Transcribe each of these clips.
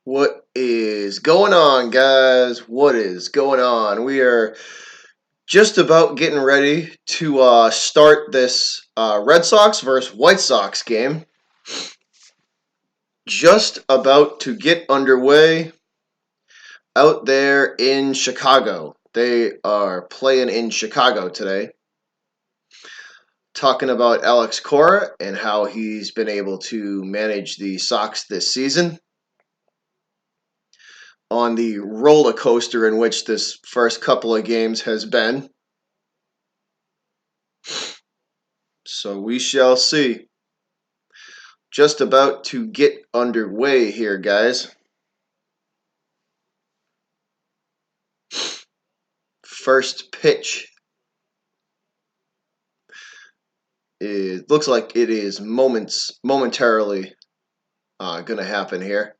What is going on, guys? What is going on? We are just about getting ready to start this Red Sox versus White Sox game. Just about to get underway out there in Chicago. They are playing in Chicago today. Talking about Alex Cora and how he's been able to manage the Sox this season, on the roller coaster in which this first couple of games has been. So we shall see. Just about to get underway here, guys. First pitch. It looks like it is momentarily going to happen here.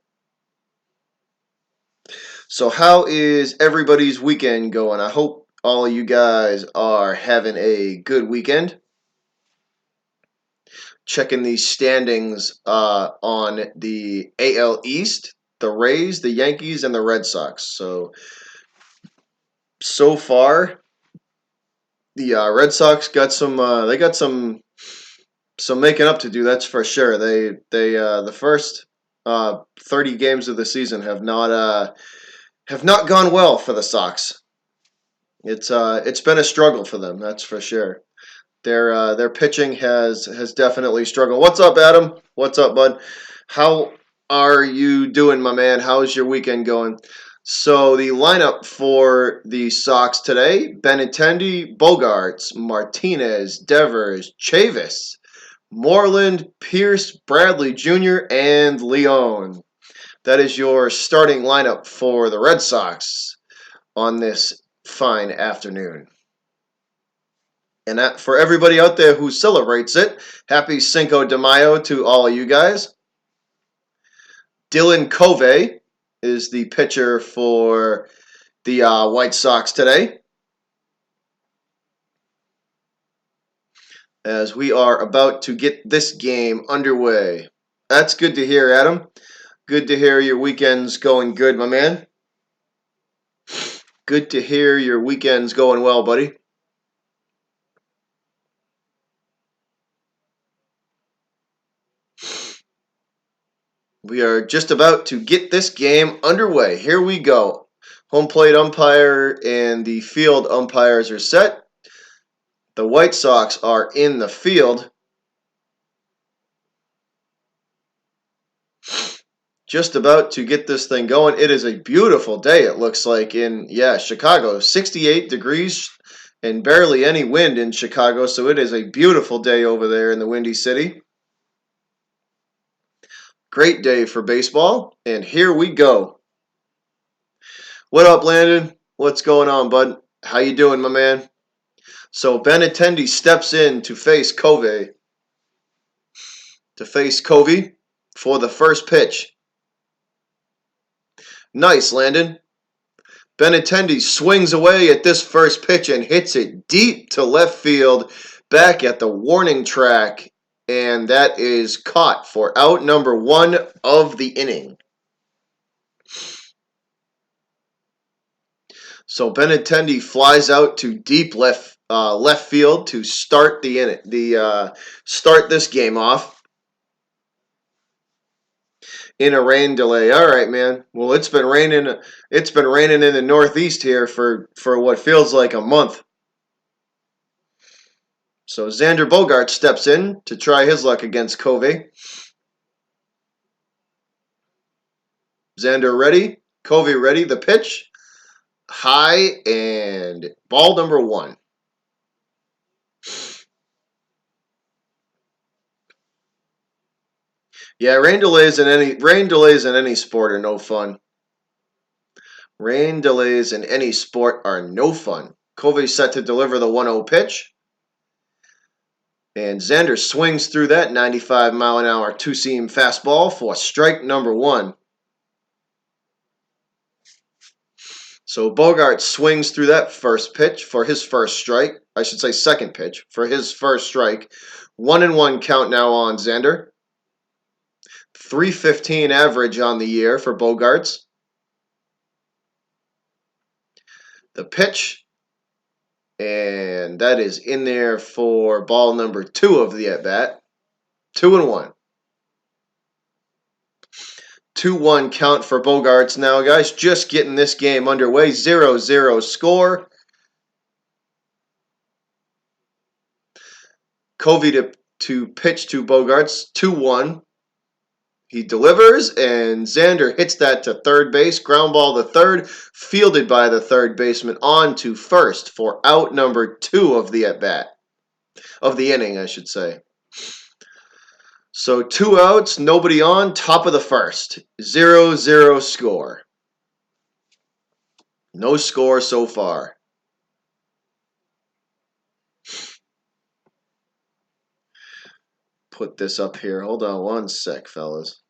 So how is everybody's weekend going? I hope all of you guys are having a good weekend. Checking these standings on the AL East, the Rays, the Yankees, and the Red Sox. So far, the Red Sox got some. They got some making up to do. That's for sure. They the first 30 games of the season have not gone well for the Sox. It's been a struggle for them. That's for sure. Their pitching has definitely struggled. What's up, Adam? What's up, bud? How are you doing, my man? How's your weekend going? So the lineup for the Sox today: Benintendi, Bogarts, Martinez, Devers, Chavis, Moreland, Pierce, Bradley Jr., and Leone. That is your starting lineup for the Red Sox on this fine afternoon. And that, for everybody out there who celebrates it, happy Cinco de Mayo to all of you guys. Dylan Covey is the pitcher for the White Sox today, as we are about to get this game underway. That's good to hear, Adam. Good to hear your weekend's going good, my man. Good to hear your weekend's going well, buddy. We are just about to get this game underway. Here we go. Home plate umpire and the field umpires are set. The White Sox are in the field. Just about to get this thing going. It is a beautiful day, it looks like, in Chicago. 68 degrees and barely any wind in Chicago, so it is a beautiful day over there in the Windy City. Great day for baseball, and here we go. What up, Landon? What's going on, bud? How you doing, my man? So Benintendi steps in to face Covey. For the first pitch. Nice, Landon. Benintendi swings away at this first pitch and hits it deep to left field, back at the warning track, and that is caught for out number 1 of the inning. So Benintendi flies out to deep left field to start start this game off. In a rain delay. All right, man. Well, it's been raining in the Northeast here for what feels like a month. So Xander Bogaerts steps in to try his luck against Covey. Xander ready. Covey ready. The pitch. High, and ball number 1. Yeah, rain delays in any sport are no fun. Rain delays in any sport are no fun. Covey set to deliver the 1-0 pitch. And Xander swings through that 95-mile-an-hour two-seam fastball for strike number 1. So Bogaerts swings through that first pitch for his first strike. I should say second pitch for his first strike. 1-1 count now on Xander. 315 average on the year for Bogarts. The pitch, and that is in there for ball number 2 of the at-bat. 2-1. 2-1 count for Bogarts now, guys. Just getting this game underway. 0-0 score. Covey to pitch to Bogarts. 2-1. He delivers, and Xander hits that to third base. Ground ball to third, fielded by the third baseman on to first for out number 2 of the at-bat. Of the inning, I should say. So 2 outs, nobody on, top of the first. 0-0 score. No score so far. Put this up here. Hold on one sec, fellas.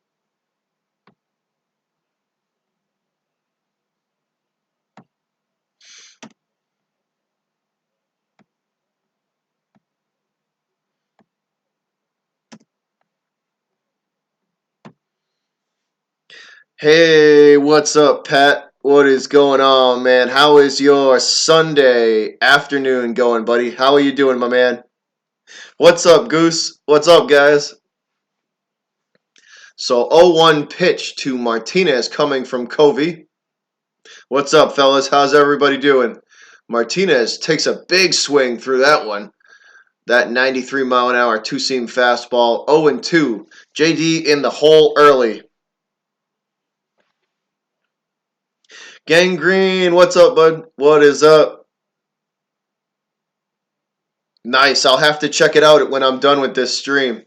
Hey, what's up, Pat? What is going on, man? How is your Sunday afternoon going, buddy? How are you doing, my man? What's up, Goose? What's up, guys? So 0-1 pitch to Martinez coming from Covey. What's up, fellas? How's everybody doing? Martinez takes a big swing through that one. That 93-mile-an-hour two-seam fastball. 0-2. JD in the hole early. Gangrene, what's up, bud? What is up? Nice. I'll have to check it out when I'm done with this stream.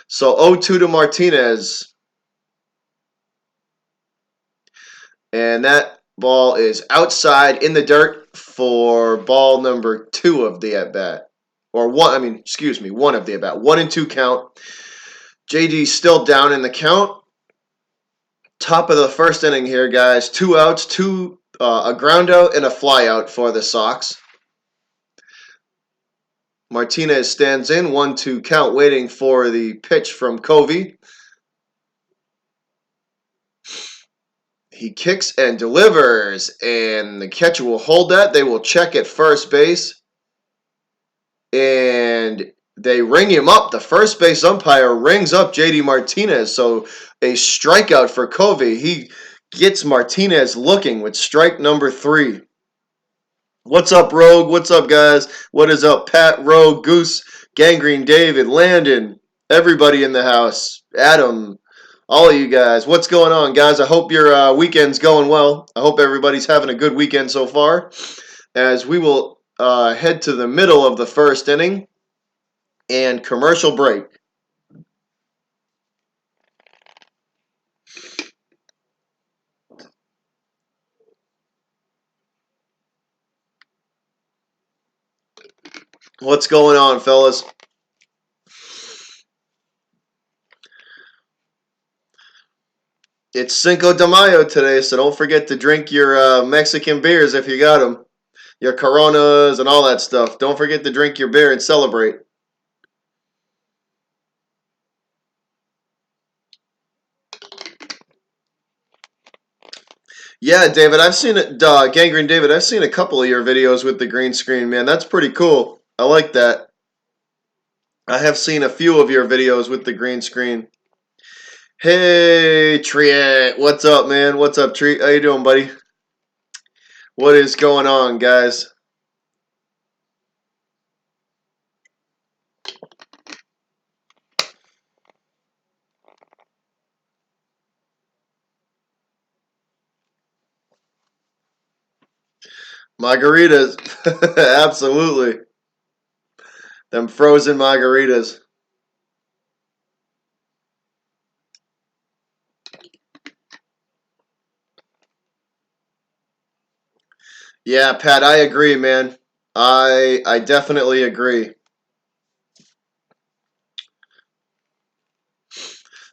So 0-2 to Martinez. And that ball is outside in the dirt for ball number 2 of the at-bat. Or one of the at-bat. 1-2 count. JD still down in the count. Top of the first inning here, guys. 2 outs, a ground out and a fly out for the Sox. Martinez stands in, 1-2 count, waiting for the pitch from Covey. He kicks and delivers, and the catcher will hold that. They will check at first base, and they ring him up. The first base umpire rings up JD Martinez, so a strikeout for Covey. He gets Martinez looking with strike number 3. What's up, Rogue? What's up, guys? What is up, Pat, Rogue, Goose, Gangrene, David, Landon, everybody in the house, Adam, all of you guys. What's going on, guys? I hope your weekend's going well. I hope everybody's having a good weekend so far, as we will head to the middle of the first inning and commercial break. What's going on, fellas? It's Cinco de Mayo today, so don't forget to drink your Mexican beers if you got them. Your Coronas and all that stuff. Don't forget to drink your beer and celebrate. Yeah, David, I've seen it. Gangrene David, I've seen a couple of your videos with the green screen, man. That's pretty cool. I like that. I have seen a few of your videos with the green screen. Hey, Triet. What's up, man? What's up, Treat? How you doing, buddy? What is going on, guys? Margaritas. Absolutely. Them frozen margaritas. Yeah, Pat, I agree, man. I definitely agree.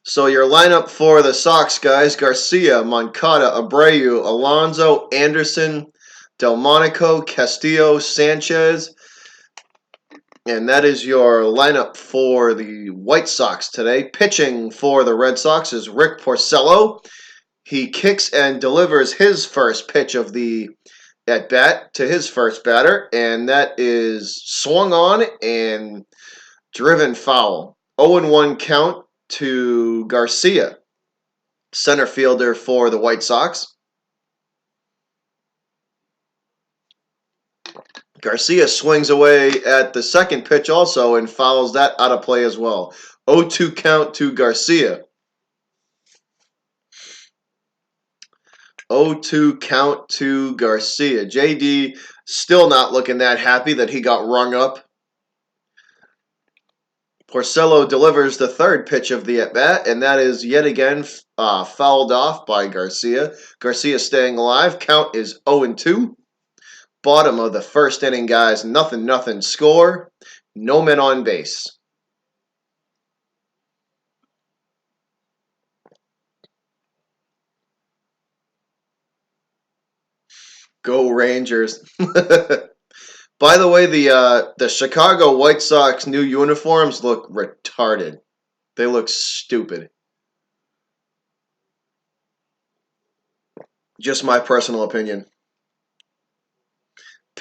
So your lineup for the Sox, guys: Garcia, Moncada, Abreu, Alonso, Anderson, Delmonico, Castillo, Sanchez, And that is your lineup for the White Sox today. Pitching for the Red Sox is Rick Porcello. He kicks and delivers his first pitch of the at bat to his first batter, and that is swung on and driven foul. 0-1 count to Garcia, center fielder for the White Sox. Garcia swings away at the second pitch also and fouls that out of play as well. 0-2 count to Garcia. 0-2 count to Garcia. JD still not looking that happy that he got rung up. Porcello delivers the third pitch of the at-bat, and that is yet again fouled off by Garcia. Garcia staying alive. Count is 0-2. Bottom of the first inning, guys. 0-0 score. No men on base. Go Rangers. By the way, the Chicago White Sox new uniforms look retarded. They look stupid. Just my personal opinion.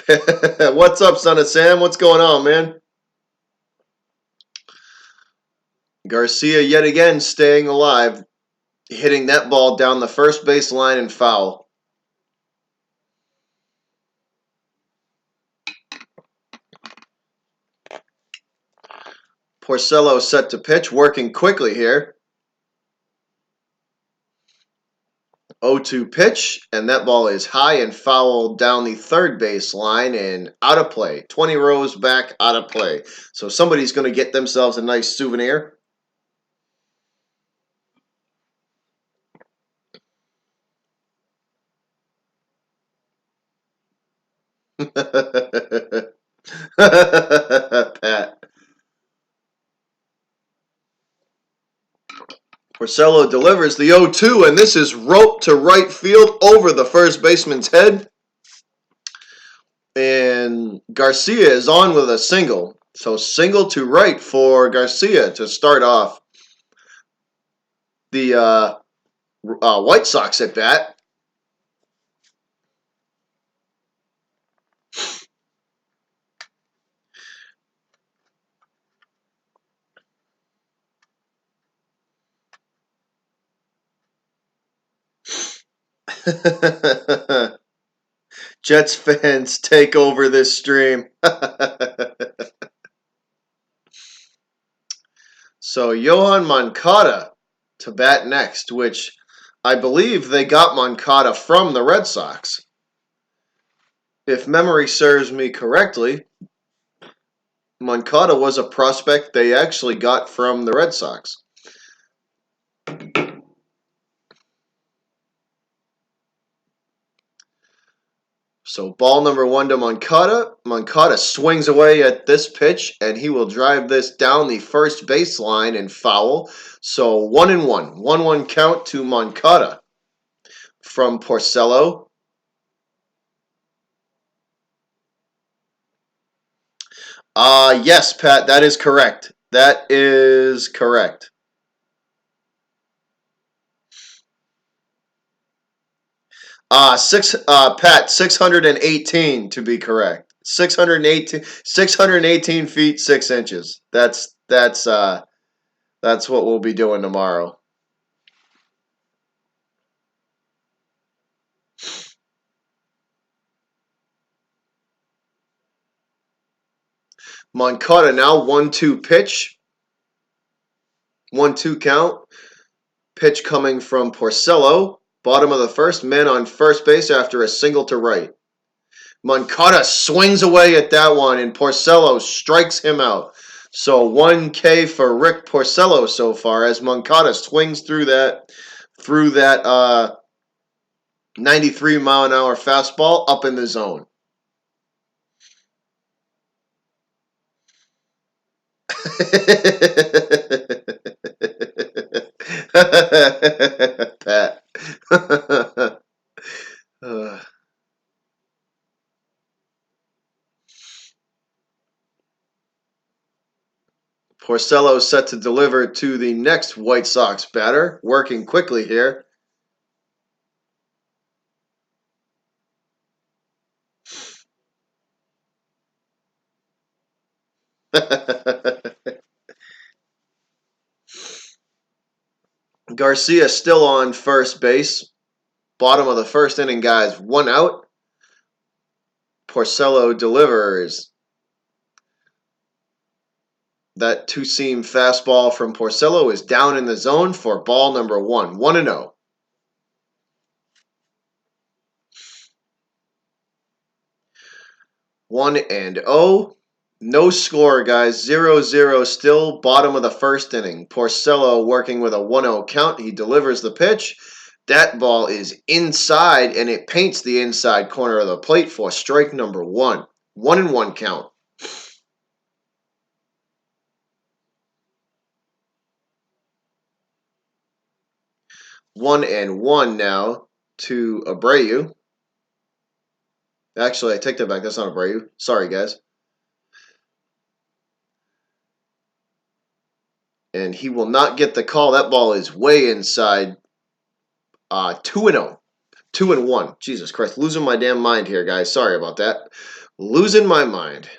What's up, son of Sam? What's going on, man? Garcia yet again staying alive, hitting that ball down the first base line and foul. Porcello set to pitch, working quickly here. 0-2 pitch, and that ball is high and fouled down the third base line and out of play. 20 rows back, out of play. So somebody's going to get themselves a nice souvenir. Pat. Porcello delivers the 0-2, and this is roped to right field over the first baseman's head. And Garcia is on with a single. So single to right for Garcia to start off the White Sox at bat. Jets fans take over this stream. So Yohan Moncada to bat next, which I believe they got Moncada from the Red Sox. If memory serves me correctly, Moncada was a prospect they actually got from the Red Sox. So ball number 1 to Moncada. Moncada swings away at this pitch, and he will drive this down the first baseline and foul. So 1-1. 1-1 count to Moncada from Porcello. Yes, Pat, that is correct. That is correct. Pat, 618 to be correct. 618 feet 6 inches. That's what we'll be doing tomorrow. Moncada now 1-2 pitch. 1-2 count. Pitch coming from Porcello. Bottom of the first, men on first base after a single to right. Moncada swings away at that one, and Porcello strikes him out. So 1K for Rick Porcello so far as Moncada swings through that 93-mile-an-hour fastball up in the zone. Pat. Porcello set to deliver to the next White Sox batter, working quickly here. Garcia still on first base. Bottom of the first inning, guys. 1 out. Porcello delivers. That two-seam fastball from Porcello is down in the zone for ball number 1. 1-0. 1-0. No score, guys. 0-0 still. Bottom of the first inning. Porcello working with a 1-0 count. He delivers the pitch. That ball is inside, and it paints the inside corner of the plate for strike number 1. 1-1 count. 1-1 now to Abreu. Actually, I take that back. That's not Abreu. Sorry, guys. And he will not get the call. That ball is way inside. 2-0. 2-1. Jesus Christ. Losing my damn mind here, guys. Sorry about that. Losing my mind.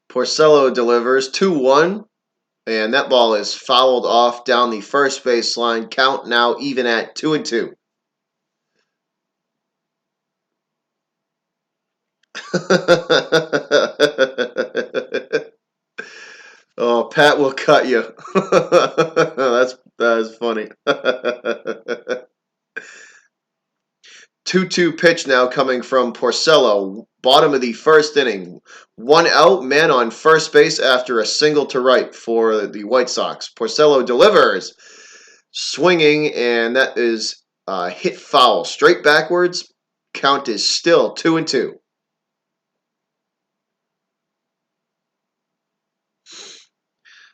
Porcello delivers 2-1. And that ball is fouled off down the first base line. Count now even at 2-2. Oh, Pat will cut you. That's funny. 2-2 pitch now coming from Porcello. Bottom of the first inning. 1 out, man on first base after a single to right for the White Sox. Porcello delivers. Swinging, and that is hit foul. Straight backwards. Count is still 2-2.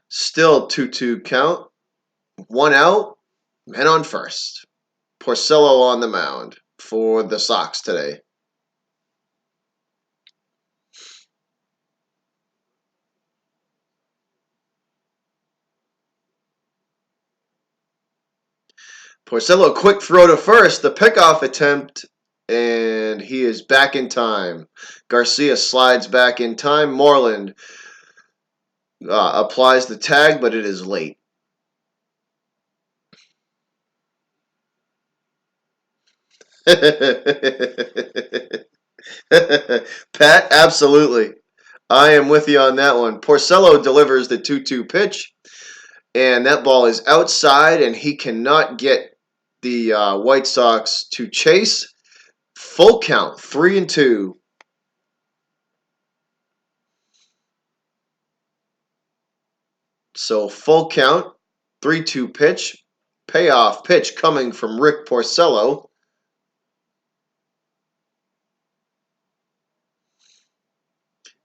Still 2-2 count. 1 out, man on first. Porcello on the mound for the Sox today. Porcello, quick throw to first. The pickoff attempt, and he is back in time. Garcia slides back in time. Moreland applies the tag, but it is late. Pat, absolutely. I am with you on that one. Porcello delivers the 2-2 pitch, and that ball is outside, and he cannot get the White Sox to chase. Full count, 3-2. So full count, 3-2 pitch. Payoff pitch coming from Rick Porcello.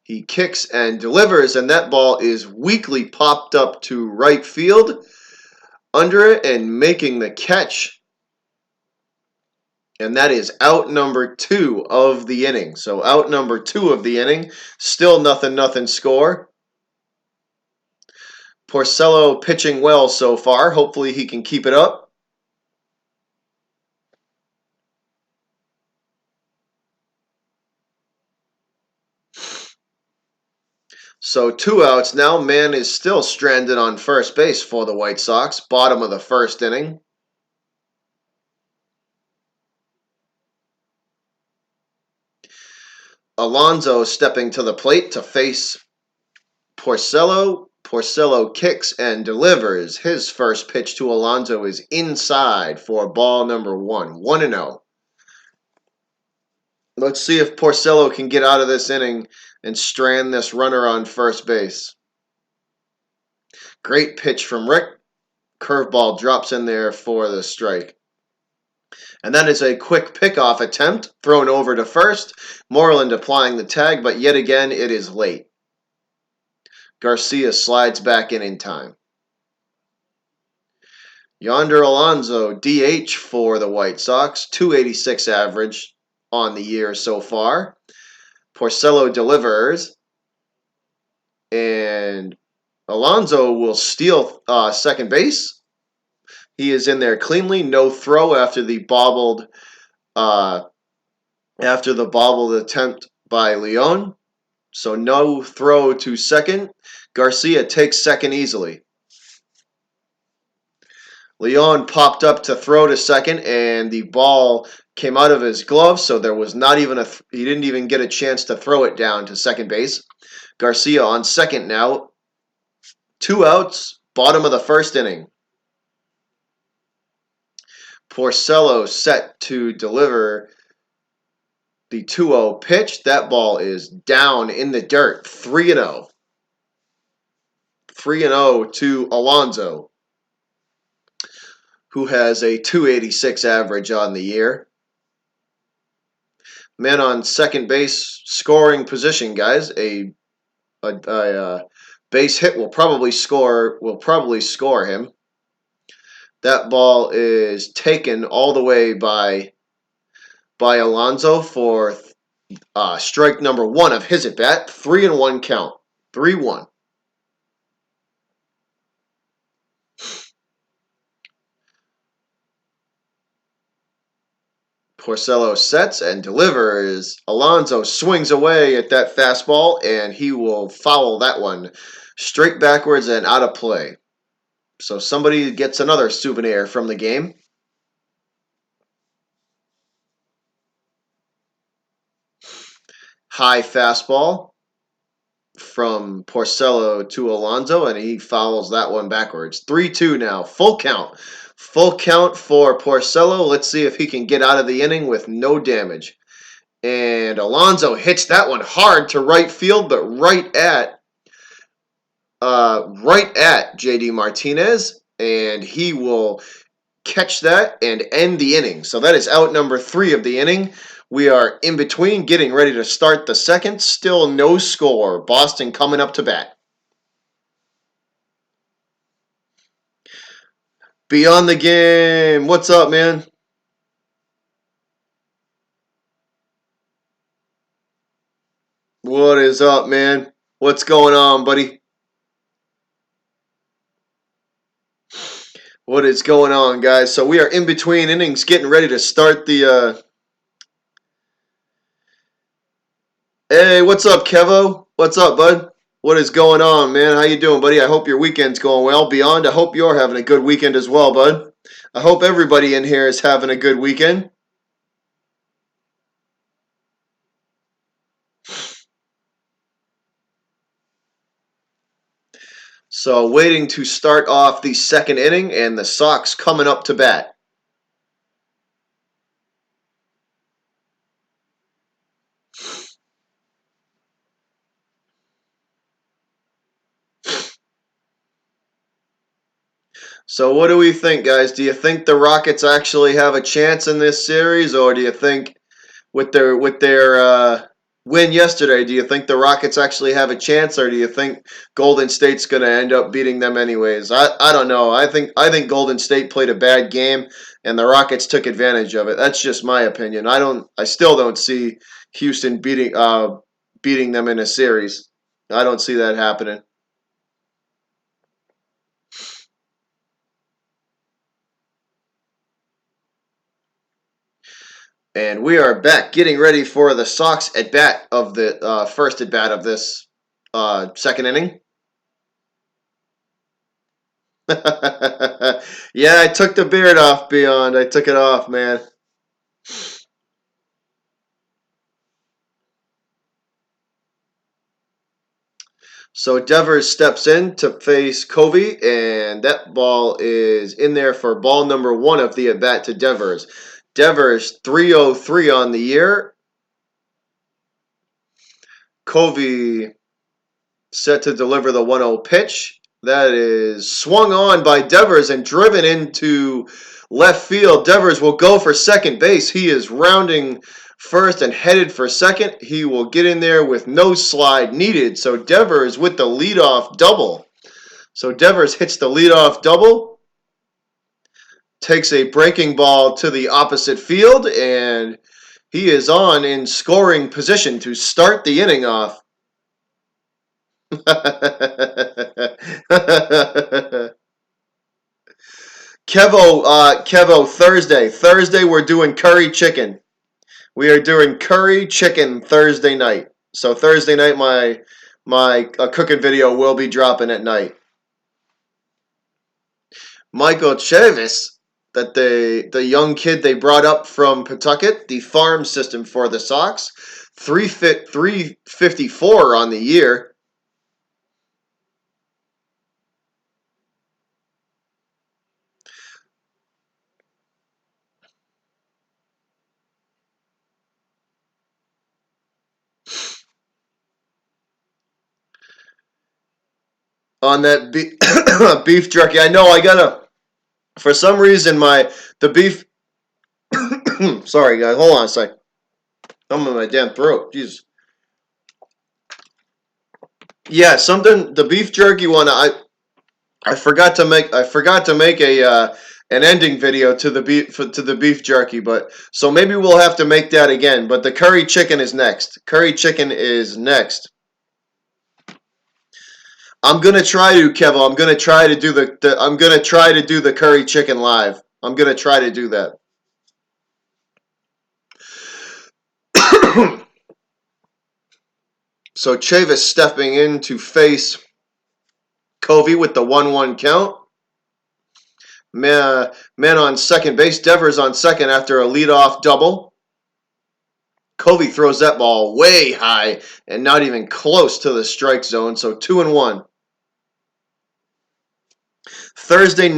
He kicks and delivers, and that ball is weakly popped up to right field. Under it and making the catch. And that is out number 2 of the inning. So out number 2 of the inning. Still 0-0 score. Porcello pitching well so far. Hopefully he can keep it up. So 2 outs now. Man is still stranded on first base for the White Sox. Bottom of the first inning. Alonso stepping to the plate to face Porcello. Porcello kicks and delivers. His first pitch to Alonso is inside for ball number 1. 1-0. Let's see if Porcello can get out of this inning and strand this runner on first base. Great pitch from Rick. Curveball drops in there for the strike. And that is a quick pickoff attempt thrown over to first. Moreland applying the tag, but yet again it is late. Garcia slides back in time. Yonder Alonso, DH for the White Sox, 286 average on the year so far. Porcello delivers, and Alonso will steal second base. He is in there cleanly, no throw after the bobbled attempt by Leon. So no throw to second. Garcia takes second easily. Leon popped up to throw to second, and the ball came out of his glove, so there was not even he didn't even get a chance to throw it down to second base. Garcia on second now. 2 outs, bottom of the first inning. Porcello set to deliver the 2-0 pitch. That ball is down in the dirt. 3-0. 3-0 to Alonso, who has a 286 average on the year. Man on second base scoring position, guys. A base hit will probably score him. That ball is taken all the way by Alonso for strike number 1 of his at bat. 3-1 count. 3-1. Porcello sets and delivers. Alonso swings away at that fastball, and he will foul that one straight backwards and out of play. So somebody gets another souvenir from the game. High fastball from Porcello to Alonso, and he fouls that one backwards. 3-2 now. Full count. Full count for Porcello. Let's see if he can get out of the inning with no damage. And Alonso hits that one hard to right field, but right at J.D. Martinez, and he will catch that and end the inning. So that is out number 3 of the inning. We are in between, getting ready to start the second. Still no score. Boston coming up to bat. Beyond the game. What's up, man? What is up, man? What's going on, buddy? What is going on, guys? So we are in between innings, getting ready to start the... Hey, what's up, Kevo? What's up, bud? What is going on, man? How you doing, buddy? I hope your weekend's going well. Beyond, I hope you're having a good weekend as well, bud. I hope everybody in here is having a good weekend. So waiting to start off the second inning, and the Sox coming up to bat. So what do we think, guys? Do you think the Rockets actually have a chance in this series, or do you think with their win yesterday, do you think the Rockets actually have a chance, or do you think Golden State's going to end up beating them anyways? I don't know. I think Golden State played a bad game, and the Rockets took advantage of it. That's just my opinion. I still don't see Houston beating them in a series. I don't see that happening. And we are back, getting ready for the Sox at bat of the first at bat of this second inning. Yeah, I took the beard off, Beyond. I took it off, man. So Devers steps in to face Covey, and that ball is in there for ball number 1 of the at bat to Devers. Devers 303 on the year. Covey set to deliver the 1-0 pitch. That is swung on by Devers and driven into left field. Devers will go for second base. He is rounding first and headed for second. He will get in there with no slide needed. So Devers with the leadoff double. So Devers hits the leadoff double. takes a breaking ball to the opposite field, and he is on in scoring position to start the inning off. Kevo, Thursday. Thursday, we're doing curry chicken. We are doing curry chicken Thursday night. So Thursday night, my cooking video will be dropping at night. Michael Chavis, that the young kid they brought up from Pawtucket, the farm system for the Sox, 354 on the year. On that beef jerky. I know I gotta. For some reason, the beef. Sorry, guys. Hold on a sec. I'm in my damn throat. Jeez. Yeah, something. The beef jerky one. I forgot to make. A an ending video to the beef jerky. But so maybe we'll have to make that again. But the curry chicken is next. Curry chicken is next. I'm gonna try to, Kevo. I'm gonna try to do I'm gonna try to do the curry chicken live. I'm gonna try to do that. So Chavis stepping in to face Covey with the 1-1 count. Man on second base. Devers on second after a leadoff double. Covey throws that ball way high and not even close to the strike zone. So 2-1. Thursday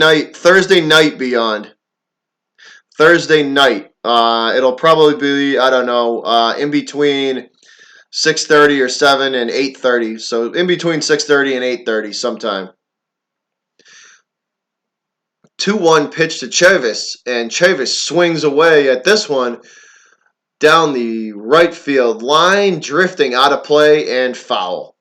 night beyond. Thursday night. It'll probably be, I don't know, in between 6:30 or 7 and 8:30. So in between 6:30 and 8:30 sometime. 2-1 pitch to Chavis, and Chavis swings away at this one down the right field line, drifting out of play and foul.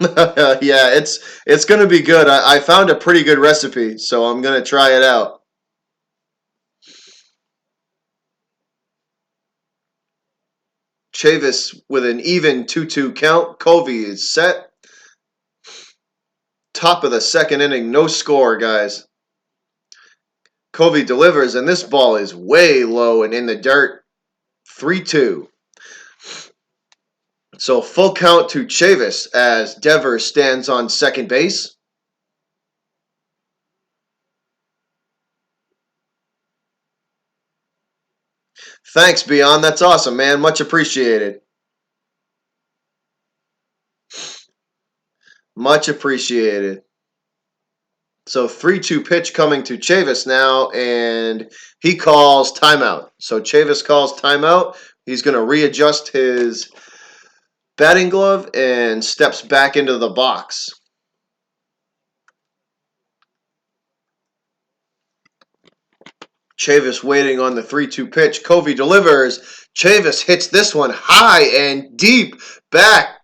Yeah, it's gonna be good. I found a pretty good recipe, so I'm gonna try it out. Chavis with an even 2-2 count. Covey is set. Top of the second inning, no score, guys. Covey delivers, and this ball is way low and in the dirt. 3-2. So full count to Chavis as Devers stands on second base. Thanks, Beyond. That's awesome, man. Much appreciated. Much appreciated. So 3-2 pitch coming to Chavis now, and he calls timeout. So Chavis calls timeout. He's going to readjust his batting glove and steps back into the box. Chavis waiting on the 3-2 pitch. Covey delivers. Chavis hits this one high and deep. Back,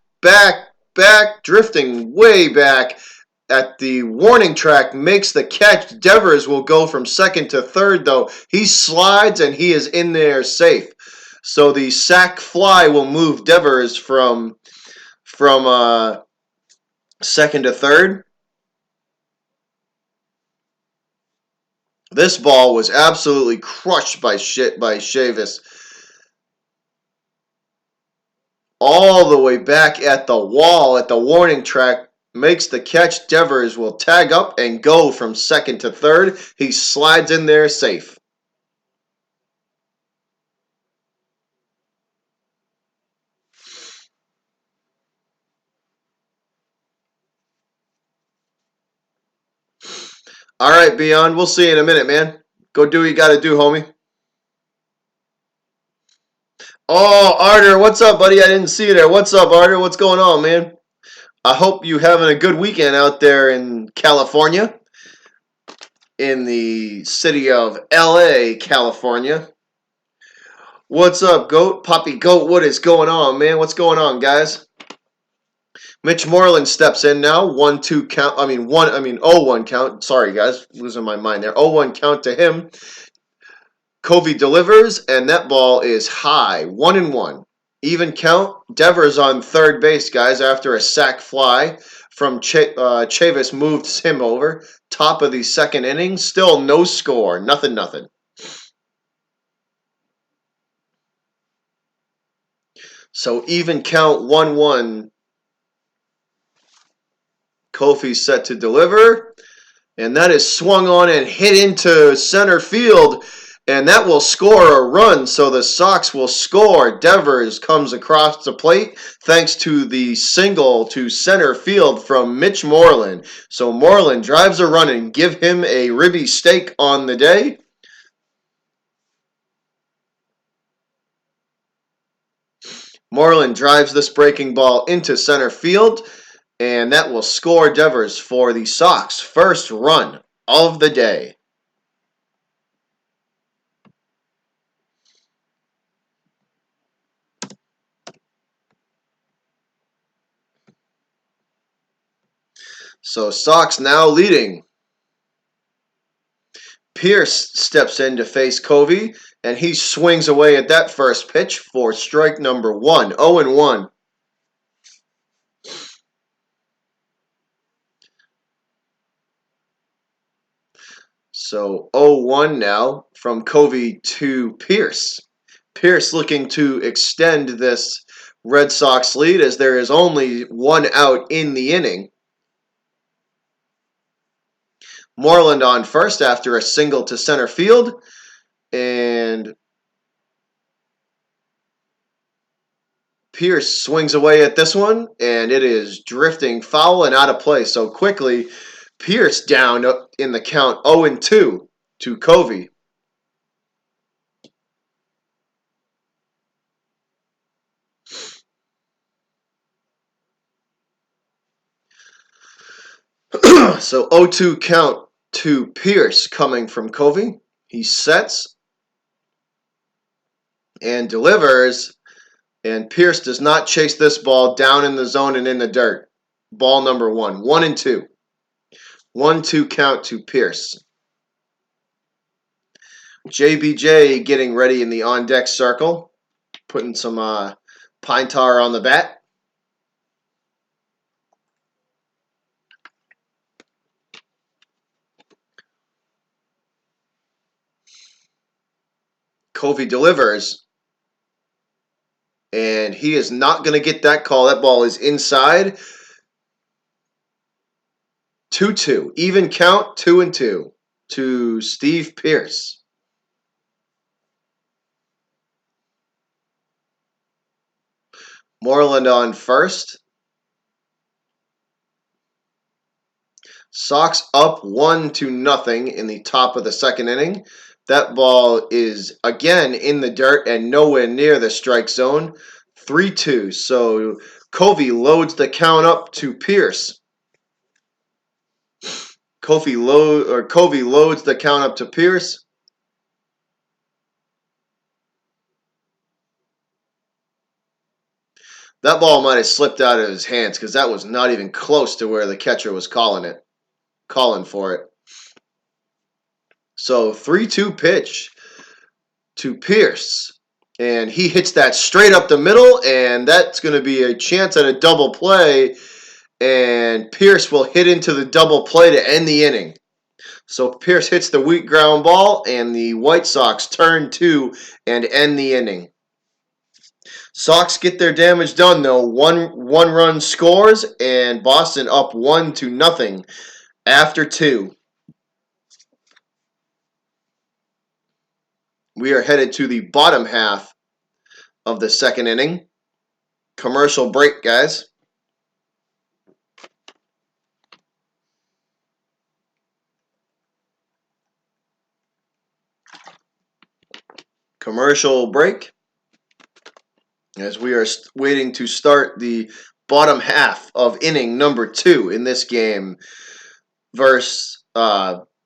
drifting way back at the warning track, makes the catch. Devers will go from second to third, though. He slides, and he is in there safe. So the sac fly will move Devers from second to third. This ball was absolutely crushed by Chavis. All the way back at the wall at the warning track, makes the catch. Devers will tag up and go from second to third. He slides in there safe. All right, Beyond. We'll see you in a minute, man. Go do what you got to do, homie. Oh, Arter, what's up, buddy? I didn't see you there. What's up, Arter? What's going on, man? I hope you having a good weekend out there in California, in the city of LA, California. What's up, Goat? Poppy Goat, what is going on, man? What's going on, guys? Mitch Moreland steps in now. 1-2 count. I mean 0-1 count. Sorry guys, losing my mind there. 0-1 count to him. Covey delivers, and that ball is high. 1-1. Even count. Devers on third base, guys, after a sac fly from Chavis moves him over. Top of the second inning. Still no score. Nothing. So even count 1-1. Kofi's set to deliver. And that is swung on and hit into center field. And that will score a run. So the Sox will score. Devers comes across the plate thanks to the single to center field from Mitch Moreland. So Moreland drives a run and give him a ribby steak on the day. Moreland drives this breaking ball into center field. And that will score Devers for the Sox first run of the day. So Sox now leading. Pierce steps in to face Covey, and he swings away at that first pitch for strike number 1. 0-1. So 0-1 now from Covey to Pierce. Pierce looking to extend this Red Sox lead as there is only one out in the inning. Moreland on first after a single to center field. And Pierce swings away at this one, and it is drifting foul and out of play. So quickly, Pierce down in the count 0-2 to Covey. So 0-2 count to Pierce coming from Covey. He sets and delivers, and Pierce does not chase this ball down in the zone and in the dirt. Ball number 1. 1-2. 1-2 count to Pierce. JBJ getting ready in the on-deck circle. Putting some pine tar on the bat. Covey delivers. And he is not going to get that call. That ball is inside. 2-2. Even count 2-2 to Steve Pierce. Moreland on first. Sox up 1-0 in the top of the second inning. That ball is again in the dirt and nowhere near the strike zone. 3-2. So Covey loads the count up to Pierce. Covey loads the count up to Pierce. That ball might have slipped out of his hands because that was not even close to where the catcher was calling for it. So 3-2 pitch to Pierce. And he hits that straight up the middle, and that's going to be a chance at a double play. And Pierce will hit into the double play to end the inning. So Pierce hits the weak ground ball, and the White Sox turn 2 and end the inning. Sox get their damage done, though. One run scores, and Boston up 1-0 after 2. We are headed to the bottom half of the second inning. Commercial break, guys. Commercial break. As we are waiting to start the bottom half of inning number 2 in this game versus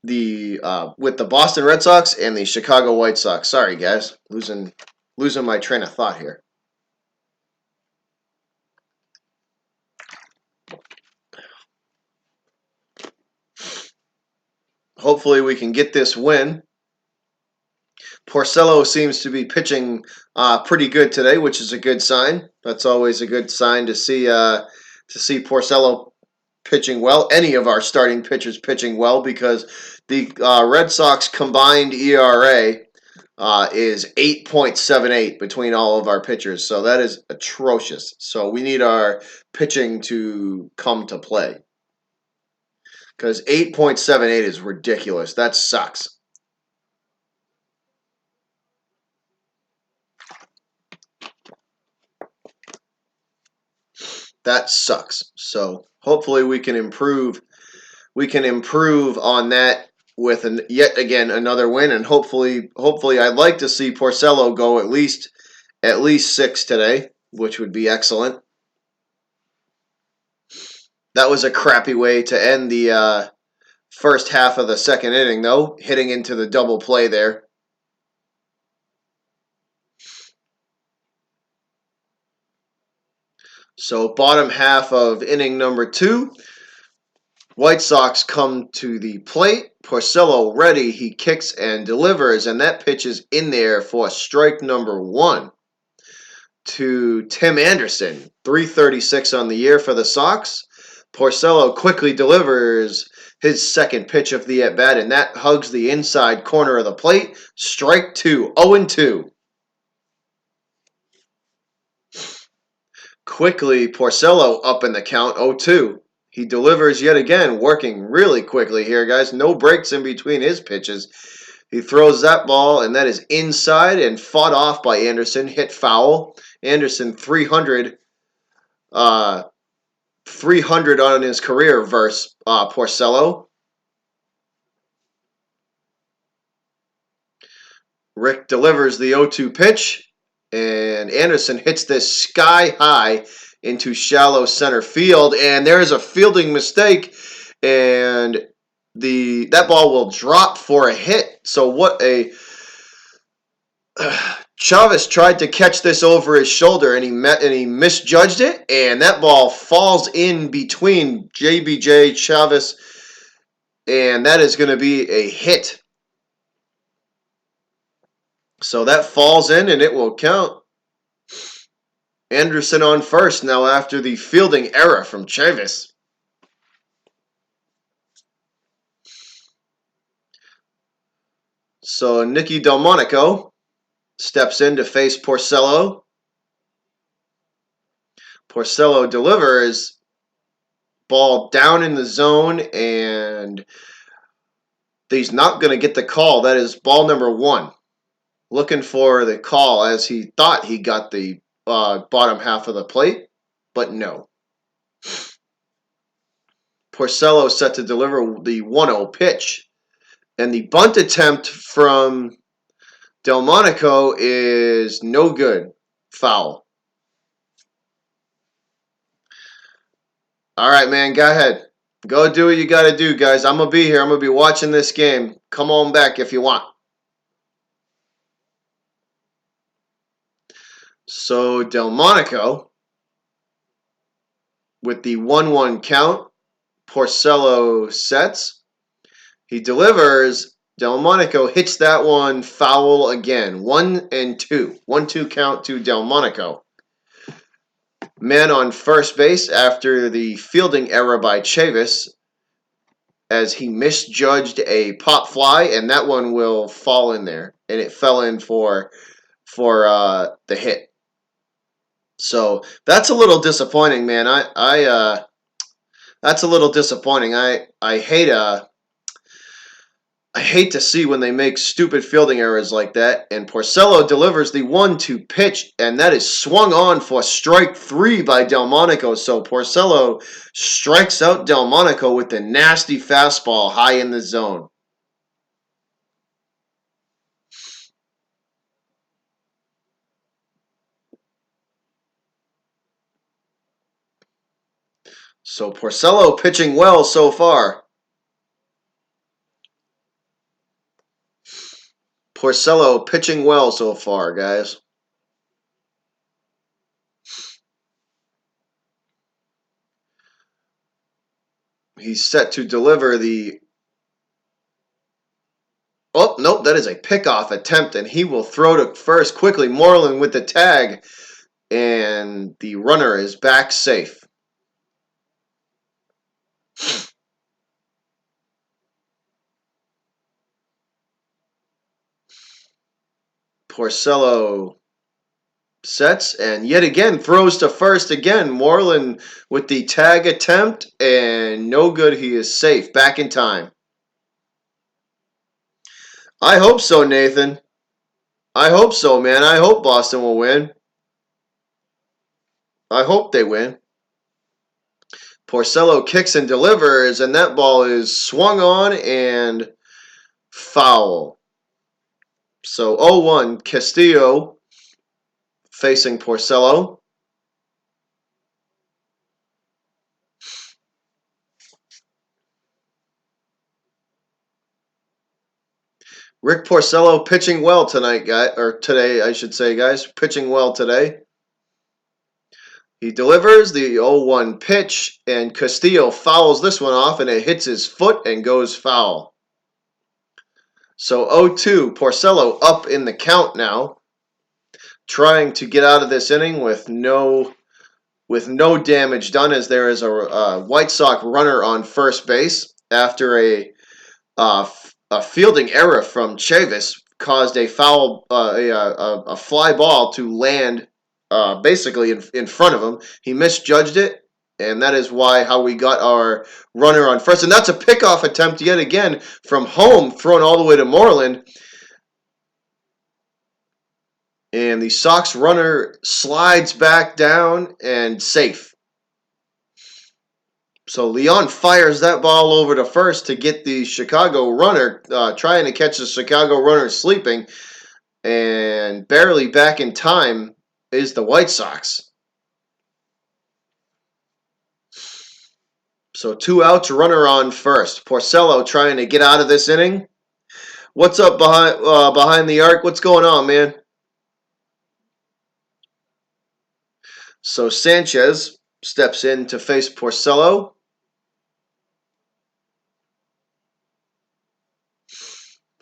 with the Boston Red Sox and the Chicago White Sox. Sorry, guys, losing my train of thought here. hopefully we can get this win. Porcello seems to be pitching pretty good today, which is a good sign. That's always a good sign to see Porcello pitching well. Any of our starting pitchers pitching well, because the Red Sox combined ERA is 8.78 between all of our pitchers. So that is atrocious. So we need our pitching to come to play, because 8.78 is ridiculous. That sucks. That sucks. So hopefully we can improve. We can improve on that with yet again another win, and hopefully I'd like to see Porcello go at least 6 today, which would be excellent. That was a crappy way to end the first half of the second inning, though, hitting into the double play there. So bottom half of inning number 2, White Sox come to the plate. Porcello ready. He kicks and delivers, and that pitch is in there for strike number 1 to Tim Anderson. 336 on the year for the Sox. Porcello quickly delivers his second pitch of the at-bat, and that hugs the inside corner of the plate. Strike 2, 0-2. Quickly, Porcello up in the count, 0-2. He delivers yet again, working really quickly here, guys. No breaks in between his pitches. He throws that ball, and that is inside and fought off by Anderson. Hit foul. Anderson 300 on his career versus Porcello. Rick delivers the 0-2 pitch, and Anderson hits this sky high into shallow center field, and there is a fielding mistake, and that ball will drop for a hit. So what a Chavez tried to catch this over his shoulder, and he misjudged it, and that ball falls in between JBJ, Chavez, and that is going to be a hit. So that falls in, and it will count. Anderson on first now after the fielding error from Chavez. So Nicky Delmonico steps in to face Porcello. Porcello delivers, ball down in the zone, and he's not going to get the call. That is ball number 1. Looking for the call, as he thought he got the bottom half of the plate, but no. Porcello set to deliver the 1-0 pitch, and the bunt attempt from Delmonico is no good. Foul. All right, man, go ahead. Go do what you got to do, guys. I'm going to be here. I'm going to be watching this game. Come on back if you want. So Delmonico, with the 1-1 count, Porcello sets. He delivers. Delmonico hits that one foul again. 1-2. 1-2 count to Delmonico. Man on first base after the fielding error by Chavez, as he misjudged a pop fly, and that one will fall in there, and it fell in for the hit. So that's a little disappointing, man. That's a little disappointing. I hate to see when they make stupid fielding errors like that. And Porcello delivers the 1-2 pitch, and that is swung on for strike 3 by Delmonico. So Porcello strikes out Delmonico with the nasty fastball high in the zone. So Porcello pitching well so far. Porcello pitching well so far, guys. He's set to deliver the Oh, nope, that is a pickoff attempt, and he will throw to first quickly. Moreland with the tag, and the runner is back safe. Porcello sets and yet again throws to first again. Moreland with the tag attempt, and no good. He is safe. Back in time. I hope so, Nathan. I hope so, man. I hope Boston will win. I hope they win. Porcello kicks and delivers, and that ball is swung on and foul. So 0-1, Castillo facing Porcello. Rick Porcello pitching well tonight, or today, I should say, guys. Pitching well today. He delivers the 0-1 pitch, and Castillo fouls this one off, and it hits his foot and goes foul. So 0-2, Porcello up in the count now, trying to get out of this inning with no damage done, as there is a White Sox runner on first base after a fielding error from Chavis caused a foul, a fly ball to land basically in front of him. He misjudged it, and that is how we got our runner on first. And that's a pickoff attempt yet again from home, thrown all the way to Moreland. And the Sox runner slides back down and safe. So Leon fires that ball over to first to get the Chicago runner, trying to catch the Chicago runner sleeping. And barely back in time is the White Sox. So 2 outs, runner on first. Porcello trying to get out of this inning. What's up behind the arc? What's going on, man? So Sanchez steps in to face Porcello.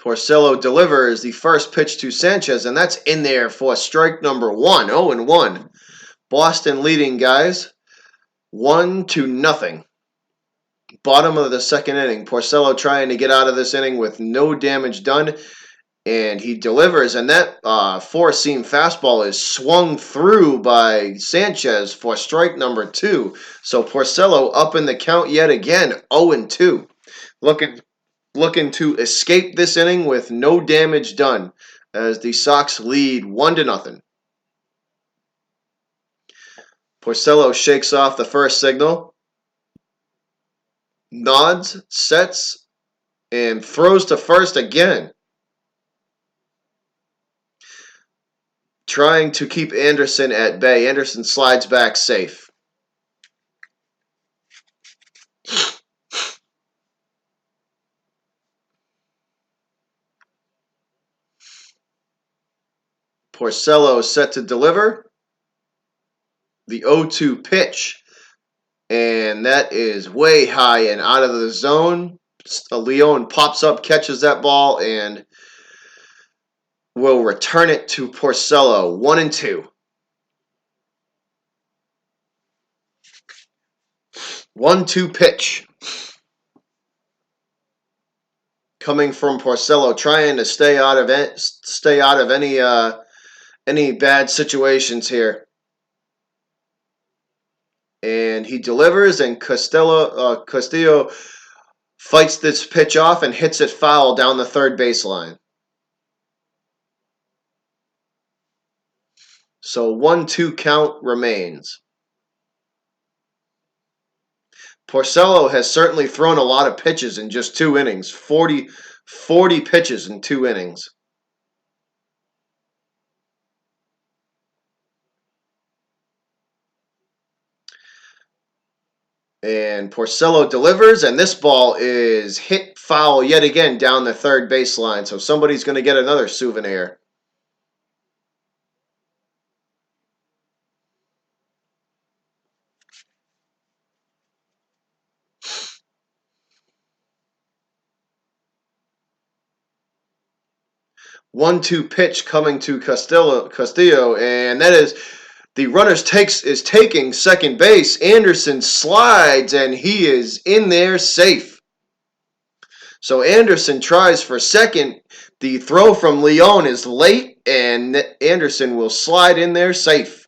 Porcello delivers the first pitch to Sanchez, and that's in there for strike number 1. 0-1. Boston leading, guys. 1-0. Bottom of the second inning. Porcello trying to get out of this inning with no damage done, and he delivers. And that four-seam fastball is swung through by Sanchez for strike number 2. So Porcello up in the count yet again, 0-2. Looking to escape this inning with no damage done, as the Sox lead 1-0. Porcello shakes off the first signal, nods, sets, and throws to first again, trying to keep Anderson at bay. Anderson slides back safe. Porcello set to deliver the 0-2 pitch, and that is way high and out of the zone. Leon pops up, catches that ball, and will return it to Porcello. 1-2. 1-2 pitch coming from Porcello, trying to stay out of any bad situations here. And he delivers, and Castillo fights this pitch off and hits it foul down the third baseline. So 1-2 count remains. Porcello has certainly thrown a lot of pitches in just 2 innings. 40 pitches in 2 innings. And Porcello delivers, and this ball is hit foul yet again down the third baseline. So somebody's going to get another souvenir. 1-2 pitch coming to Castillo, and that is the runner is taking second base. Anderson slides, and he is in there safe. So Anderson tries for second. The throw from Leon is late, and Anderson will slide in there safe.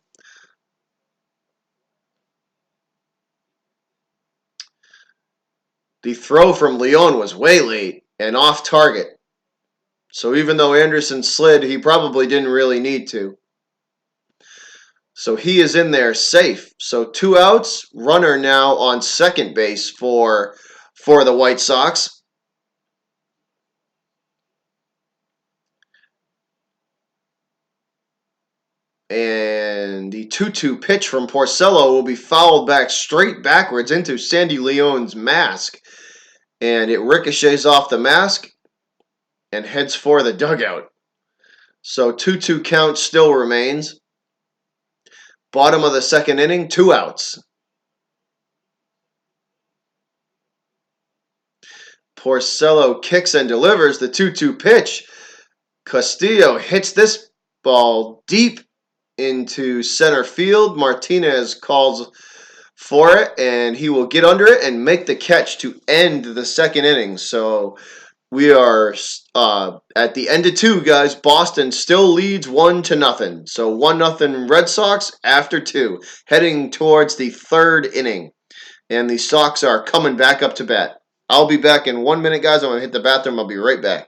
The throw from Leon was way late and off target. So even though Anderson slid, he probably didn't really need to. So he is in there safe. So 2 outs, runner now on second base for the White Sox. And the 2-2 pitch from Porcello will be fouled back straight backwards into Sandy Leon's mask. And it ricochets off the mask and heads for the dugout. So 2-2 count still remains. Bottom of the second inning, 2 outs. Porcello kicks and delivers the 2-2 pitch. Castillo hits this ball deep into center field. Martinez calls for it, and he will get under it and make the catch to end the second inning. So we are at the end of 2, guys. Boston still leads 1-0. So 1-0 Red Sox after 2, heading towards the third inning. And the Sox are coming back up to bat. I'll be back in 1 minute, guys. I'm going to hit the bathroom. I'll be right back.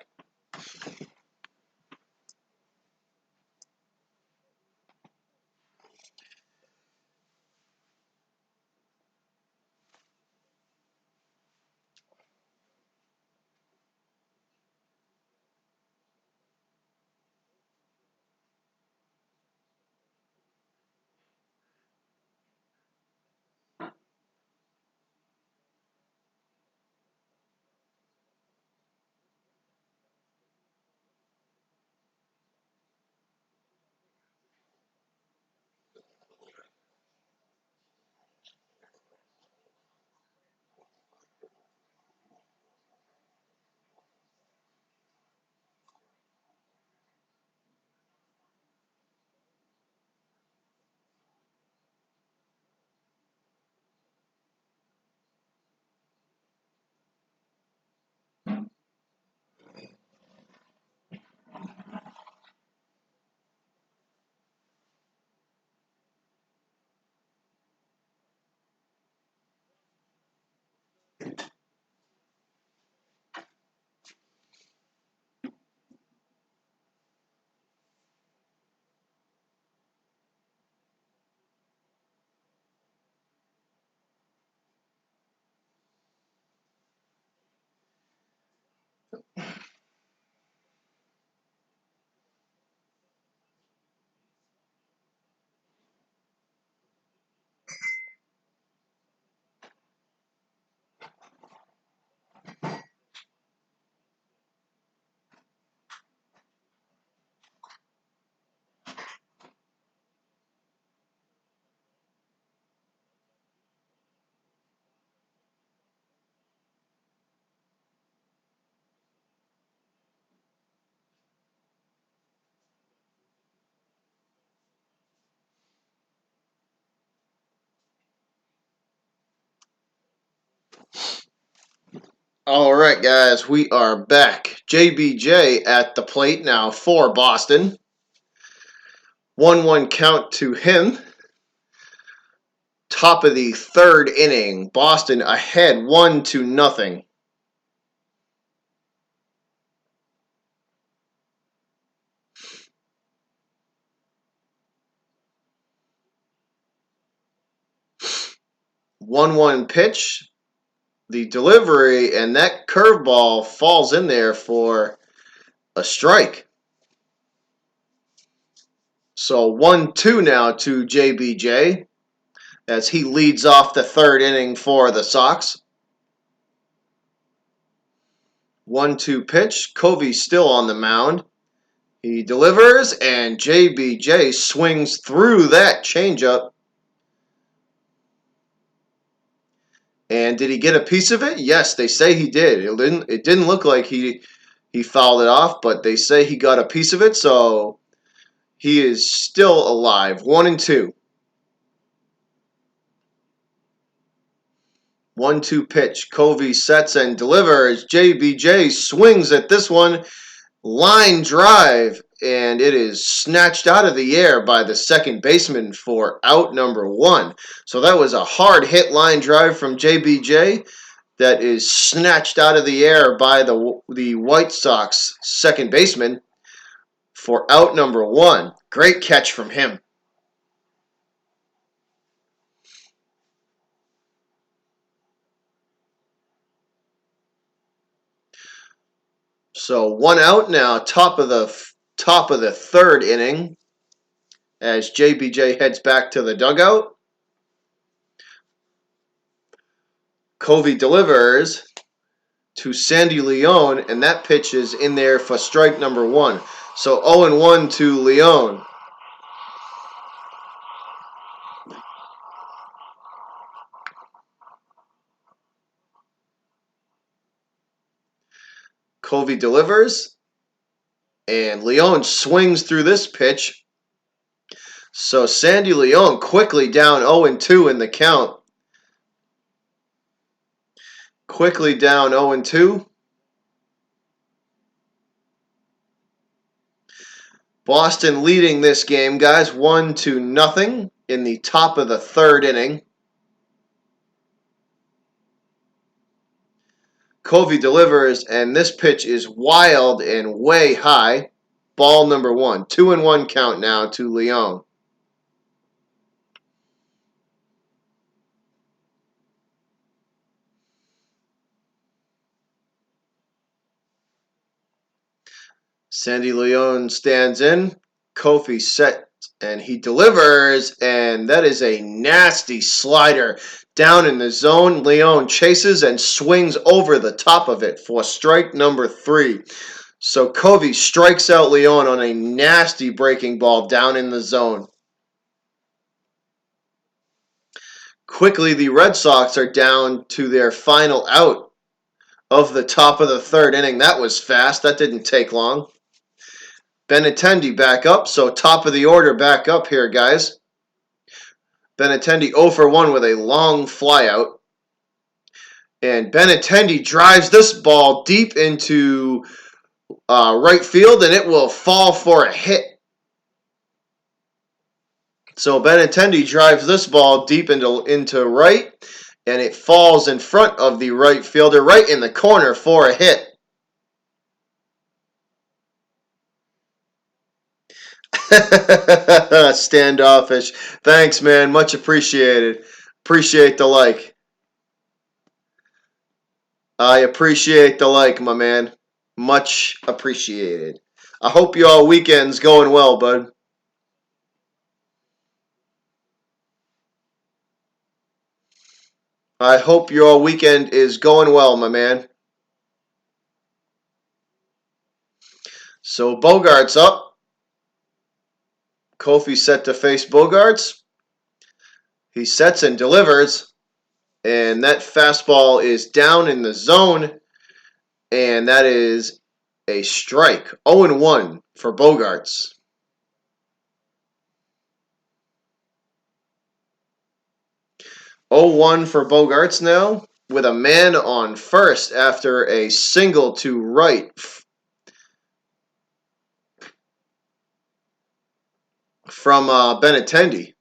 All right, guys, we are back. JBJ at the plate now for Boston. 1-1 count to him. Top of the third inning. Boston ahead 1-0. One pitch. The delivery, and that curveball falls in there for a strike. So 1-2 now to JBJ as he leads off the third inning for the Sox. 1-2 pitch. Covey still on the mound. He delivers, and JBJ swings through that changeup. And did he get a piece of it? Yes, they say he did. It didn't look like he He fouled it off, but they say he got a piece of it, so he is still alive. 1-2. 1-2 pitch. Covey sets and delivers. JBJ swings at this one. Line drive, and it is snatched out of the air by the second baseman for out number 1. So that was a hard hit line drive from JBJ that is snatched out of the air by the White Sox second baseman for out number 1. Great catch from him. So 1 out now, top of the third inning, as JBJ heads back to the dugout. Covey delivers to Sandy Leon, and that pitch is in there for strike number 1. So 0-1 to Leon. Covey delivers, and Leon swings through this pitch. So Sandy Leon quickly down 0-2 in the count. Quickly down 0-2. Boston leading this game, guys, 1-0 in the top of the third inning. Covey delivers, and this pitch is wild and way high. Ball number 1. 2-1 count now to Leon. Sandy Leon stands in. Kofi set, and he delivers, and that is a nasty slider down in the zone. Leon chases and swings over the top of it for strike number 3. So Covey strikes out Leon on a nasty breaking ball down in the zone. Quickly, the Red Sox are down to their final out of the top of the third inning. That was fast. That didn't take long. Benintendi back up, so top of the order back up here, guys. Benintendi 0-for-1 with a long flyout. And Benintendi drives this ball deep into right field, and it will fall for a hit. So Benintendi drives this ball deep into right, and it falls in front of the right fielder, right in the corner for a hit. Standoffish. Thanks, man. Much appreciated. Appreciate the like. I appreciate the like, my man. Much appreciated. I hope y'all weekend's going well, bud. I hope your weekend is going well, my man. So Bogart's up. Kofi set to face Bogarts. He sets and delivers. And that fastball is down in the zone. And that is a strike. 0-1 for Bogarts. Oh, 1 for Bogarts now, with a man on first after a single to right from Benintendi.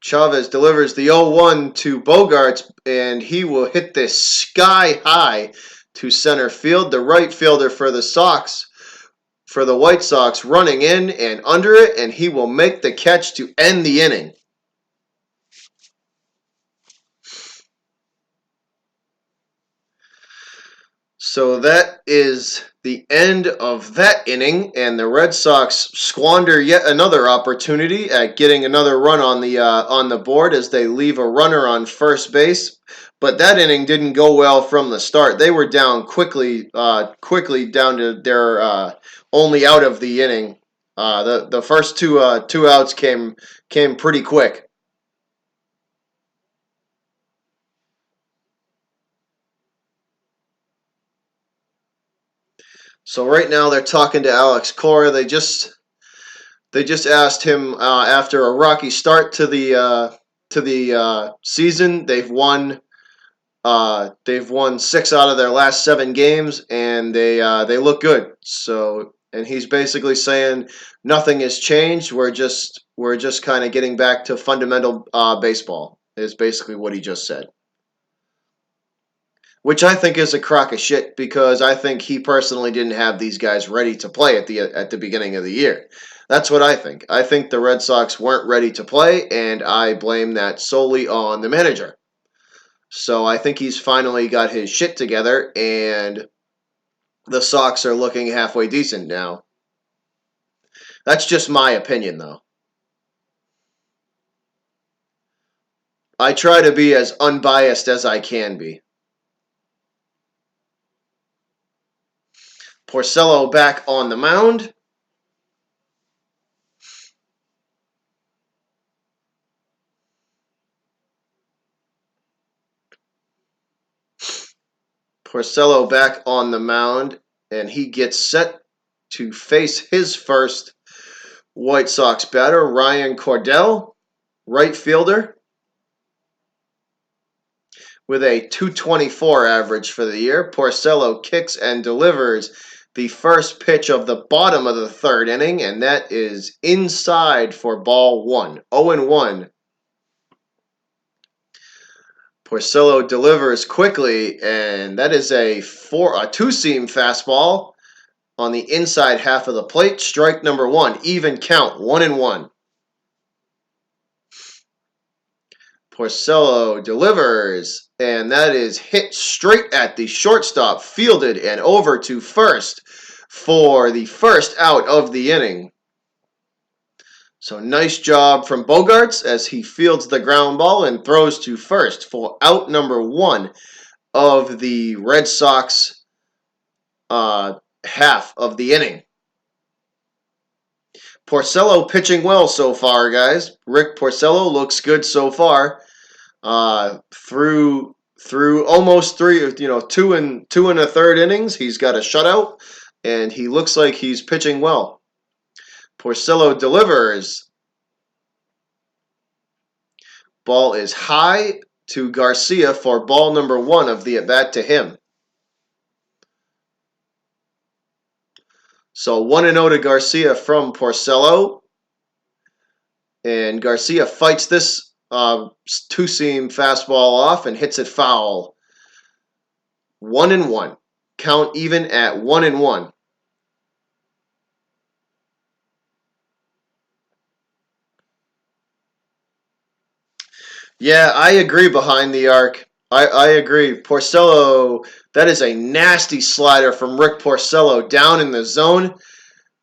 Chavez delivers the 0-1 to Bogarts, and he will hit this sky high to center field. The right fielder for the White Sox, running in and under it, and he will make the catch to end the inning. So that is the end of that inning, and the Red Sox squander yet another opportunity at getting another run on the board as they leave a runner on first base. But that inning didn't go well from the start. They were down quickly down to their only out of the inning. The first two outs came pretty quick. So right now they're talking to Alex Cora. They just asked him after a rocky start to the season. They've won 6 out of their last 7 games, and they look good. So, and he's basically saying nothing has changed. We're just kind of getting back to fundamental baseball. Is basically what he just said, which I think is a crock of shit because I think he personally didn't have these guys ready to play at the beginning of the year. That's what I think. I think the Red Sox weren't ready to play, and I blame that solely on the manager. So I think he's finally got his shit together, and the Sox are looking halfway decent now. That's just my opinion, though. I try to be as unbiased as I can be. Porcello back on the mound. Porcello back on the mound, and he gets set to face his first White Sox batter, Ryan Cordell, right fielder, with a 224 average for the year. Porcello kicks and delivers the first pitch of the bottom of the third inning, and that is inside for ball one. 0-1. Porcello delivers quickly, and that is a two-seam fastball on the inside half of the plate. Strike number one. Even count. 1-1. Porcello delivers, and that is hit straight at the shortstop, fielded and over to first for the first out of the inning. So nice job from Bogarts as he fields the ground ball and throws to first for out number one of the Red Sox half of the inning. Porcello pitching well so far, guys. Rick Porcello looks good so far. Through almost three, 2 and a third innings, he's got a shutout, and he looks like he's pitching well. Porcello delivers. Ball is high to Garcia for ball number one of the at-bat to him. So 1-0 to Garcia from Porcello. And Garcia fights this two-seam fastball off and hits it foul. 1-1. Count even at 1-1. Yeah, I agree behind the arc. I agree. Porcello, that is a nasty slider from Rick Porcello down in the zone.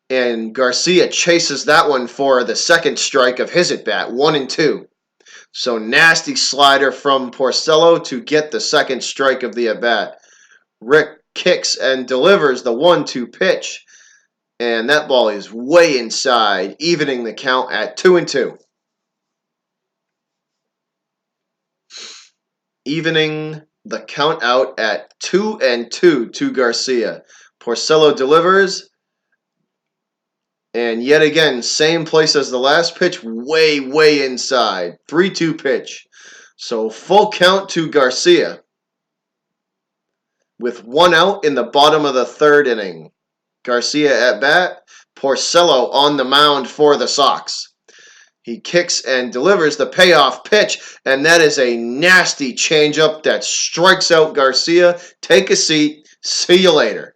And Garcia chases that one for the second strike of his at-bat, 1-2. So nasty slider from Porcello to get the second strike of the at-bat. Rick kicks and delivers the 1-2 pitch. And that ball is way inside, evening the count at 2-2. Evening the count out at 2-2 to Garcia. Porcello delivers. And yet again, same place as the last pitch, way inside. 3-2 pitch. So full count to Garcia. With 1 out in the bottom of the third inning. Garcia at bat. Porcello on the mound for the Sox. He kicks and delivers the payoff pitch, and that is a nasty changeup that strikes out Garcia. Take a seat. See you later.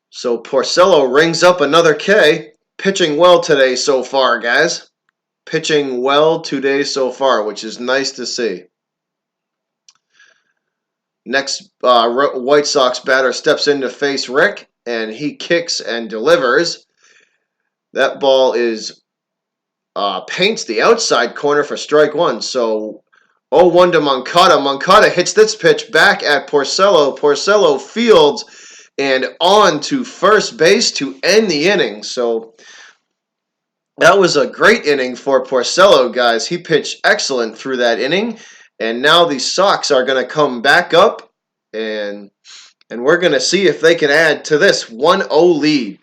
So Porcello rings up another K. Pitching well today so far, guys. Pitching well today so far, which is nice to see. Next, White Sox batter steps in to face Rick, and he kicks and delivers. That ball is paints the outside corner for strike one. So 0-1 to Moncada. Moncada hits this pitch back at Porcello. Porcello fields and on to first base to end the inning. So That was a great inning for Porcello, guys. He pitched excellent through that inning, and now the Sox are going to come back up, and we're going to see if they can add to this 1-0 lead.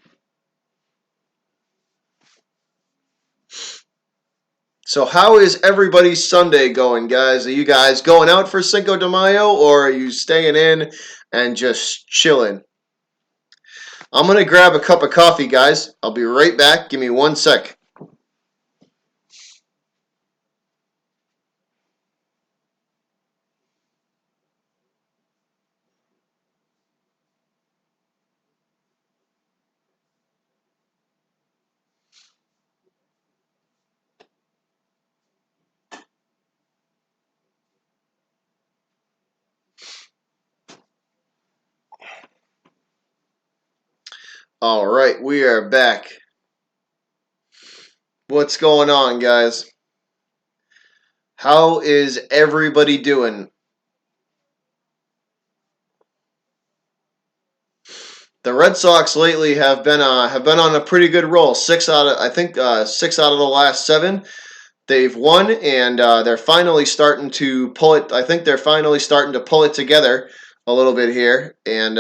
So how is everybody's Sunday going, guys? Are you guys going out for Cinco de Mayo, or are you staying in and just chilling? I'm going to grab a cup of coffee, guys. I'll be right back. Give me 1 sec. All right, we are back. What's going on, guys? How is everybody doing? The Red Sox lately have been on a pretty good roll. 6 out of the last 7 they've won, and they're finally starting to pull it. I think they're finally starting to pull it together a little bit here, and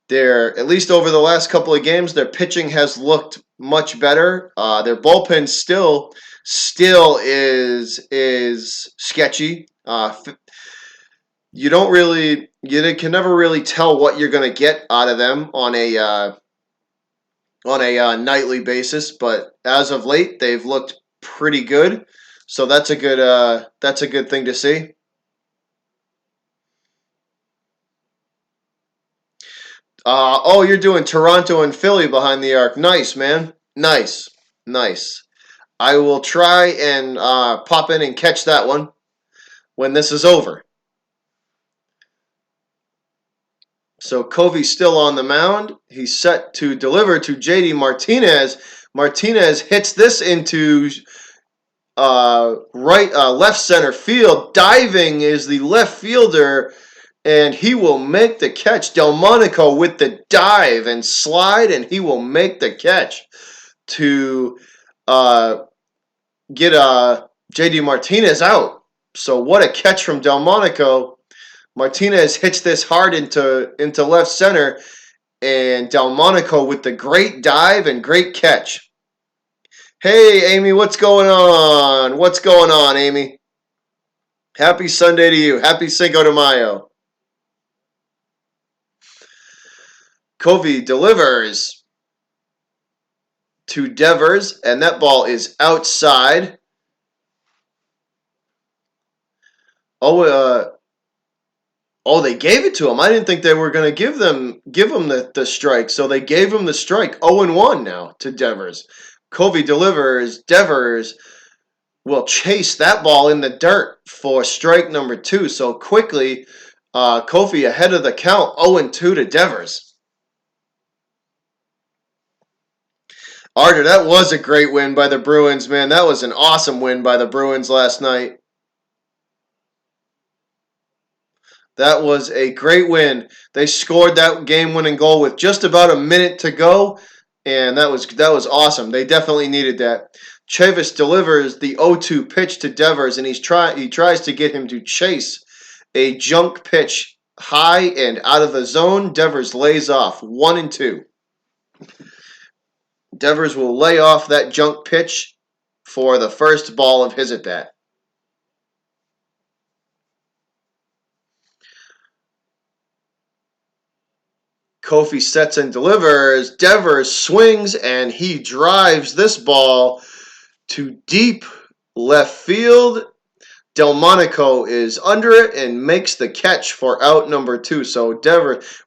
they're at least over the last couple of games, their pitching has looked much better. Their bullpen still is sketchy. You can never really tell what you're going to get out of them on a nightly basis, but as of late, they've looked pretty good. So that's a good thing to see. Oh, you're doing Toronto and Philly behind the arc. Nice, man. Nice, nice. I will try and pop in and catch that one when this is over. So Covey's still on the mound. He's set to deliver to JD Martinez. Martinez hits this into left center field. Diving is the left fielder, and he will make the catch. Delmonico with the dive and slide, and he will make the catch to get JD Martinez out. So what a catch from Delmonico. Martinez hits this hard into left center, and Delmonico with the great dive and great catch. Hey, Amy, what's going on? What's going on, Amy? Happy Sunday to you. Happy Cinco de Mayo. Covey delivers to Devers, and that ball is outside. Oh, they gave it to him. I didn't think they were going to give him the strike. So they gave him the strike. 0-1 now to Devers. Covey delivers. Devers will chase that ball in the dirt for strike number 2. So quickly, Covey ahead of the count. 0-2 to Devers. Arter, that was a great win by the Bruins, man. That was an awesome win by the Bruins last night. That was a great win. They scored that game-winning goal with just about a minute to go, and that was awesome. They definitely needed that. Chavis delivers the 0-2 pitch to Devers, and he tries to get him to chase a junk pitch high and out of the zone. Devers lays off 1-2. Devers will lay off that junk pitch for the first ball of his at bat. Kofi sets and delivers. Devers swings and he drives this ball to deep left field. Delmonico is under it and makes the catch for out number 2. So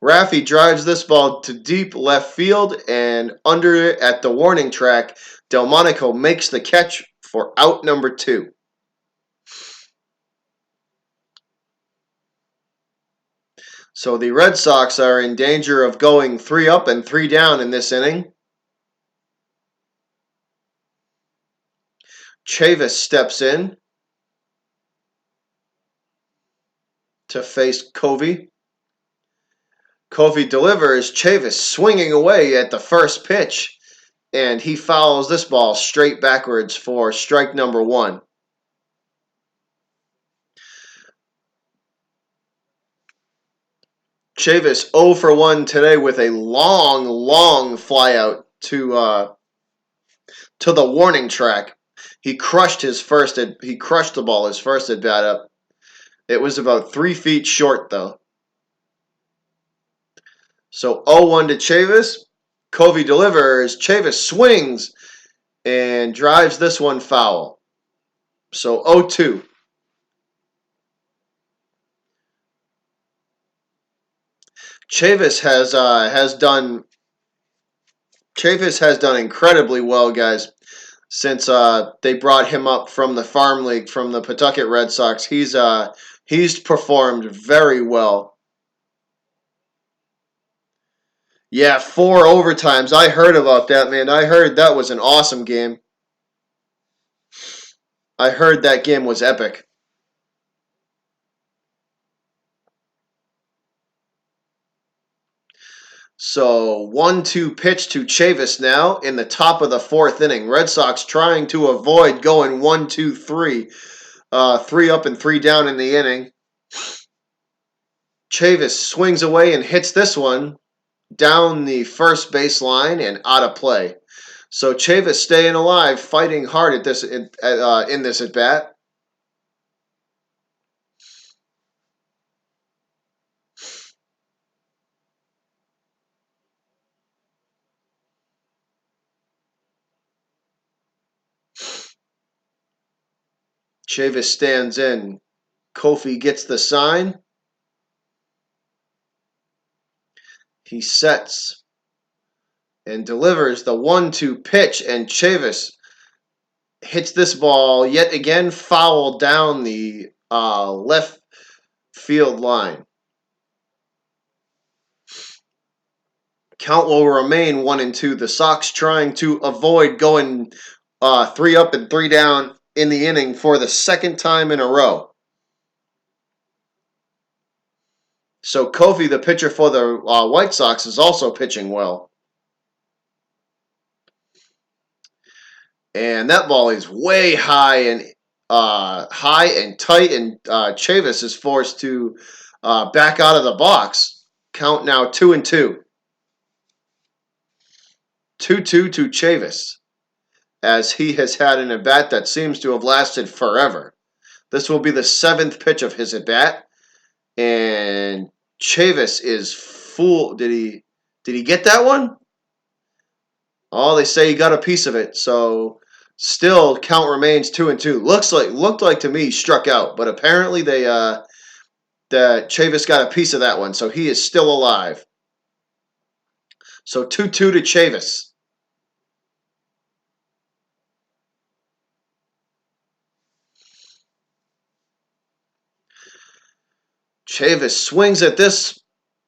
Raffy drives this ball to deep left field, and under it at the warning track, Delmonico makes the catch for out number 2. So the Red Sox are in danger of going 3 up and 3 down in this inning. Chavis steps in to face Covey. Covey delivers. Chavis swinging away at the first pitch. and he fouls this ball straight backwards for strike number one. Chavis 0 for 1 today with a long flyout to the warning track. He crushed the ball his first at bat up. It was about 3 feet short though. So 0-1 to Chavis. Covey delivers. Chavis swings and drives this one foul. So 0-2. Chavis has done incredibly well, guys, since they brought him up from the farm league from the Pawtucket Red Sox. He's performed very well. Yeah, 4 overtimes. I heard about that, man. I heard that was an awesome game. I heard that game was epic. So 1-2 pitch to Chavis now in the top of the fourth inning. Red Sox trying to avoid going 1-2-3. 3 up and 3 down in the inning. Chavis swings away and hits this one down the first base line and out of play. So Chavis staying alive, fighting hard at this in this at bat. Chavis stands in. Kofi gets the sign. He sets and delivers the 1-2 pitch, and Chavis hits this ball yet again foul down the left field line. Count will remain 1-2. The Sox trying to avoid going 3 up and 3 down in the inning for the second time in a row. So Kofi, the pitcher for the White Sox, is also pitching well. And that ball is way high and tight, and Chavis is forced to back out of the box. Count now 2-2. 2-2 to Chavis, as he has had an at bat that seems to have lasted forever. This will be the 7th pitch of his at bat, and Chavis is full. Did he get that one? Oh, they say he got a piece of it. So still, count remains 2-2. Looked like to me struck out, but apparently that Chavis got a piece of that one, so he is still alive. So 2-2 to Chavis. Chavis swings at this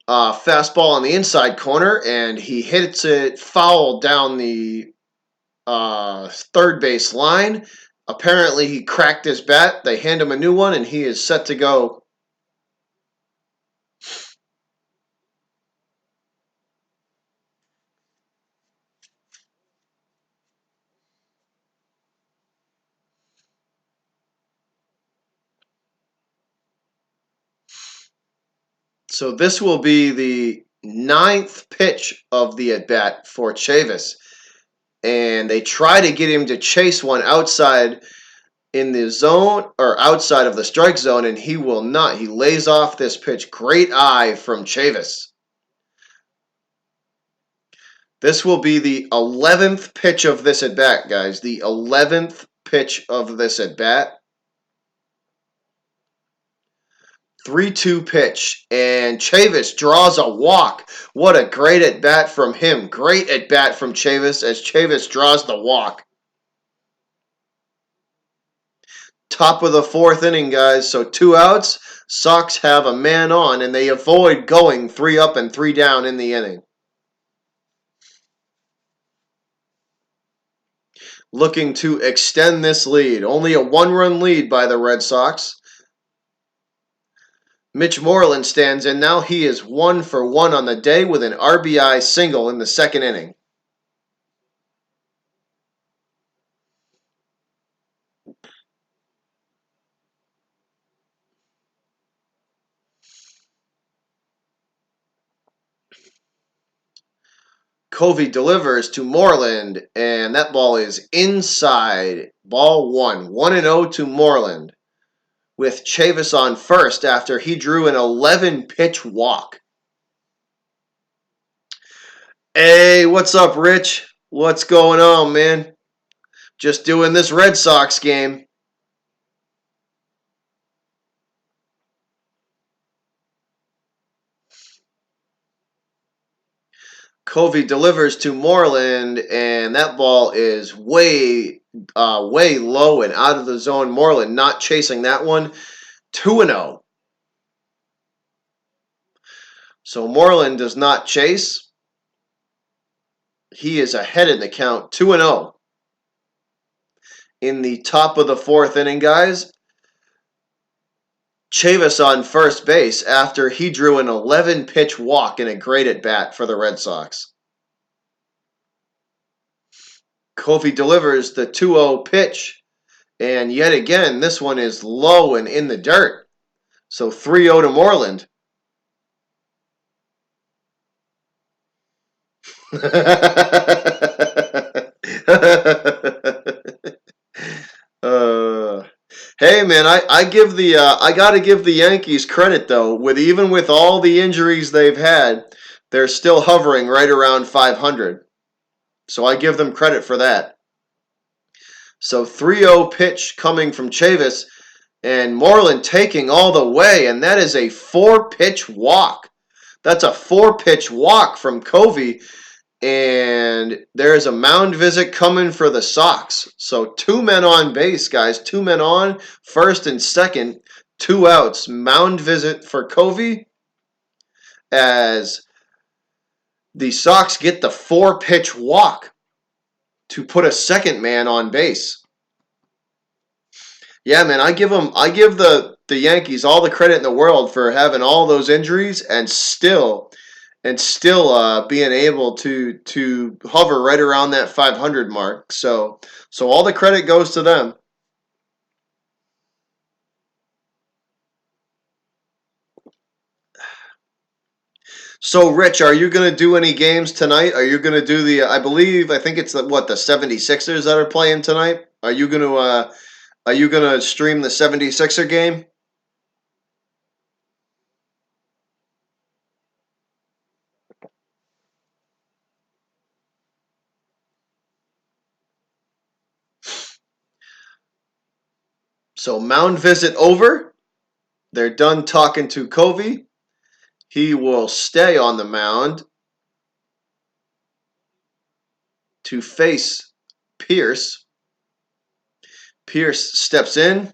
fastball on the inside corner, and he hits it foul down the third base line. Apparently, he cracked his bat. They hand him a new one, and he is set to go. So this will be the 9th pitch of the at bat for Chavis, and they try to get him to chase one outside in the zone or outside of the strike zone, and he will not. He lays off this pitch. Great eye from Chavis. This will be the 11th pitch of this at bat, guys. The 11th pitch of this at bat. 3-2 pitch, and Chavis draws a walk. What a great at bat from him. Great at bat from Chavis as Chavis draws the walk. Top of the 4th inning, guys. So 2 outs. Sox have a man on, and they avoid going 3 up and 3 down in the inning. Looking to extend this lead. Only a 1-run lead by the Red Sox. Mitch Moreland stands in now. He is 1 for 1 on the day with an RBI single in the 2nd inning. Covey delivers to Moreland, and that ball is inside. Ball one. 1-0 to Moreland, with Chavis on first after he drew an 11-pitch walk. Hey, what's up, Rich? What's going on, man? Just doing this Red Sox game. Covey delivers to Moreland, and that ball is way low and out of the zone. Moreland not chasing that one. 2-0. So Moreland does not chase. He is ahead in the count, 2-0. In the top of the fourth inning, guys, Chavis on first base after he drew an 11-pitch walk in a great at-bat for the Red Sox. Covey delivers the 2-0 pitch, and yet again, this one is low and in the dirt. So 3-0 to Moreland. Hey man, I gotta give the Yankees credit though. Even with all the injuries they've had, they're still hovering right around 500. So I give them credit for that. So 3-0 pitch coming from Chavis, and Moreland taking all the way, and that is a 4-pitch walk. That's a 4-pitch walk from Covey, and there is a mound visit coming for the Sox. So 2 men on base, guys. 2 men on, first and second, 2 outs. Mound visit for Covey as the Sox get the 4-pitch walk to put a second man on base. Yeah, man, I give the Yankees all the credit in the world for having all those injuries and still being able to hover right around that 500 mark. So all the credit goes to them. So, Rich, are you going to do any games tonight? Are you going to do I think it's the 76ers that are playing tonight? Are you going to stream the 76er game? So, mound visit over. They're done talking to Covey. He will stay on the mound to face Pierce. Pierce steps in.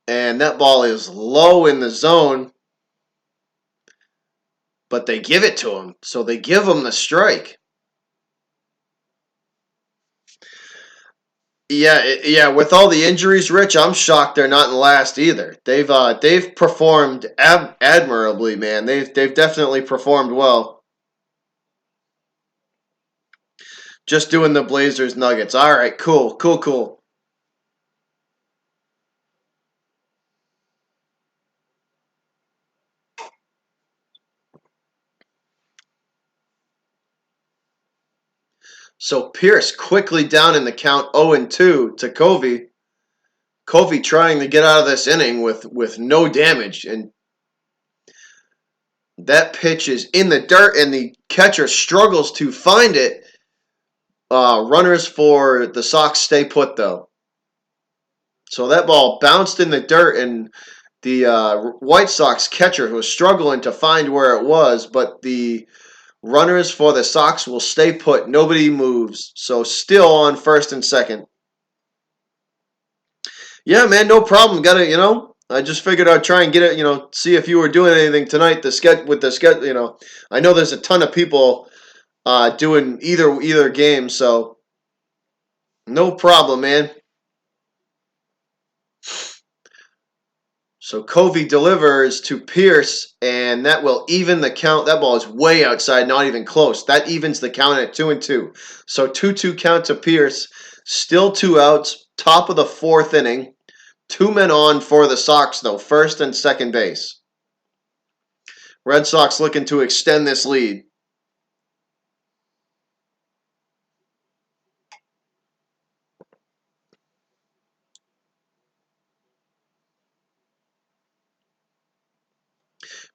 And that ball is low in the zone. But they give it to him. So they give him the strike. Yeah. With all the injuries, Rich, I'm shocked they're not in last either. They've performed admirably, man. They've definitely performed well. Just doing the Blazers Nuggets. All right, cool. So Pierce quickly down in the count 0-2 to Covey. Covey trying to get out of this inning with no damage, and that pitch is in the dirt, and the catcher struggles to find it. Runners for the Sox stay put, though. So that ball bounced in the dirt, and the White Sox catcher was struggling to find where it was, but the runners for the Sox will stay put. Nobody moves. So still on first and second. Yeah, man, no problem. I just figured I'd try and get it, see if you were doing anything tonight. The sketch. I know there's a ton of people doing either game, so no problem, man. So Covey delivers to Pierce, and that will even the count. That ball is way outside, not even close. That evens the count at 2-2. So 2-2 count to Pierce. Still 2 outs. Top of the fourth inning. 2 men on for the Sox, though, first and second base. Red Sox looking to extend this lead.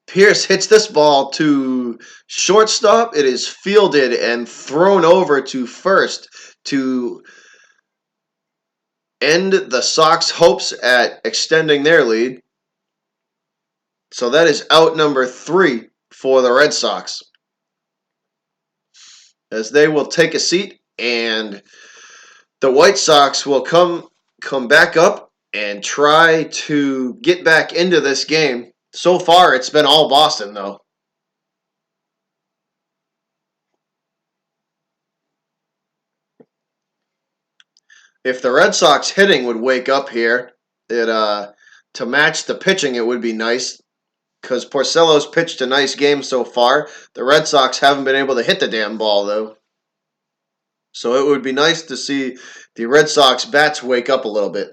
Pierce hits this ball to shortstop. It is fielded and thrown over to first to end the Sox hopes at extending their lead. So that is out number 3 for the Red Sox, as they will take a seat, and the White Sox will come back up and try to get back into this game. So far, it's been all Boston, though. If the Red Sox hitting would wake up here, it to match the pitching, it would be nice, because Porcello's pitched a nice game so far. The Red Sox haven't been able to hit the damn ball, though. So it would be nice to see the Red Sox bats wake up a little bit.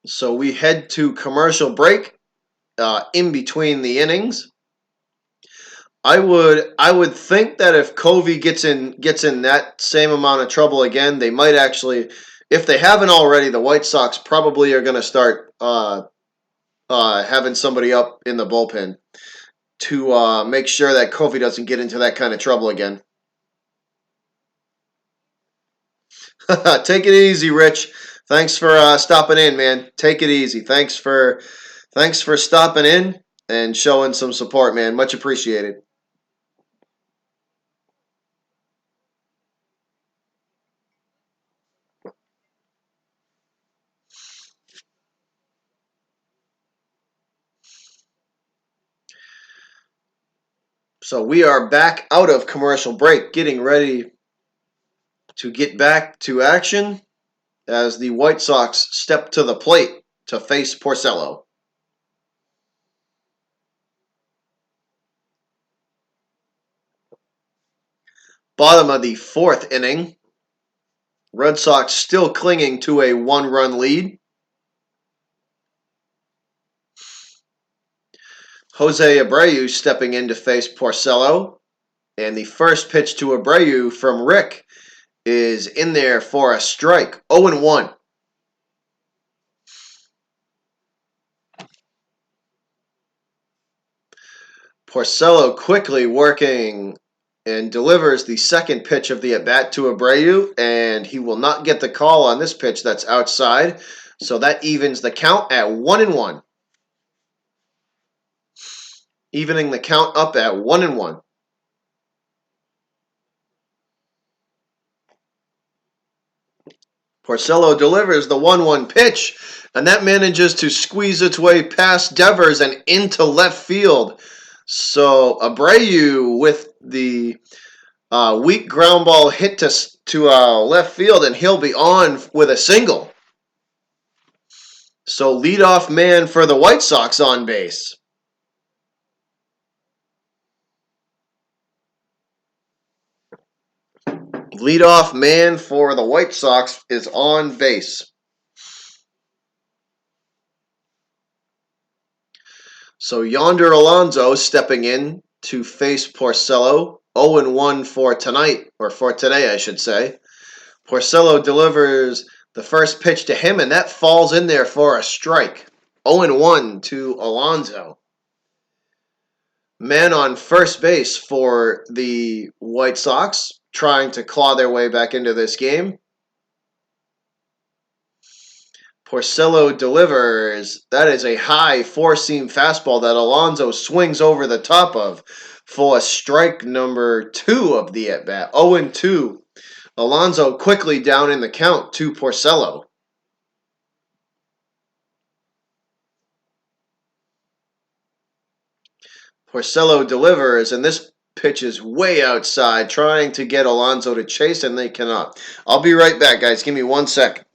So we head to commercial break in between the innings. I would think that if Covey gets in that same amount of trouble again, they might actually, if they haven't already, the White Sox probably are going to start having somebody up in the bullpen to make sure that Covey doesn't get into that kind of trouble again. Take it easy, Rich. Thanks for stopping in, man. Take it easy. Thanks for stopping in and showing some support, man. Much appreciated. So we are back out of commercial break, getting ready to get back to action as the White Sox step to the plate to face Porcello. Bottom of the 4th inning. Red Sox still clinging to a 1-run lead. Jose Abreu stepping in to face Porcello. And the first pitch to Abreu from Rick is in there for a strike. 0-1. Porcello quickly working and delivers the second pitch of the at-bat to Abreu, and he will not get the call on this pitch that's outside. So that evens the count at 1-1. Evening the count up at 1-1. Porcello delivers the 1-1 pitch, and that manages to squeeze its way past Devers and into left field. So Abreu with the weak ground ball hit to left field, and he'll be on with a single. So leadoff man for the White Sox on base. Leadoff man for the White Sox is on base. So Yonder Alonso stepping in to face Porcello. 0-1 for tonight, or for today, I should say. Porcello delivers the first pitch to him, and that falls in there for a strike. 0-1 to Alonso. Man on first base for the White Sox, trying to claw their way back into this game. Porcello delivers. That is a high four-seam fastball that Alonso swings over the top of for strike number 2 of the at-bat. 0-2. Alonso quickly down in the count to Porcello. Porcello delivers, and this pitch is way outside, trying to get Alonso to chase, and they cannot. I'll be right back, guys. Give me 1 second.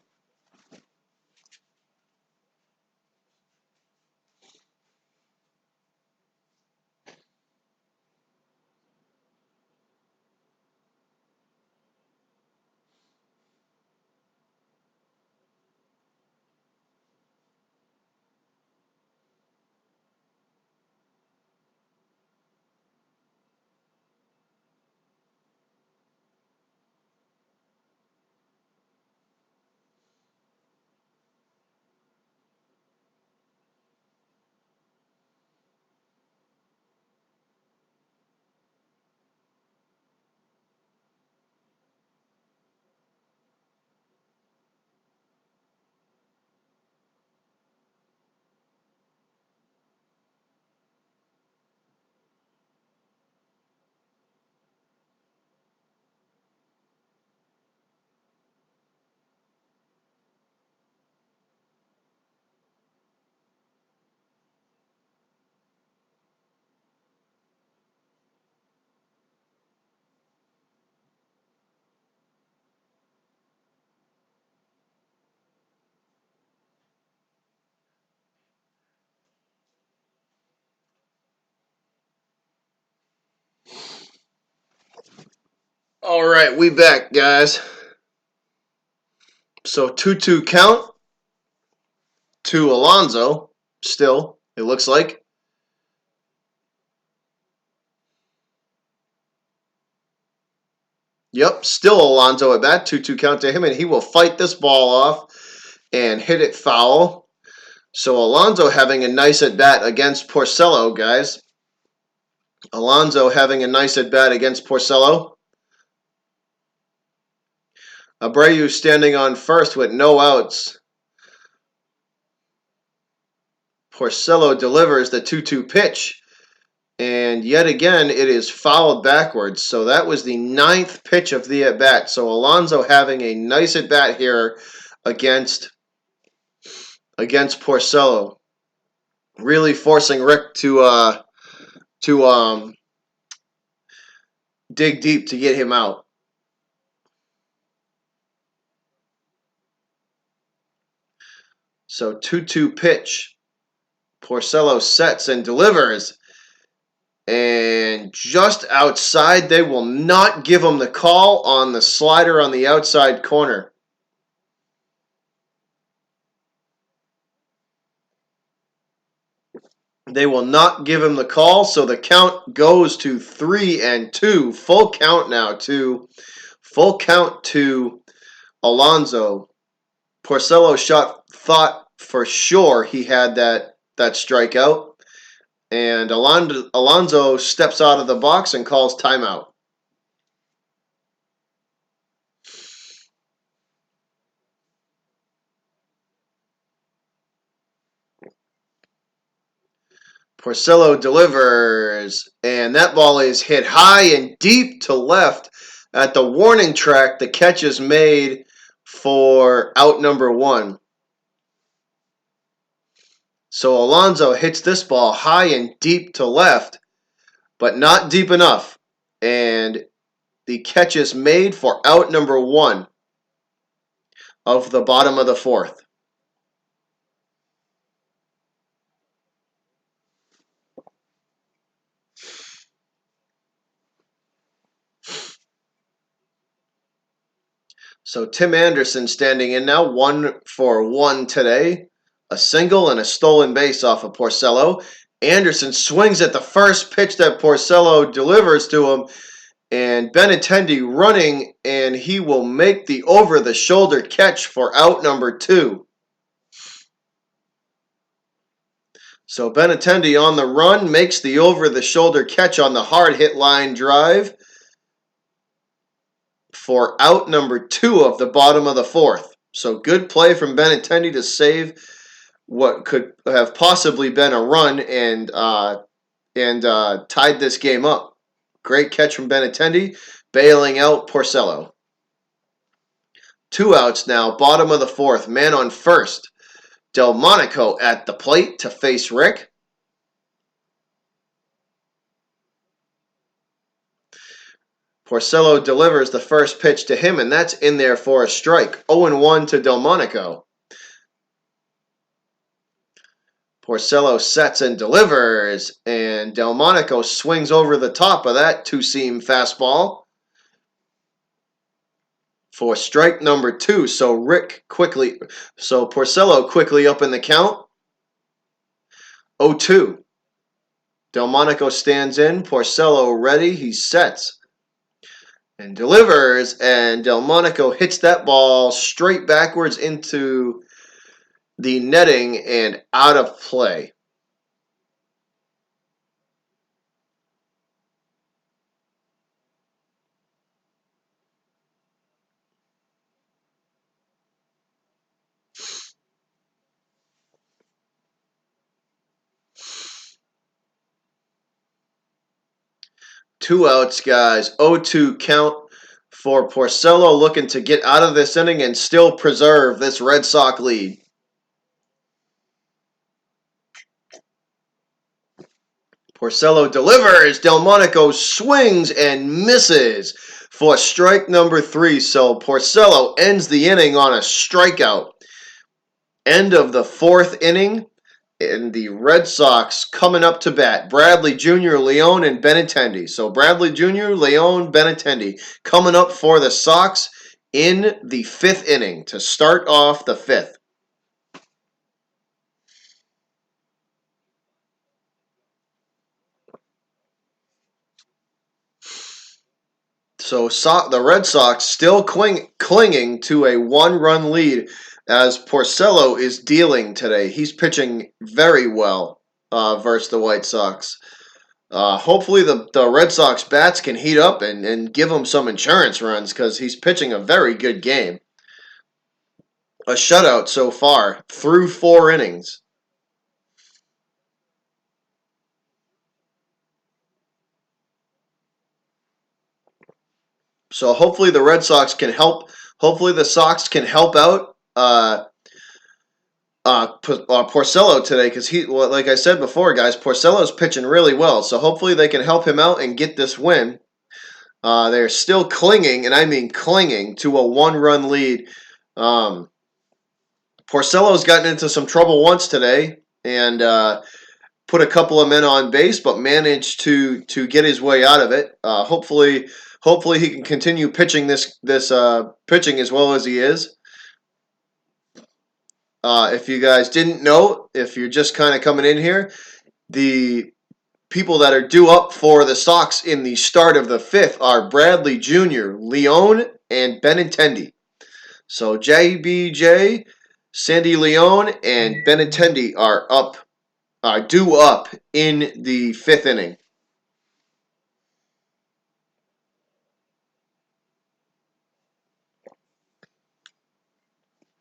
All right, we back, guys. So 2-2 count to Alonso. Still, it looks like. Yep, still Alonso at bat. 2-2 count to him, and he will fight this ball off and hit it foul. So Alonso having a nice at bat against Porcello, guys. Alonso having a nice at bat against Porcello. Abreu standing on first with no outs. Porcello delivers the 2-2 pitch. And yet again, it is fouled backwards. So that was the 9th pitch of the at-bat. So Alonso having a nice at-bat here against Porcello. Really forcing Rick to dig deep to get him out. So 2-2 pitch. Porcello sets and delivers. And just outside, they will not give him the call on the slider on the outside corner. They will not give him the call, so the count goes to 3-2. Full count now to Alonso. Porcello thought for sure he had that strikeout. And Alonso steps out of the box and calls timeout. Porcello delivers, and that ball is hit high and deep to left at the warning track. The catch is made for out number 1. So Alonso hits this ball high and deep to left, but not deep enough. And the catch is made for out number 1 of the bottom of the 4th. So Tim Anderson standing in now, 1 for 1 today. A single and a stolen base off of Porcello. Anderson swings at the first pitch that Porcello delivers to him. And Benintendi running, and he will make the over-the-shoulder catch for out number 2. So Benintendi on the run makes the over-the-shoulder catch on the hard-hit line drive for out number 2 of the bottom of the 4th. So good play from Benintendi to save what could have possibly been a run and tied this game up. Great catch from Benintendi, bailing out Porcello. 2 outs now, bottom of the 4th, man on first. Delmonico at the plate to face Rick. Porcello delivers the first pitch to him, and that's in there for a strike. 0-1 to Delmonico. Porcello sets and delivers, and Delmonico swings over the top of that two-seam fastball for strike number 2. So Porcello quickly up in the count. 0-2. Delmonico stands in. Porcello ready. He sets and delivers, and Delmonico hits that ball straight backwards into the netting and out of play. Two outs, guys. 0-2 count for Porcello, looking to get out of this inning and still preserve this Red Sox lead. Porcello delivers. Delmonico swings and misses for strike number 3. So Porcello ends the inning on a strikeout. End of the 4th inning. And the Red Sox coming up to bat. Bradley Jr., Leone, and Benintendi. So Bradley Jr., Leone, Benintendi coming up for the Sox in the 5th inning to start off the 5th. So the Red Sox still clinging to a one-run lead as Porcello is dealing today. He's pitching very well versus the White Sox. Hopefully the Red Sox bats can heat up and give him some insurance runs because he's pitching a very good game. A shutout so far through 4 innings. So hopefully the Red Sox can help. Hopefully the Sox can help out Porcello today because like I said before, guys, Porcello's pitching really well. So hopefully they can help him out and get this win. They're still clinging, and I mean clinging, to a one-run lead. Porcello's gotten into some trouble once today and put a couple of men on base, but managed to get his way out of it. Hopefully he can continue pitching this pitching as well as he is. If you guys didn't know, if you're just kind of coming in here, the people that are due up for the Sox in the start of the 5th are Bradley Jr., Leone, and Benintendi. So JBJ, Sandy Leone, and Benintendi are due up in the 5th inning.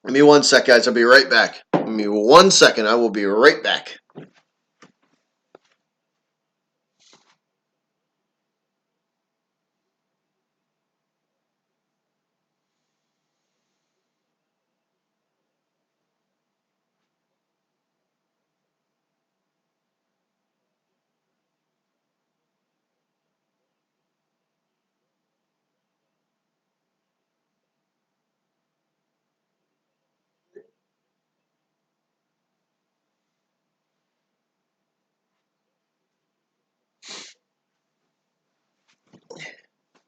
Give me 1 sec, guys. I'll be right back. Give me 1 second. I will be right back.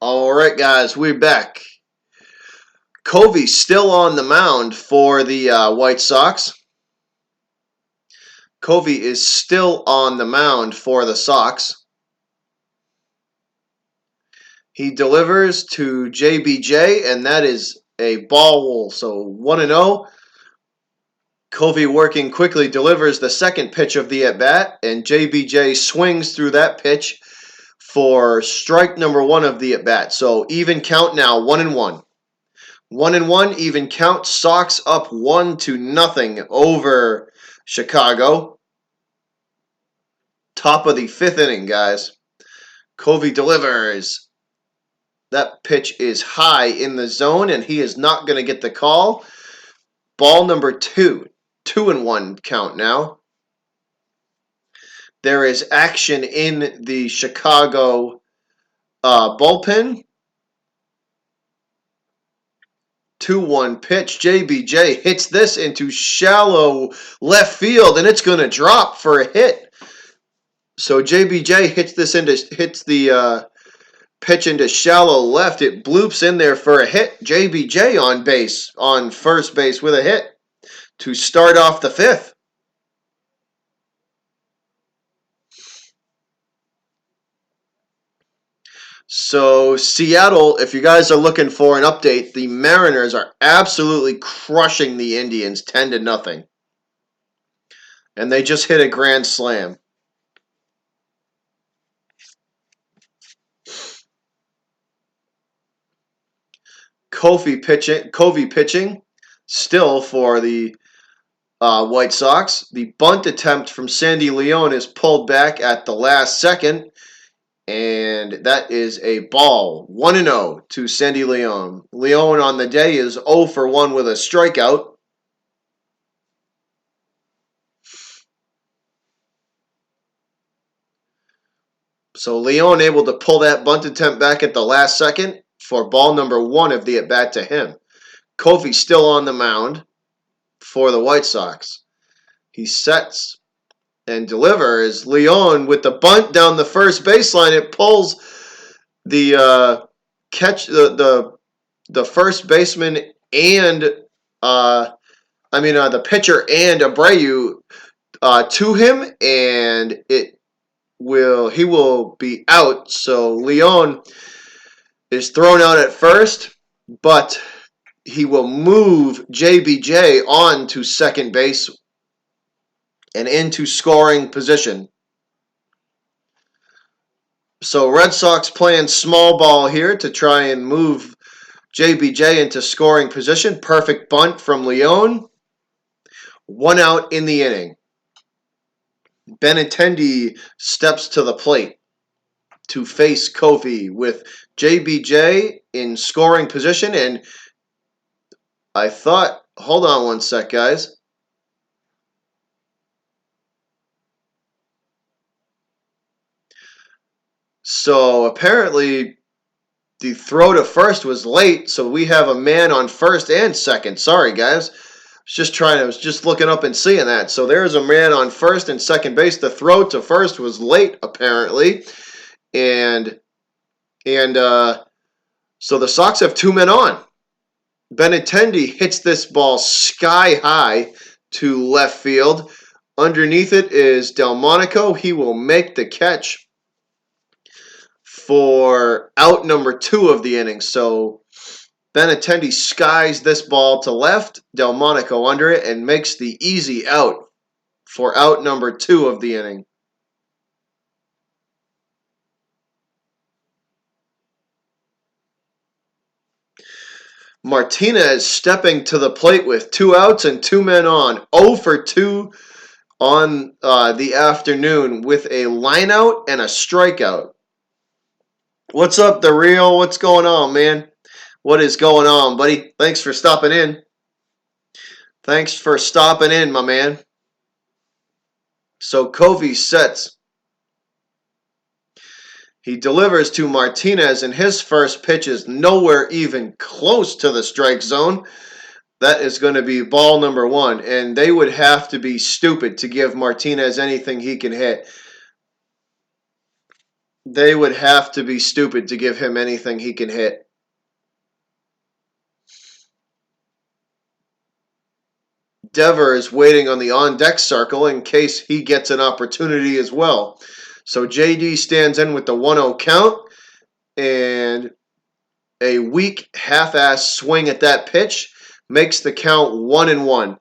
All right, guys. We're back. Covey's still on the mound for the White Sox. Covey is still on the mound for the Sox. He delivers to JBJ, and that is a ball. So 1-0. Covey working quickly delivers the second pitch of the at-bat, and JBJ swings through that pitch for strike number 1 of the at-bat. So even count now, 1-1. 1-1, even count. Sox up 1-0 over Chicago. Top of the 5th inning, guys. Covey delivers. That pitch is high in the zone, and he is not going to get the call. Ball number 2. 2-1 count now. There is action in the Chicago bullpen. 2-1 pitch. JBJ hits this into shallow left field, and it's going to drop for a hit. So JBJ hits the pitch into shallow left. It bloops in there for a hit. JBJ on first base with a hit to start off the 5th. So Seattle, if you guys are looking for an update, the Mariners are absolutely crushing the Indians 10-0. And they just hit a grand slam. Covey pitching still for the White Sox. The bunt attempt from Sandy Leone is pulled back at the last second. And that is a ball. 1-0 to Sandy Leone. Leone on the day is 0 for 1 with a strikeout. So Leone able to pull that bunt attempt back at the last second for ball number 1 of the at-bat to him. Covey still on the mound for the White Sox. He sets and delivers. Leon with the bunt down the first baseline. It pulls the catch the first baseman and the pitcher and Abreu to him, and he will be out. So Leon is thrown out at first, but he will move JBJ on to second base and into scoring position. So Red Sox playing small ball here to try and move JBJ into scoring position. Perfect bunt from Leon. 1 out in the inning. Benintendi steps to the plate to face Kofi with JBJ in scoring position. And hold on one sec, guys. So apparently the throw to first was late, so we have a man on first and second. Sorry, guys. I was just looking up and seeing that. So there's a man on first and second base. The throw to first was late, apparently. And so the Sox have 2 men on. Benintendi hits this ball sky high to left field. Underneath it is Delmonico. He will make the catch for out number 2 of the inning. So Benintendi skies this ball to left, Delmonico under it, and makes the easy out for out number 2 of the inning. Martinez stepping to the plate with 2 outs and 2 men on. 0 for 2 on the afternoon with a lineout and a strikeout. What's up, The Real? What's going on, man? What is going on, buddy? Thanks for stopping in. Thanks for stopping in, my man. So Covey sets. He delivers to Martinez, and his first pitch is nowhere even close to the strike zone. That is going to be ball number 1, and they would have to be stupid to give Martinez anything he can hit. They would have to be stupid to give him anything he can hit. Dever is waiting on the on-deck circle in case he gets an opportunity as well. So JD stands in with the 1-0 count, and a weak half-ass swing at that pitch makes the count 1-1.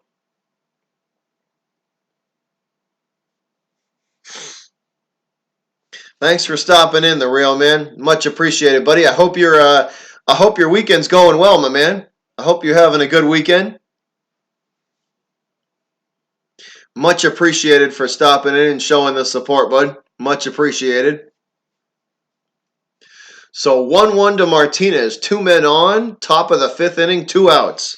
Thanks for stopping in, The Real Man. Much appreciated, buddy. I hope your weekend's going well, my man. I hope you're having a good weekend. Much appreciated for stopping in and showing the support, bud. Much appreciated. So 1-1 to Martinez. 2 men on. Top of the 5th inning. 2 outs.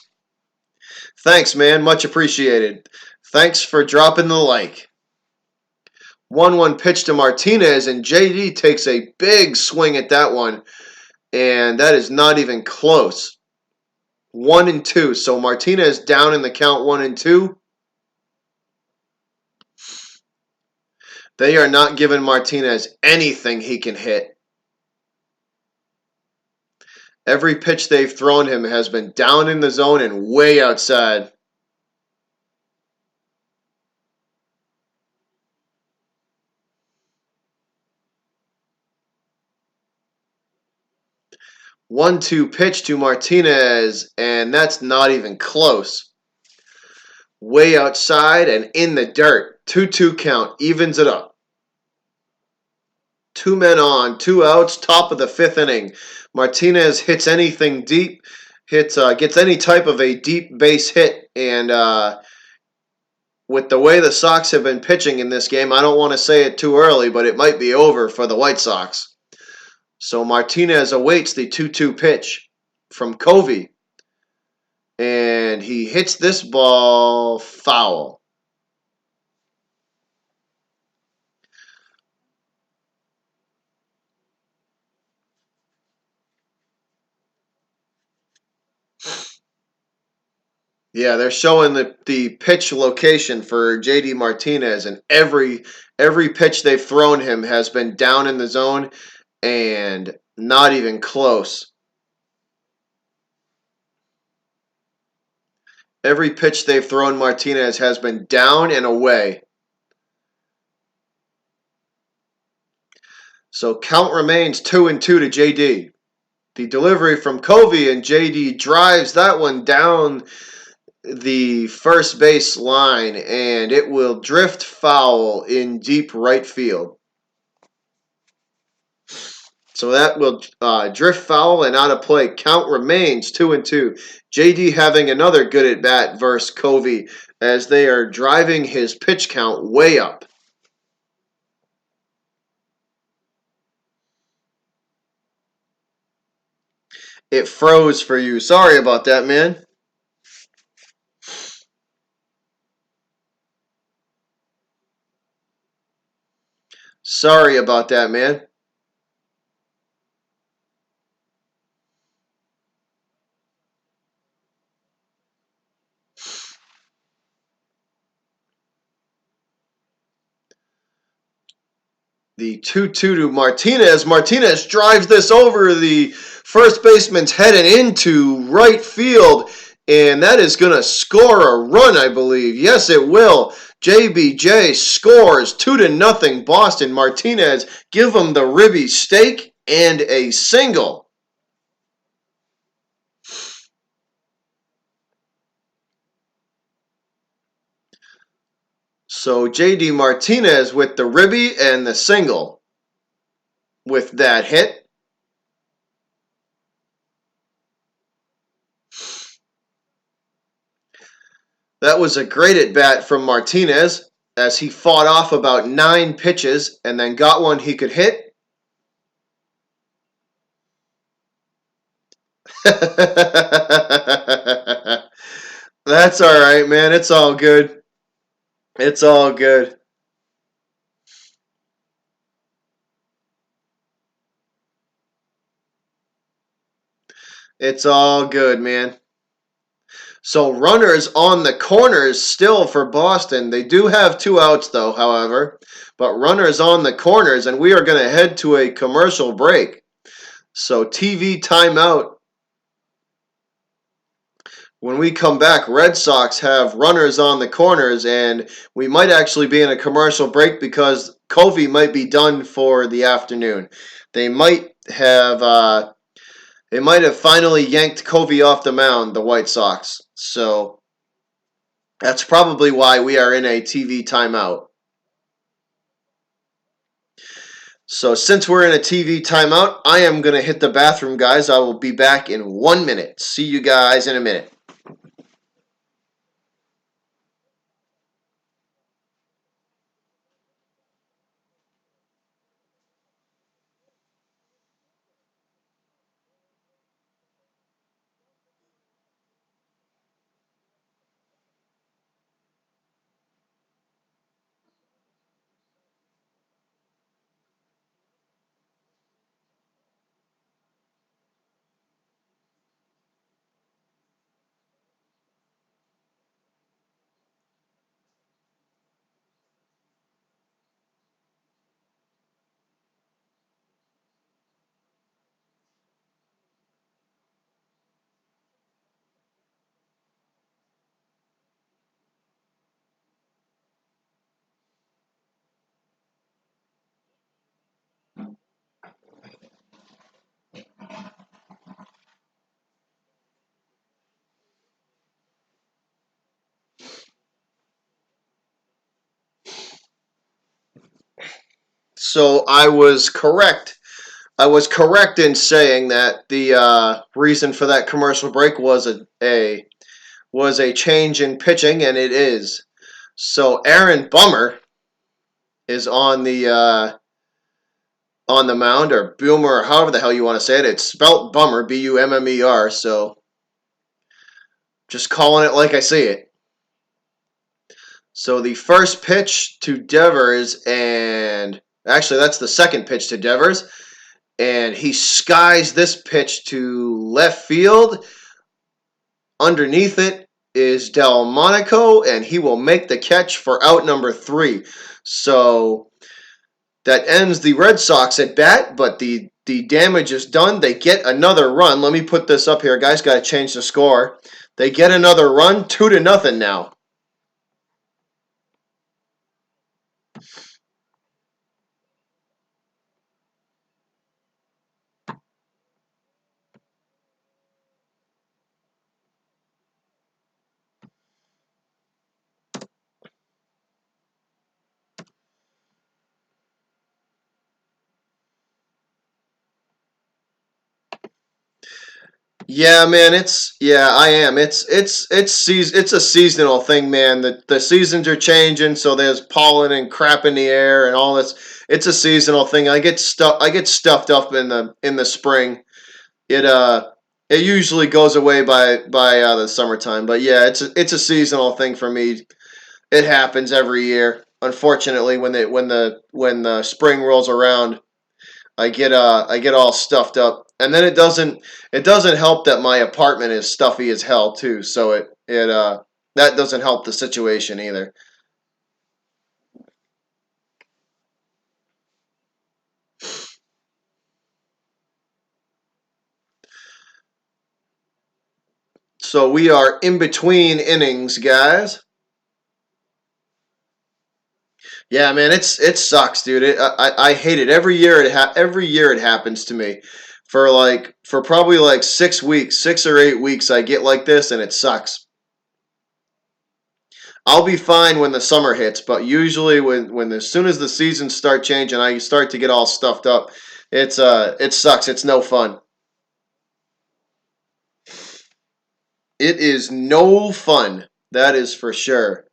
Thanks, man. Much appreciated. Thanks for dropping the like. 1-1 pitch to Martinez, and JD takes a big swing at that one, and that is not even close. 1-2. So Martinez down in the count 1-2. They are not giving Martinez anything he can hit. Every pitch they've thrown him has been down in the zone and way outside. One-two pitch to Martinez, and that's not even close. Way outside and in the dirt. 2-2 count, evens it up. 2 men on, 2 outs, top of the 5th inning. Martinez hits anything deep, gets any type of a deep base hit, and with the way the Sox have been pitching in this game, I don't want to say it too early, but it might be over for the White Sox. So Martinez awaits the 2-2 pitch from Covey, and he hits this ball foul. Yeah, they're showing the pitch location for JD Martinez, and every pitch they've thrown him has been down in the zone and not even close. Every pitch they've thrown Martinez has been down and away. So count remains 2-2 to JD. The delivery from Covey, and JD drives that one down the first base line, and it will drift foul in deep right field. So that will drift foul and out of play. Count remains 2-2. JD having another good at bat versus Covey as they are driving his pitch count way up. It froze for you. Sorry about that, man. Sorry about that, man. The 2-2 to Martinez. Martinez drives this over the first baseman's head and into right field. And that is going to score a run, I believe. Yes, it will. JBJ scores 2-0 Boston. Martinez give them the ribby steak and a single. So JD Martinez with the ribby and the single with that hit. That was a great at bat from Martinez as he fought off about 9 pitches and then got one he could hit. That's all right, man. It's all good. It's all good. It's all good, man. So runners on the corners still for Boston. They do have 2 outs though, however, but runners on the corners, and we are going to head to a commercial break. So TV timeout. When we come back, Red Sox have runners on the corners, and we might actually be in a commercial break because Covey might be done for the afternoon. They might have finally yanked Covey off the mound, the White Sox. So that's probably why we are in a TV timeout. So since we're in a TV timeout, I am going to hit the bathroom, guys. I will be back in 1 minute. See you guys in a minute. So I was correct. I was correct in saying that the reason for that commercial break was a change in pitching, and it is. So Aaron Bummer is on the mound, or Boomer, or however the hell you want to say it. It's spelt Bummer, Bummer. So just calling it like I see it. So the first pitch to Devers, and actually that's the second pitch to Devers, and he skies this pitch to left field underneath it, is Delmonico, and he will make the catch for out number 3. So that ends the Red Sox at bat, but the damage is done. They get another run. Let me put this up here, guys. Got to change the score. They get another run, 2-0 now. Yeah, man, I am. It's a seasonal thing, man. The seasons are changing, so there's pollen and crap in the air and all this. It's a seasonal thing. I get stuffed up in the spring. It it usually goes away by the summertime, but yeah, it's a seasonal thing for me. It happens every year. Unfortunately, when the spring rolls around, I get all stuffed up, and then it doesn't help that my apartment is stuffy as hell too. So it that doesn't help the situation either. So we are in between innings, guys. Yeah, man, it sucks, dude. I hate it every year. Every year it happens to me. For probably like 6 weeks, 6 or 8 weeks, I get like this, and it sucks. I'll be fine when the summer hits, but usually when as soon as the seasons start changing, I start to get all stuffed up. It sucks. It's no fun. It is no fun. That is for sure.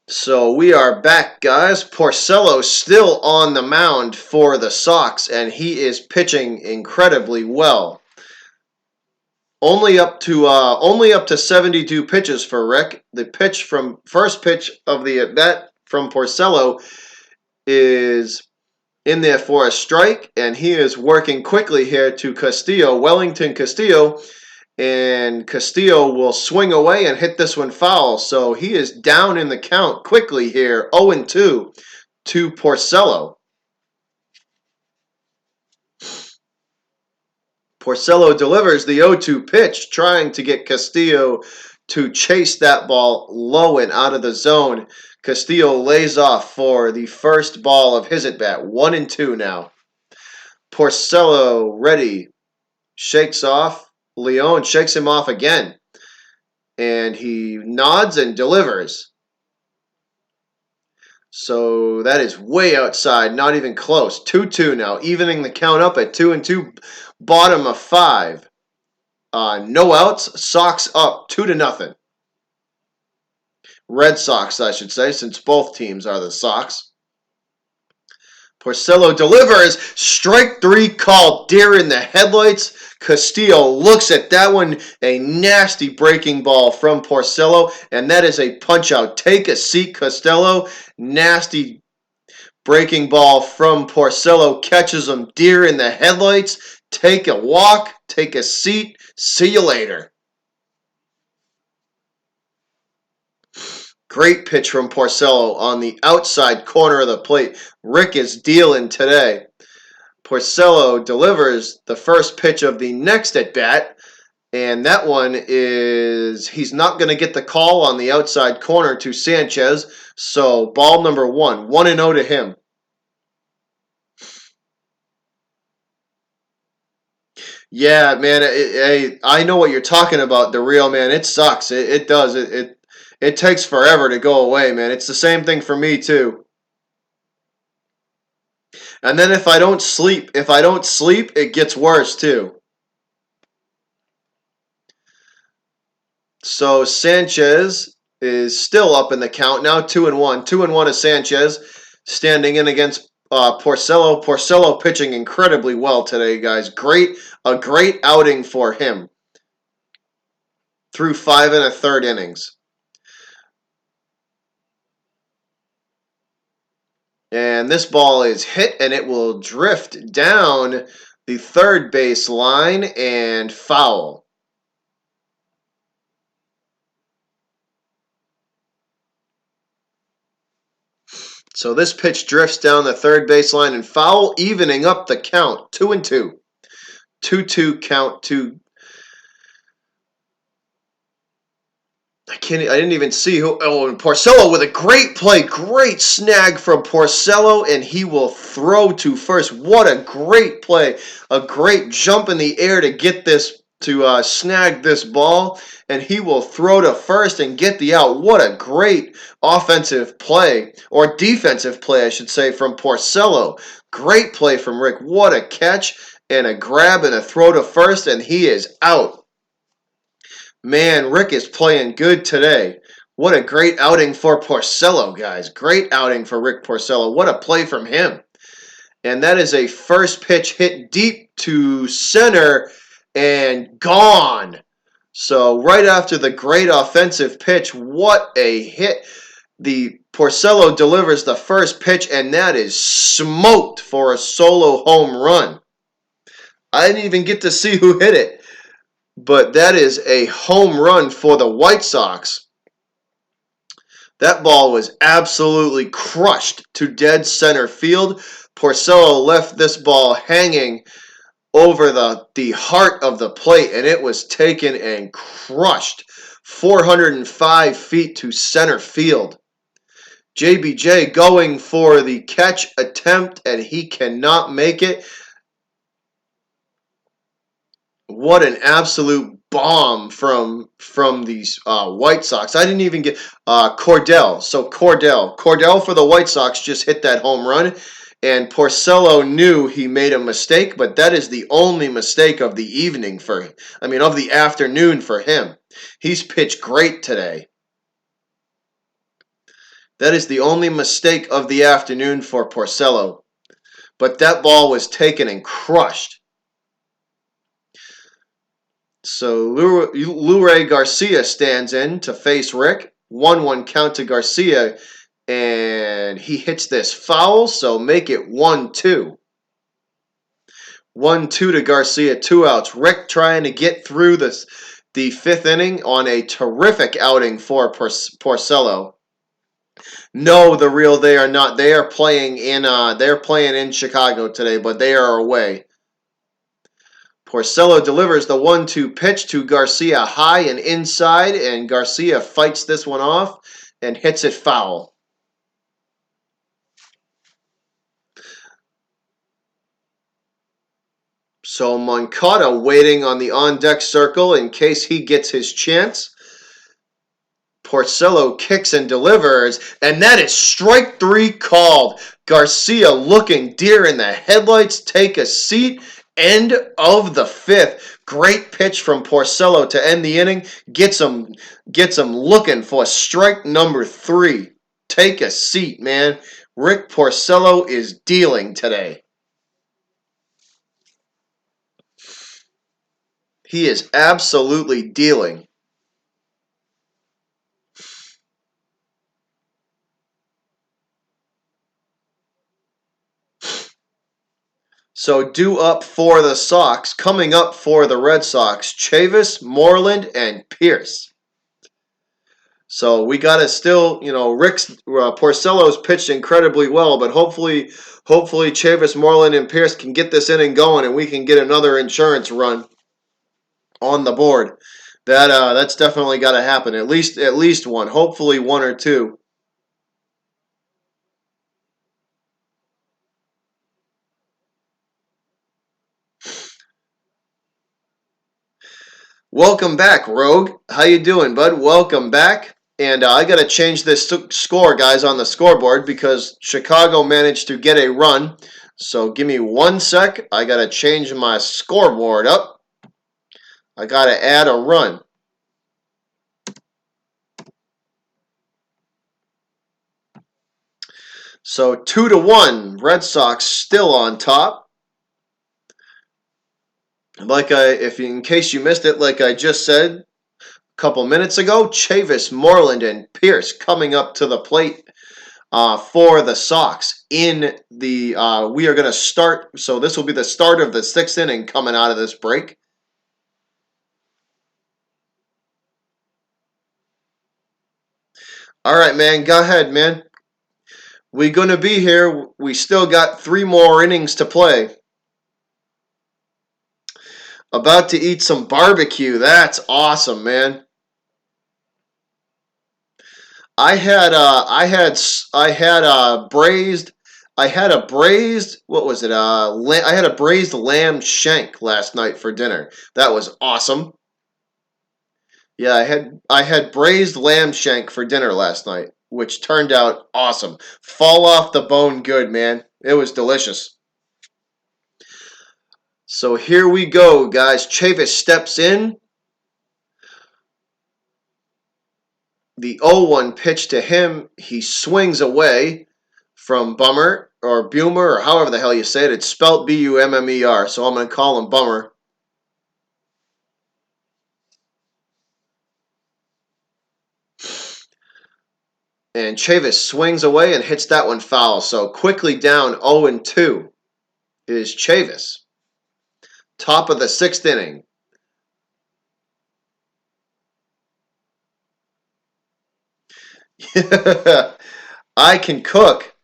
So we are back, guys. Porcello still on the mound for the Sox, and he is pitching incredibly well. Only up to 72 pitches for Rick. The pitch from first pitch of the at bat from Porcello is in there for a strike, and he is working quickly here to Castillo, Wellington Castillo, and Castillo will swing away and hit this one foul. So he is down in the count quickly here, 0-2 to Porcello. Porcello delivers the 0-2 pitch, trying to get Castillo to chase that ball low and out of the zone. Castillo lays off for the first ball of his at bat, 1-2 now. Porcello ready, shakes off. Leon shakes him off again, and he nods and delivers. So that is way outside, not even close. 2-2 now, evening the count up at 2-2, bottom of 5. No outs, Sox up 2-0. Red Sox, I should say, since both teams are the Sox. Porcello delivers. Strike 3 called. Deer in the headlights. Castillo looks at that one. A nasty breaking ball from Porcello, and that is a punch out. Take a seat, Costello. Nasty breaking ball from Porcello catches him deer in the headlights. Take a walk. Take a seat. See you later. Great pitch from Porcello on the outside corner of the plate. Rick is dealing today. Porcello delivers the first pitch of the next at bat, and that one is he's not going to get the call on the outside corner to Sanchez. So ball number 1-0 to him. Yeah, man, I know what you're talking about. The real man, it sucks. It does. It takes forever to go away, man. It's the same thing for me too. And then if I don't sleep, it gets worse too. So Sanchez is still up in the count now, 2-1. 2-1 is Sanchez standing in against Porcello. Porcello pitching incredibly well today, guys. A great outing for him through 5 1/3 innings. And this ball is hit, and it will drift down the third base line and foul. So this pitch drifts down the third base line and foul, evening up the count. 2-2. 2-2 count to. I didn't even see who. Oh, and Porcello with a great play, great snag from Porcello, and he will throw to first. What a great play! A great jump in the air to get this to snag this ball, and he will throw to first and get the out. What a great offensive play, or defensive play, I should say, from Porcello. Great play from Rick. What a catch and a grab and a throw to first, and he is out. Man, Rick is playing good today. What a great outing for Porcello, guys. Great outing for Rick Porcello. What a play from him. And that is a first pitch hit deep to center and gone. So right after the great offensive pitch, what a hit. The Porcello delivers the first pitch, and that is smoked for a solo home run. I didn't even get to see who hit it. But that is a home run for the White Sox. That ball was absolutely crushed to dead center field. Porcello left this ball hanging over the heart of the plate, and it was taken and crushed 405 feet to center field. JBJ going for the catch attempt, and he cannot make it. What an absolute bomb from these White Sox. I didn't even get Cordell. So Cordell for the White Sox just hit that home run, and Porcello knew he made a mistake, but that is the only mistake of the evening of the afternoon for him. He's pitched great today. That is the only mistake of the afternoon for Porcello. But that ball was taken and crushed. So Luray Garcia stands in to face Rick. 1-1 count to Garcia, and he hits this foul, so make it 1-2. 1-2 to Garcia, 2 outs. Rick trying to get through the fifth inning on a terrific outing for Porcello. No, the real they are not. They are playing in Chicago today, but they are away. Porcello delivers the 1-2 pitch to Garcia high and inside, and Garcia fights this one off and hits it foul. So Moncada waiting on the on-deck circle in case he gets his chance. Porcello kicks and delivers, and that is strike 3 called. Garcia looking deer in the headlights. Take a seat. End of the fifth. Great pitch from Porcello to end the inning. Gets him looking for strike number 3. Take a seat, man. Rick Porcello is dealing today. He is absolutely dealing. So due up for the Sox, coming up for the Red Sox, Chavis, Moreland, and Pierce. So we got to still, Rick's Porcello's pitched incredibly well, but hopefully Chavis, Moreland, and Pierce can get this inning going, and we can get another insurance run on the board. That's definitely got to happen. At least one, hopefully 1 or 2. Welcome back, Rogue. How you doing, bud? Welcome back. And I got to change this score, guys, on the scoreboard because Chicago managed to get a run. So give me 1 sec. I got to change my scoreboard up. I got to add a run. So 2-1, Red Sox still on top. In case you missed it, like I just said a couple minutes ago, Chavis, Moreland, and Pierce coming up to the plate for the Sox in the we are going to start, so this will be the start of the 6th inning coming out of this break. All right, man, go ahead, man. We going to be here. We still got 3 more innings to play. About to eat some barbecue. That's awesome, man. I had a braised, what was it? I had a braised lamb shank last night for dinner. That was awesome. Yeah, I had braised lamb shank for dinner last night, which turned out awesome. Fall off the bone good, man. It was delicious. So here we go, guys. Chavis steps in. The 0-1 pitch to him. He swings away from Bummer or Bumer or however the hell you say it. It's spelled Bummer, so I'm going to call him Bummer. And Chavis swings away and hits that one foul. So quickly down 0-2 is Chavis. Top of the 6th inning. I can cook.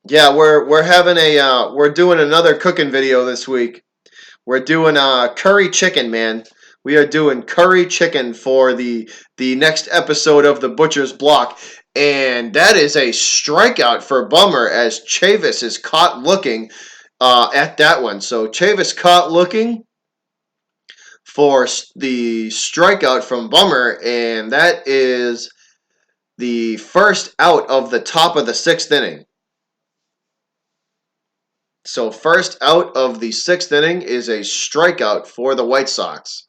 Yeah, we're having we're doing another cooking video this week. We're doing curry chicken, man. We are doing curry chicken for the next episode of the Butcher's Block, and that is a strikeout for Bummer as Chavis is caught looking at that one. So Chavis caught looking for the strikeout from Bummer, and that is the first out of the top of the 6th inning. So first out of the 6th inning is a strikeout for the White Sox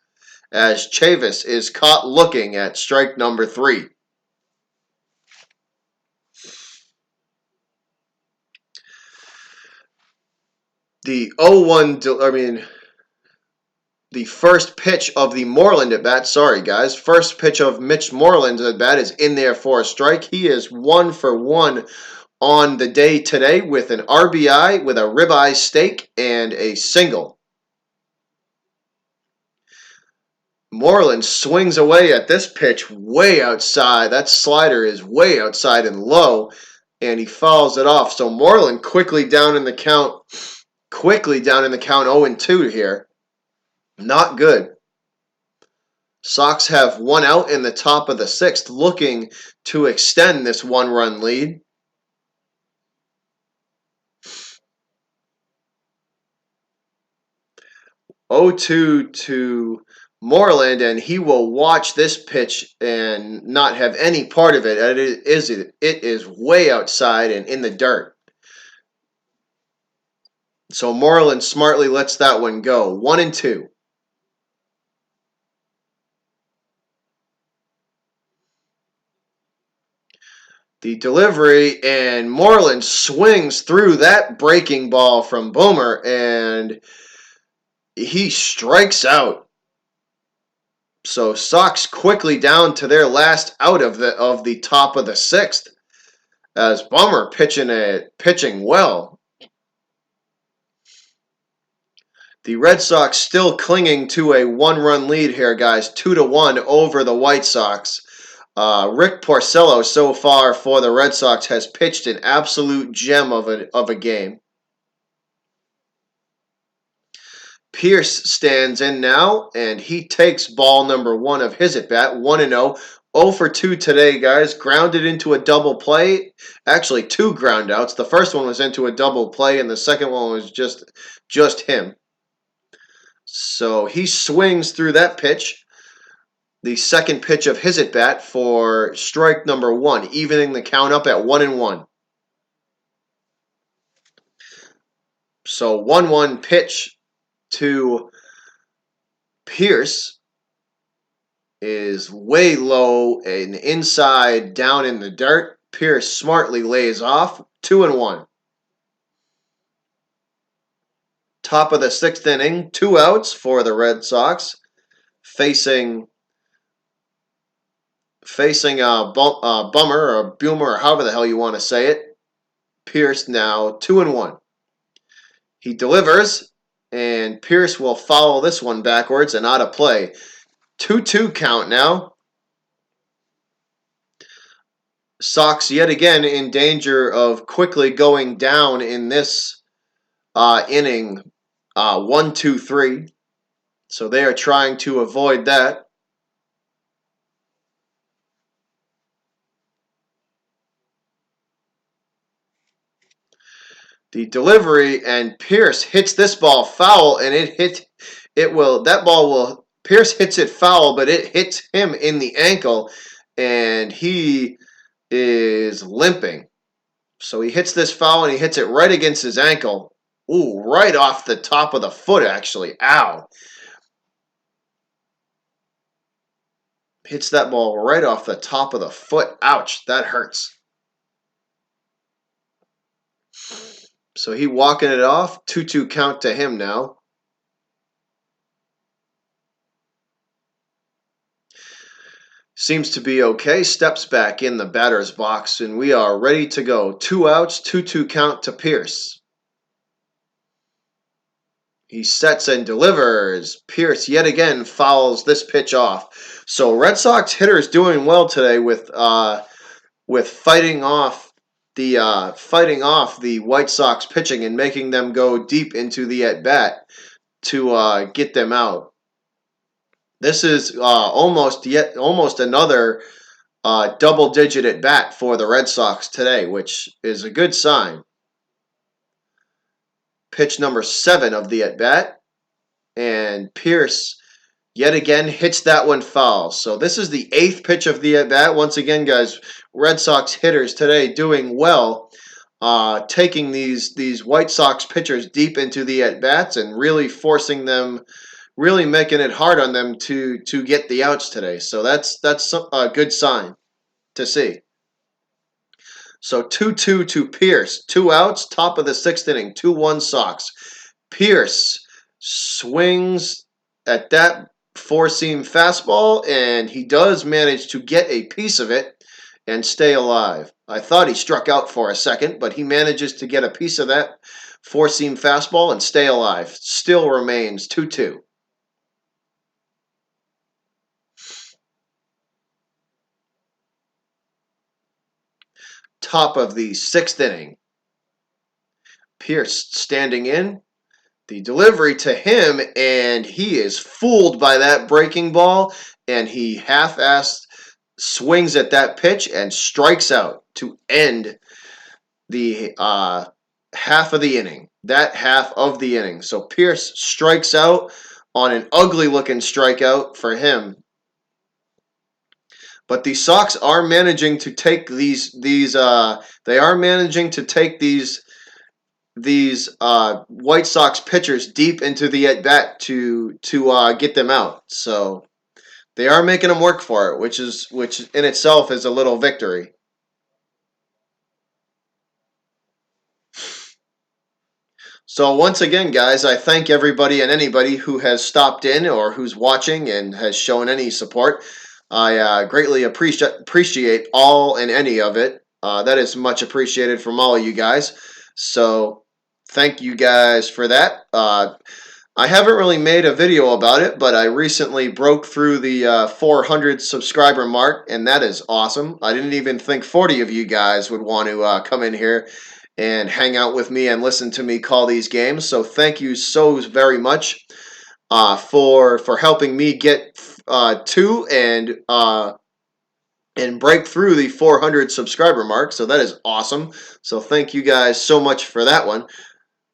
as Chavis is caught looking at strike number 3. The 0-1, the first pitch of the Moreland at bat, sorry guys, first pitch of Mitch Moreland's at bat is in there for a strike. He is 1 for 1 on the day today with an RBI, with a ribeye steak, and a single. Moreland swings away at this pitch way outside. That slider is way outside and low, and he fouls it off. So Moreland quickly down in the count 0-2 here. Not good. Sox have 1 out in the top of the 6th, looking to extend this 1-run lead. Oh-2 to Moreland, and he will watch this pitch and not have any part of it. It is way outside and in the dirt. So Moreland smartly lets that one go. 1-2. The delivery, and Moreland swings through that breaking ball from Boomer, and he strikes out. So Sox quickly down to their last out of the top of the 6th, as Bummer pitching well. The Red Sox still clinging to a 1-run lead here, guys, 2-1 over the White Sox. Rick Porcello so far for the Red Sox has pitched an absolute gem of a game. Pierce stands in now, and he takes ball number 1 of his at bat, 1-0. 0 for 2 today, guys. Grounded into a double play. Actually, 2 ground outs. The first one was into a double play, and the second one was just him. So he swings through that pitch. The second pitch of his at bat for strike number 1, evening the count up at 1-1. So 1-1 pitch to Pierce is way low and inside, down in the dirt. Pierce smartly lays off. 2-1. Top of the 6th inning, 2 outs for the Red Sox, facing facing a Bummer or a Boomer or however the hell you want to say it. Pierce now 2-1. He delivers, and Pierce will follow this one backwards and out of play. 2-2 count now. Sox yet again in danger of quickly going down in this inning 1-2-3. So they are trying to avoid that. The delivery, and Pierce hits this ball foul, and Pierce hits it foul, but it hits him in the ankle, and he is limping. So he hits this foul, and he hits it right against his ankle. Ooh, right off the top of the foot, actually. Ow. Hits that ball right off the top of the foot. Ouch, that hurts. So he walking it off. 2-2 count to him now. Seems to be okay. Steps back in the batter's box, and we are ready to go. 2 outs, 2-2 count to Pierce. He sets and delivers. Pierce yet again fouls this pitch off. So Red Sox hitters doing well today with fighting off the White Sox pitching and making them go deep into the at bat to get them out. This is almost another double-digit at bat for the Red Sox today, which is a good sign. Pitch number 7 of the at bat, and Pierce yet again hits that one foul. So this is the 8th pitch of the at bat. Once again, guys, Red Sox hitters today doing well, taking these White Sox pitchers deep into the at bats and really forcing them. Really making it hard on them to get the outs today. So that's a good sign to see. So 2-2 to Pierce. 2 outs, top of the 6th inning. 2-1 Sox. Pierce swings at that four-seam fastball, and he does manage to get a piece of it and stay alive. I thought he struck out for a second, but he manages to get a piece of that four-seam fastball and stay alive. Still remains 2-2. Top of the 6th inning. Pierce standing in. The delivery to him, and he is fooled by that breaking ball, and he half-assed swings at that pitch and strikes out to end the half of the inning. That half of the inning. So Pierce strikes out on an ugly-looking strikeout for him. But the Sox are managing to take these White Sox pitchers deep into the at bat to get them out. So they are making them work for it, which in itself is a little victory. So once again, guys, I thank everybody and anybody who has stopped in or who's watching and has shown any support. I greatly appreciate all and any of it. That is much appreciated from all of you guys. So thank you guys for that. I haven't really made a video about it, but I recently broke through the 400 subscriber mark, and that is awesome. I didn't even think 40 of you guys would want to come in here and hang out with me and listen to me call these games. So thank you so very much for helping me get to and break through the 400 subscriber mark. So that is awesome. So thank you guys so much for that one.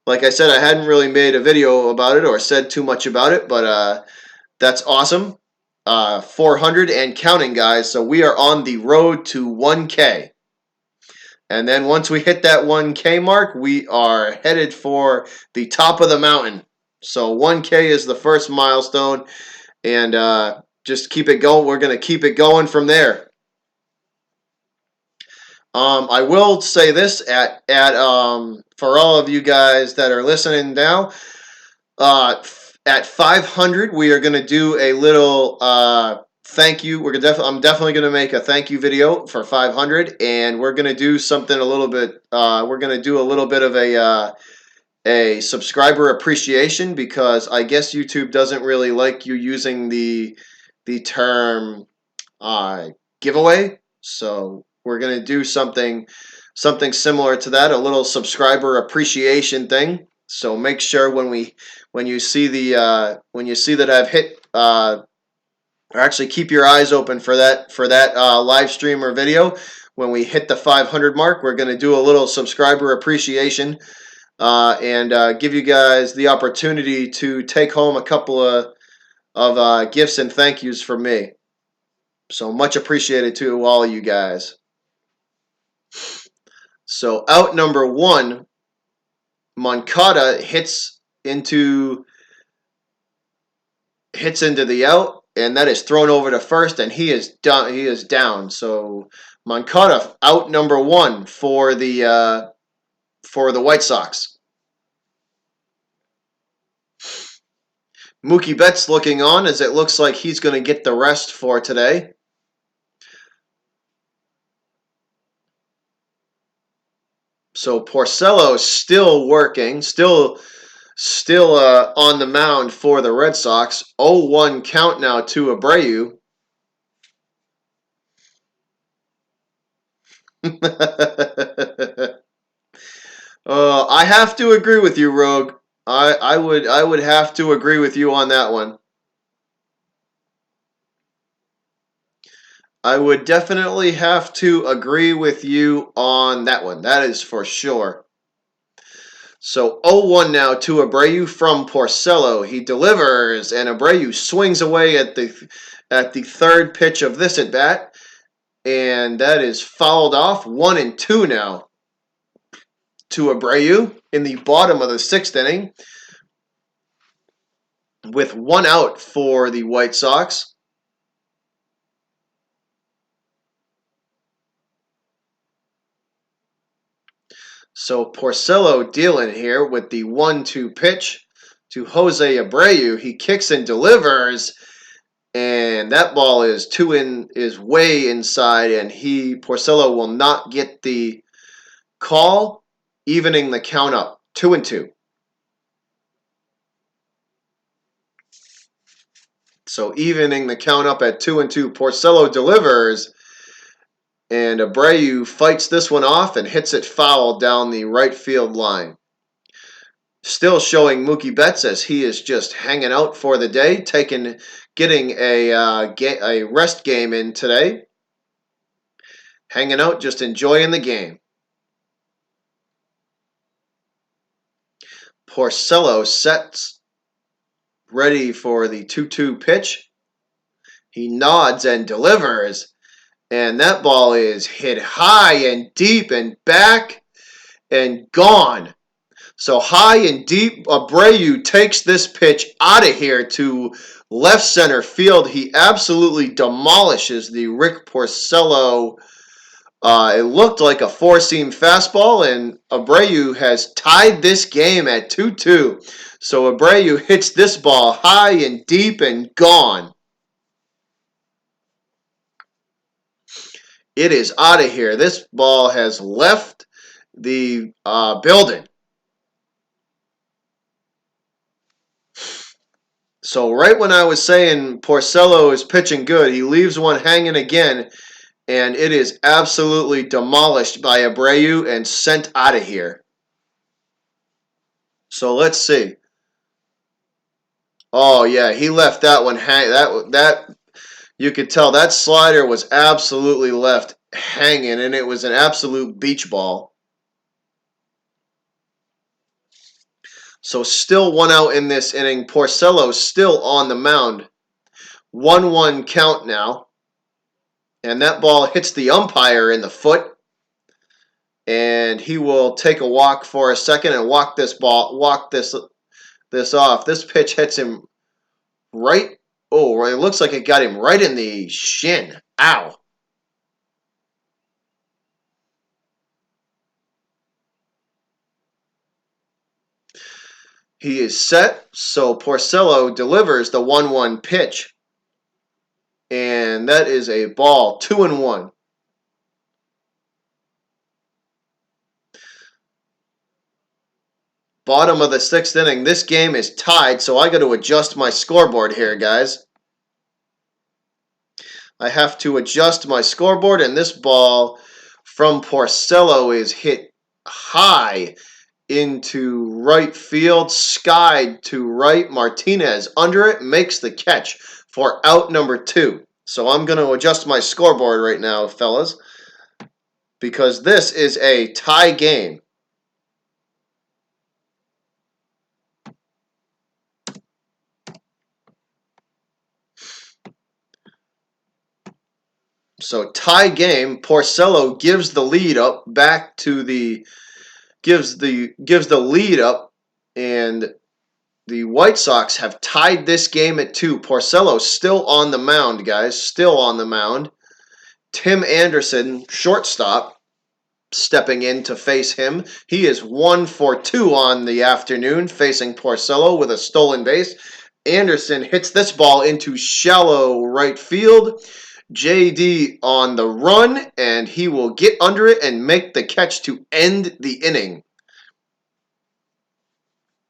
Like I said, I hadn't really made a video about it or said too much about it, but that's awesome. 400 and counting, guys. So we are on the road to 1K. And then once we hit that 1K mark, we are headed for the top of the mountain. So 1K is the first milestone, and just keep it going. We're going to keep it going from there. I will say this for all of you guys that are listening now, at 500, we are going to do a little thank you. I'm definitely gonna make a thank you video for 500, and we're gonna do something a little bit. We're gonna do a little bit of a subscriber appreciation because I guess YouTube doesn't really like you using the term uh, giveaway. So we're gonna do something similar to that, a little subscriber appreciation thing. So make sure when you see when you see that I've hit or actually keep your eyes open for that live stream or video. When we hit the 500 mark, we're going to do a little subscriber appreciation and give you guys the opportunity to take home a couple of gifts and thank yous from me. So much appreciated to all of you guys. So out number one, Moncada hits into the out, and that is thrown over to first, and he is done. He is down. So Moncada out number one for the White Sox. Mookie Betts looking on as it looks like he's going to get the rest for today. So Porcello still working, still on the mound for the Red Sox. 0-1 count now to Abreu. I have to agree with you, Rogue. I would have to agree with you on that one. I would definitely have to agree with you on that one. That is for sure. So 0-1 now to Abreu from Porcello. He delivers, and Abreu swings away at the third pitch of this at bat, and that is fouled off. 1-2 now to Abreu in the bottom of the sixth inning, with one out for the White Sox. So Porcello dealing here with the 1-2 pitch to Jose Abreu. He kicks and delivers, and that ball is way inside, and Porcello will not get the call, evening the count up 2-2. So evening the count up at 2-2. Porcello delivers, and Abreu fights this one off and hits it foul down the right field line. Still showing Mookie Betts as he is just hanging out for the day, getting a rest game in today. Hanging out, just enjoying the game. Porcello sets, ready for the 2-2 pitch. He nods and delivers, and that ball is hit high and deep and back and gone. So high and deep, Abreu takes this pitch out of here to left center field. He absolutely demolishes the Rick Porcello. It looked like a four-seam fastball, and Abreu has tied this game at 2-2. So Abreu hits this ball high and deep and gone. It is out of here. This ball has left the building. So right when I was saying Porcello is pitching good, he leaves one hanging again, and it is absolutely demolished by Abreu and sent out of here. So let's see. Oh yeah, he left that one hang. That you could tell that slider was absolutely left hanging, and it was an absolute beach ball. So still one out in this inning. Porcello still on the mound. 1-1 count now. And that ball hits the umpire in the foot. And he will take a walk for a second and walk this off. This pitch hits him right. Oh, it looks like it got him right in the shin. Ow. He is set, so Porcello delivers the 1-1 pitch. And that is a ball, 2-1. Bottom of the 6th inning. This game is tied, so I got to adjust my scoreboard here, guys. I have to adjust my scoreboard, and this ball from Porcello is hit high into right field, skied to right. Martinez under it makes the catch for out number 2. So I'm going to adjust my scoreboard right now, fellas, because this is a tie game. So tie game. Porcello gives the lead up back to the gives the lead up, and the White Sox have tied this game at 2. Porcello still on the mound, guys. Still on the mound. Tim Anderson, shortstop, stepping in to face him. He is 1 for 2 on the afternoon, facing Porcello with a stolen base. Anderson hits this ball into shallow right field. JD on the run, and he will get under it and make the catch to end the inning.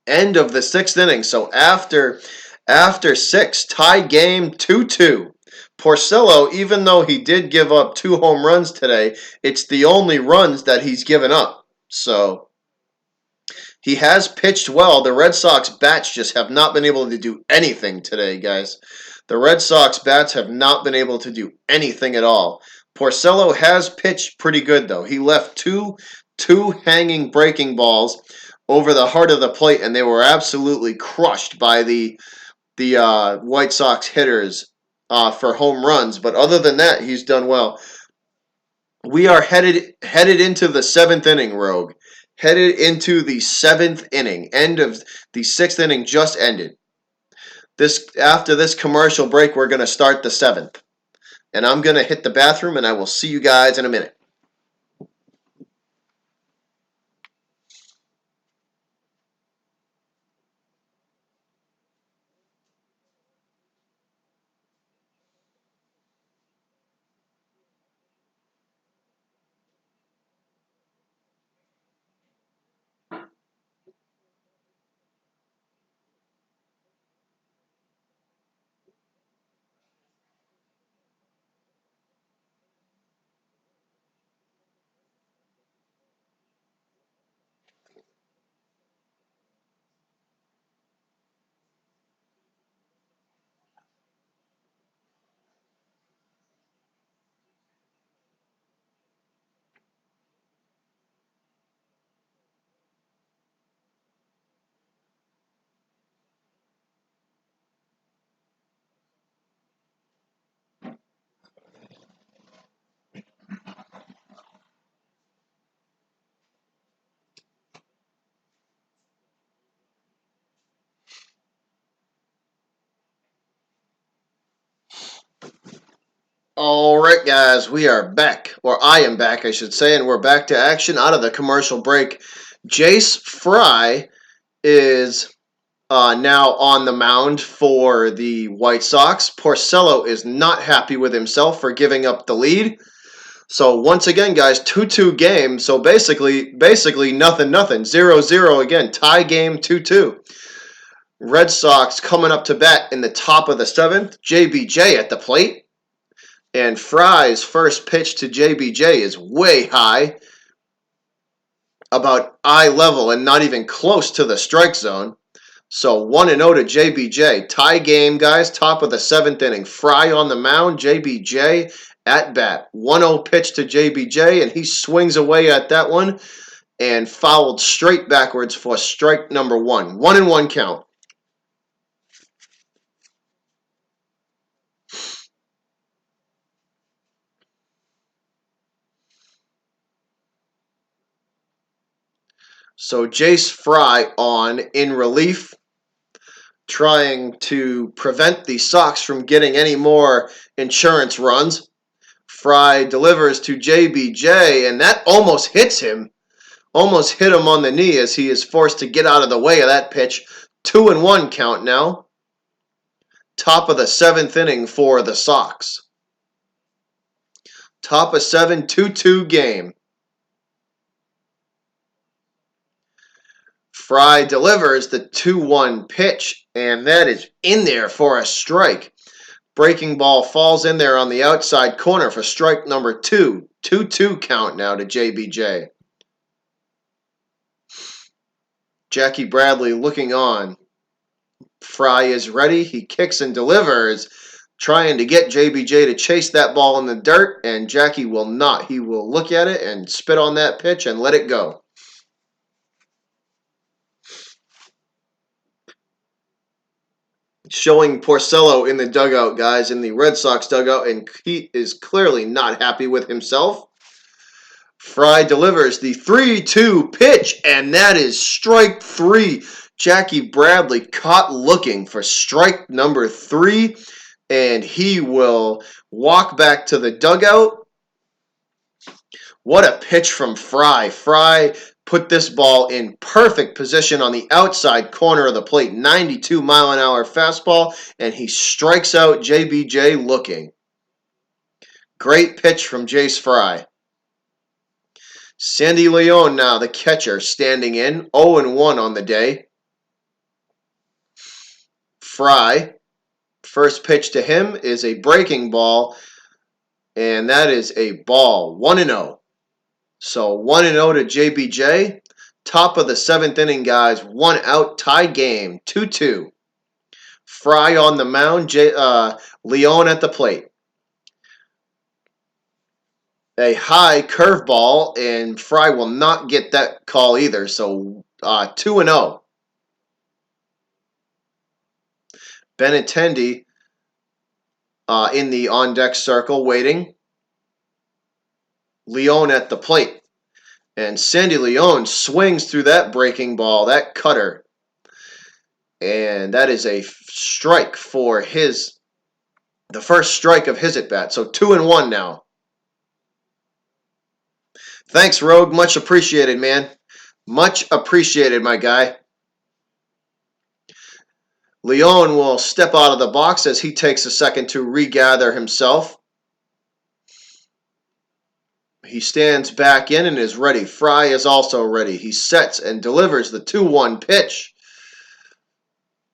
End of the 6th inning. So after 6, tie game 2-2. Porcello, even though he did give up 2 home runs today, it's the only runs that he's given up. So he has pitched well. The Red Sox bats just have not been able to do anything today, guys. The Red Sox bats have not been able to do anything at all. Porcello has pitched pretty good, though. He left two hanging breaking balls over the heart of the plate, and they were absolutely crushed by the White Sox hitters for home runs. But other than that, he's done well. We are headed into the 7th inning, Rogue. Headed into the 7th inning. End of the 6th inning just ended. After this commercial break, we're going to start the 7th. And I'm going to hit the bathroom, and I will see you guys in a minute. All right, guys, we are back, or I am back, I should say, and we're back to action out of the commercial break. Jace Fry is now on the mound for the White Sox. Porcello is not happy with himself for giving up the lead. So once again, guys, 2-2 game. So basically nothing. 0-0 again. Tie game 2-2. Red Sox coming up to bat in the top of the 7th. JBJ at the plate. And Fry's first pitch to JBJ is way high, about eye level and not even close to the strike zone. So 1-0 to JBJ. Tie game, guys. Top of the 7th inning. Fry on the mound. JBJ at bat. 1-0 pitch to JBJ, and he swings away at that one and fouled straight backwards for strike number 1. 1-1 count. So Jace Fry on in relief, trying to prevent the Sox from getting any more insurance runs. Fry delivers to JBJ, and that almost hits him. Almost hit him on the knee as he is forced to get out of the way of that pitch. 2-1 count now. Top of the 7th inning for the Sox. Top of 7, 2-2 game. Fry delivers the 2-1 pitch, and that is in there for a strike. Breaking ball falls in there on the outside corner for strike number 2. 2-2 count now to JBJ. Jackie Bradley looking on. Fry is ready. He kicks and delivers, trying to get JBJ to chase that ball in the dirt, and Jackie will not. He will look at it and spit on that pitch and let it go. Showing Porcello in the dugout, guys, in the Red Sox dugout, and he is clearly not happy with himself. Fry delivers the 3-2 pitch, and that is strike 3. Jackie Bradley caught looking for strike number 3, and he will walk back to the dugout. What a pitch from Fry. Fry put this ball in perfect position on the outside corner of the plate. 92-mile-an-hour fastball, and he strikes out JBJ looking. Great pitch from Jace Fry. Sandy Leon now, the catcher, standing in, 0-1 on the day. Fry, first pitch to him is a breaking ball, and that is a ball, 1-0. So 1-0 to JBJ. Top of the 7th inning, guys. 1 out, tie game, 2-2. Fry on the mound, Leon at the plate. A high curveball, and Fry will not get that call either. So 2-0. Benintendi in the on-deck circle waiting. Leon at the plate. And Sandy Leon swings through that breaking ball, that cutter. And that is a strike for the first strike of his at-bat. So 2-1 now. Thanks, Rogue. Much appreciated, man. Much appreciated, my guy. Leon will step out of the box as he takes a second to regather himself. He stands back in and is ready. Fry is also ready. He sets and delivers the 2-1 pitch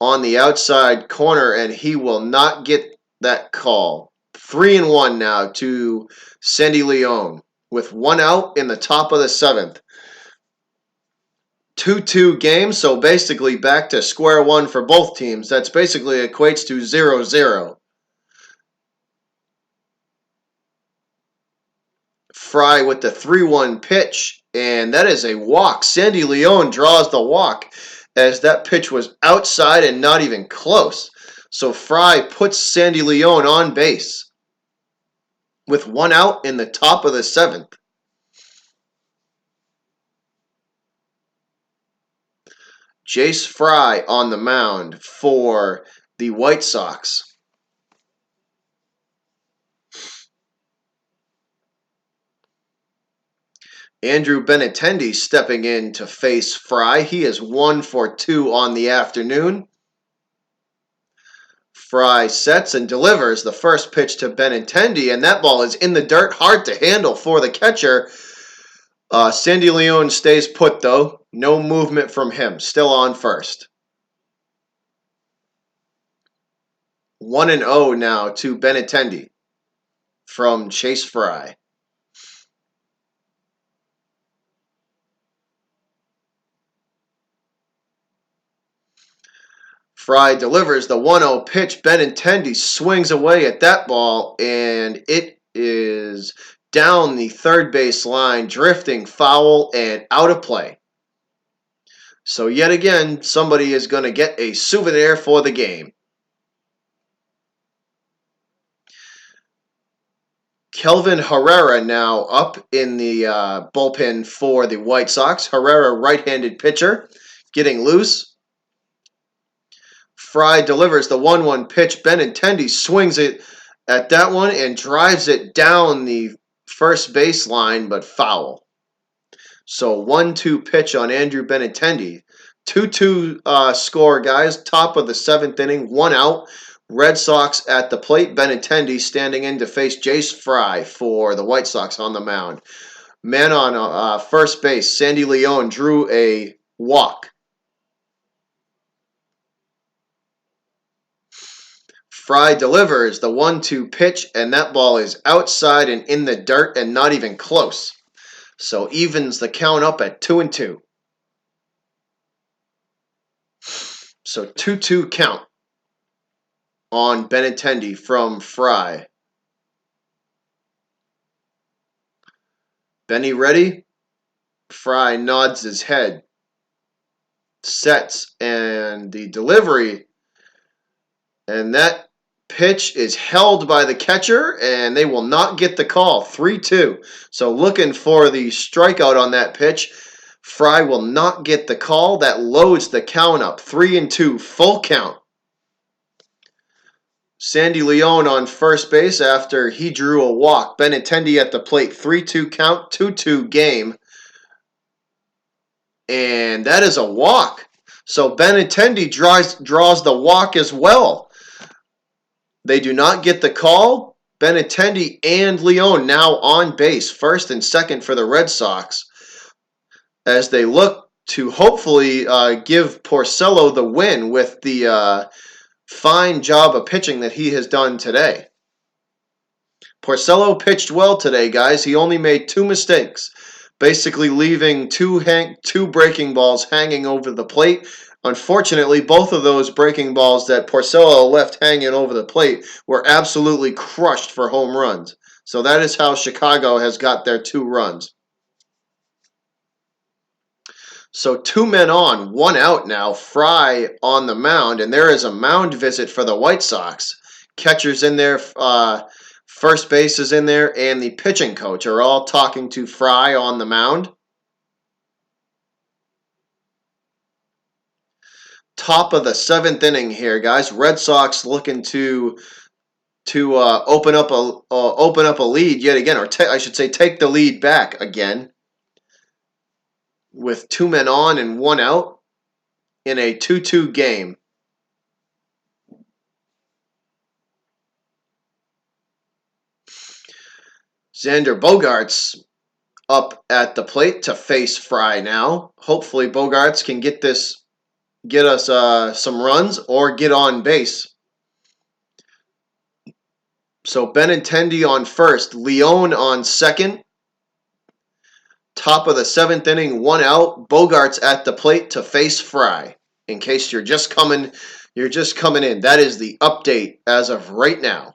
on the outside corner, and he will not get that call. 3-1 now to Sandy Leon with 1 out in the top of the 7th. 2-2 game, so basically back to square one for both teams. That's basically equates to 0-0. Fry with the 3-1 pitch, and that is a walk. Sandy Leon draws the walk as that pitch was outside and not even close. So Fry puts Sandy Leon on base with 1 out in the top of the 7th. Jace Fry on the mound for the White Sox. Andrew Benintendi stepping in to face Fry. He is 1 for 2 on the afternoon. Fry sets and delivers the first pitch to Benintendi, and that ball is in the dirt, hard to handle for the catcher. Sandy Leon stays put, though. No movement from him. Still on first. 1-0 now to Benintendi from Chase Fry. Fry delivers the 1-0 pitch. Benintendi swings away at that ball, and it is down the third base line, drifting foul and out of play. So yet again, somebody is going to get a souvenir for the game. Kelvin Herrera now up in the bullpen for the White Sox. Herrera, right-handed pitcher, getting loose. Fry delivers the 1-1 pitch. Benintendi swings it at that one and drives it down the first base line, but foul. So 1-2 pitch on Andrew Benintendi. 2-2 score, guys. Top of the 7th inning, 1 out Red Sox at the plate. Benintendi standing in to face Jace Fry for the White Sox on the mound. Man on first base, Sandy Leon drew a walk. Fry delivers the 1-2 pitch, and that ball is outside and in the dirt and not even close. So evens the count up at 2-2. So 2-2 count on Benintendi from Fry. Benny ready? Fry nods his head, sets, and the delivery, and that pitch is held by the catcher, and they will not get the call. 3-2. So looking for the strikeout on that pitch. Fry will not get the call. That loads the count up. 3-2, full count. Sandy Leon on first base after he drew a walk. Benintendi at the plate. 3-2 count, 2-2 game. And that is a walk. So Benintendi draws the walk as well. They do not get the call. Benintendi and Leon now on base, first and second for the Red Sox, as they look to hopefully give Porcello the win with the fine job of pitching that he has done today. Porcello pitched well today, guys. He only made 2 mistakes, basically leaving two breaking balls hanging over the plate. Unfortunately, both of those breaking balls that Porcello left hanging over the plate were absolutely crushed for home runs. So that is how Chicago has got their 2 runs. So 2 men on, 1 out now. Fry on the mound, and there is a mound visit for the White Sox. Catcher's in there, first base is in there, and the pitching coach are all talking to Fry on the mound. Top of the 7th inning here, guys. Red Sox looking to open up a lead yet again, or I should say take the lead back again, with 2 men on and 1 out in a 2-2 game. Xander Bogaerts up at the plate to face Fry now. Hopefully Bogaerts can get us some runs or get on base. So Benintendi on first, Leon on second. Top of the 7th inning, 1 out. Bogaerts at the plate to face Fry. In case you're just coming in. That is the update as of right now.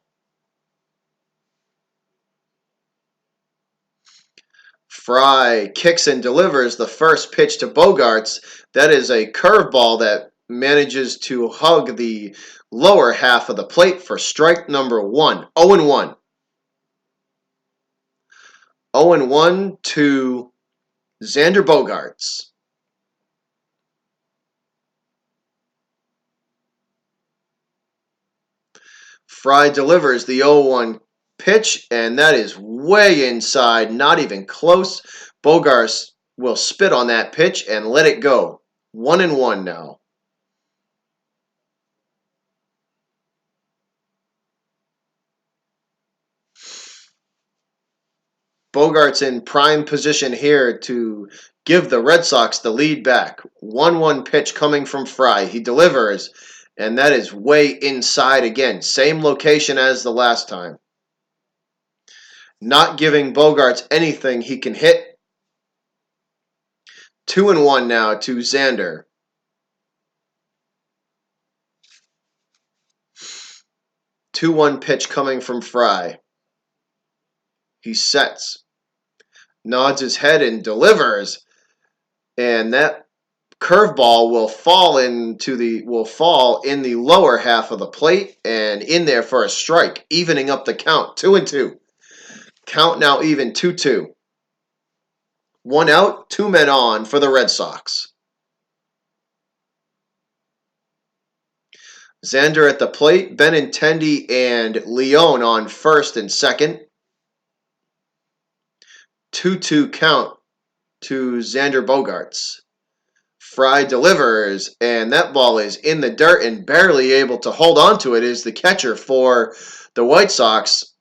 Fry kicks and delivers the first pitch to Bogaerts. That is a curveball that manages to hug the lower half of the plate for strike number 1. 0-1. 0-1 to Xander Bogaerts. Fry delivers the 0-1 pitch, and that is way inside, not even close. Bogaerts will spit on that pitch and let it go. 1-1 now. Bogaerts in prime position here to give the Red Sox the lead back. 1-1 pitch coming from Fry. He delivers, and that is way inside again. Same location as the last time. Not giving Bogaerts anything he can hit. 2-1 now to Xander. 2-1 pitch coming from Fry. He sets, nods his head and delivers, and that curveball will fall in the lower half of the plate and in there for a strike, evening up the count. 2-2. Count now even 2-2. 1 out, 2 men on for the Red Sox. Xander at the plate, Benintendi and Leon on first and second. 2-2 count to Xander Bogaerts. Fry delivers, and that ball is in the dirt, and barely able to hold on to it is the catcher for the White Sox.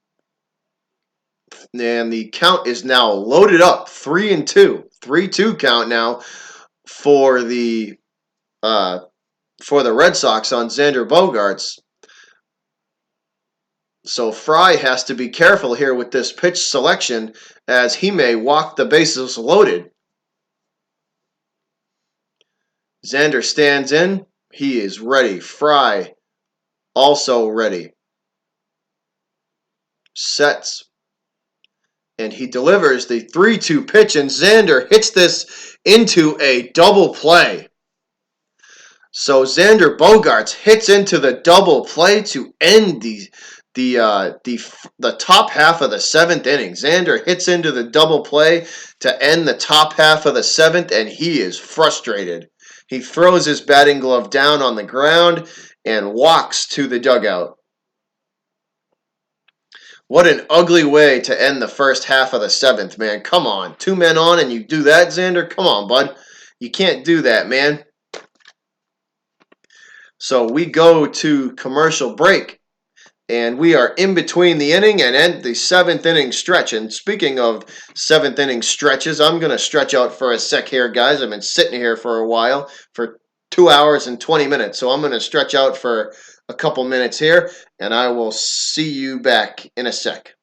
And the count is now loaded up, 3-2, 3-2 count now for the uh, Red Sox on Xander Bogaerts. So Fry has to be careful here with this pitch selection, as he may walk the bases loaded. Xander stands in. He is ready. Fry also ready. Sets. And he delivers the 3-2 pitch, and Xander hits this into a double play. So Xander Bogaerts hits into the double play to end the top half of the seventh inning. Xander hits into the double play to end the top half of the seventh, and he is frustrated. He throws his batting glove down on the ground and walks to the dugout. What an ugly way to end the first half of the seventh, man. Come on. 2 men on and you do that, Xander? Come on, bud. You can't do that, man. So we go to commercial break, and we are in between the inning and end the seventh inning stretch. And speaking of seventh inning stretches, I'm going to stretch out for a sec here, guys. I've been sitting here for a while, for 2 hours and 20 minutes. So I'm going to stretch out for a couple minutes here, and I will see you back in a sec.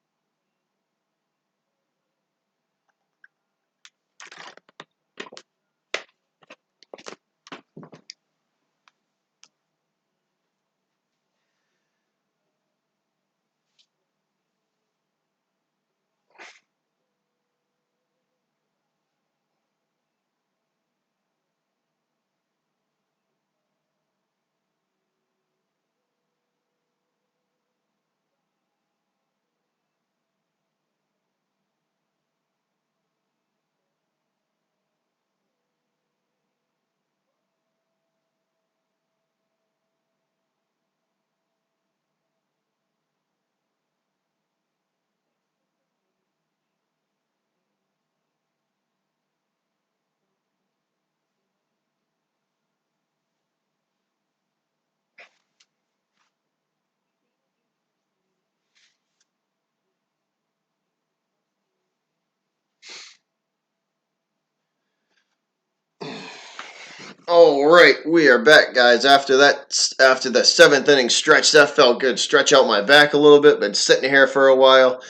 All right, we are back, guys. After the seventh inning stretch, that felt good. Stretch out my back a little bit. Been sitting here for a while.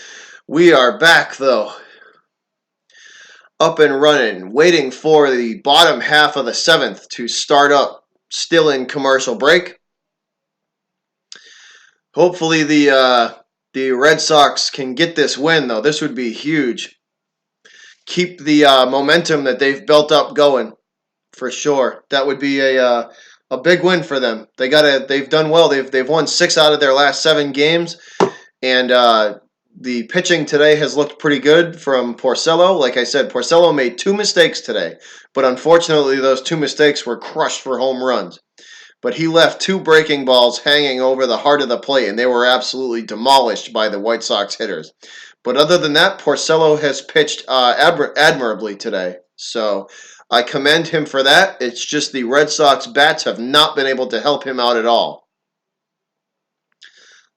We are back, though. Up and running, waiting for the bottom half of the seventh to start up. Still in commercial break. Hopefully the Red Sox can get this win, though. This would be huge. Keep the momentum that they've built up going. For sure, that would be a big win for them. They've done well. They've won 6 out of their last 7 games, and the pitching today has looked pretty good from Porcello. Like I said, Porcello made 2 mistakes today, but unfortunately, those 2 mistakes were crushed for home runs. But he left 2 breaking balls hanging over the heart of the plate, and they were absolutely demolished by the White Sox hitters. But other than that, Porcello has pitched admirably today. So I commend him for that. It's just the Red Sox bats have not been able to help him out at all.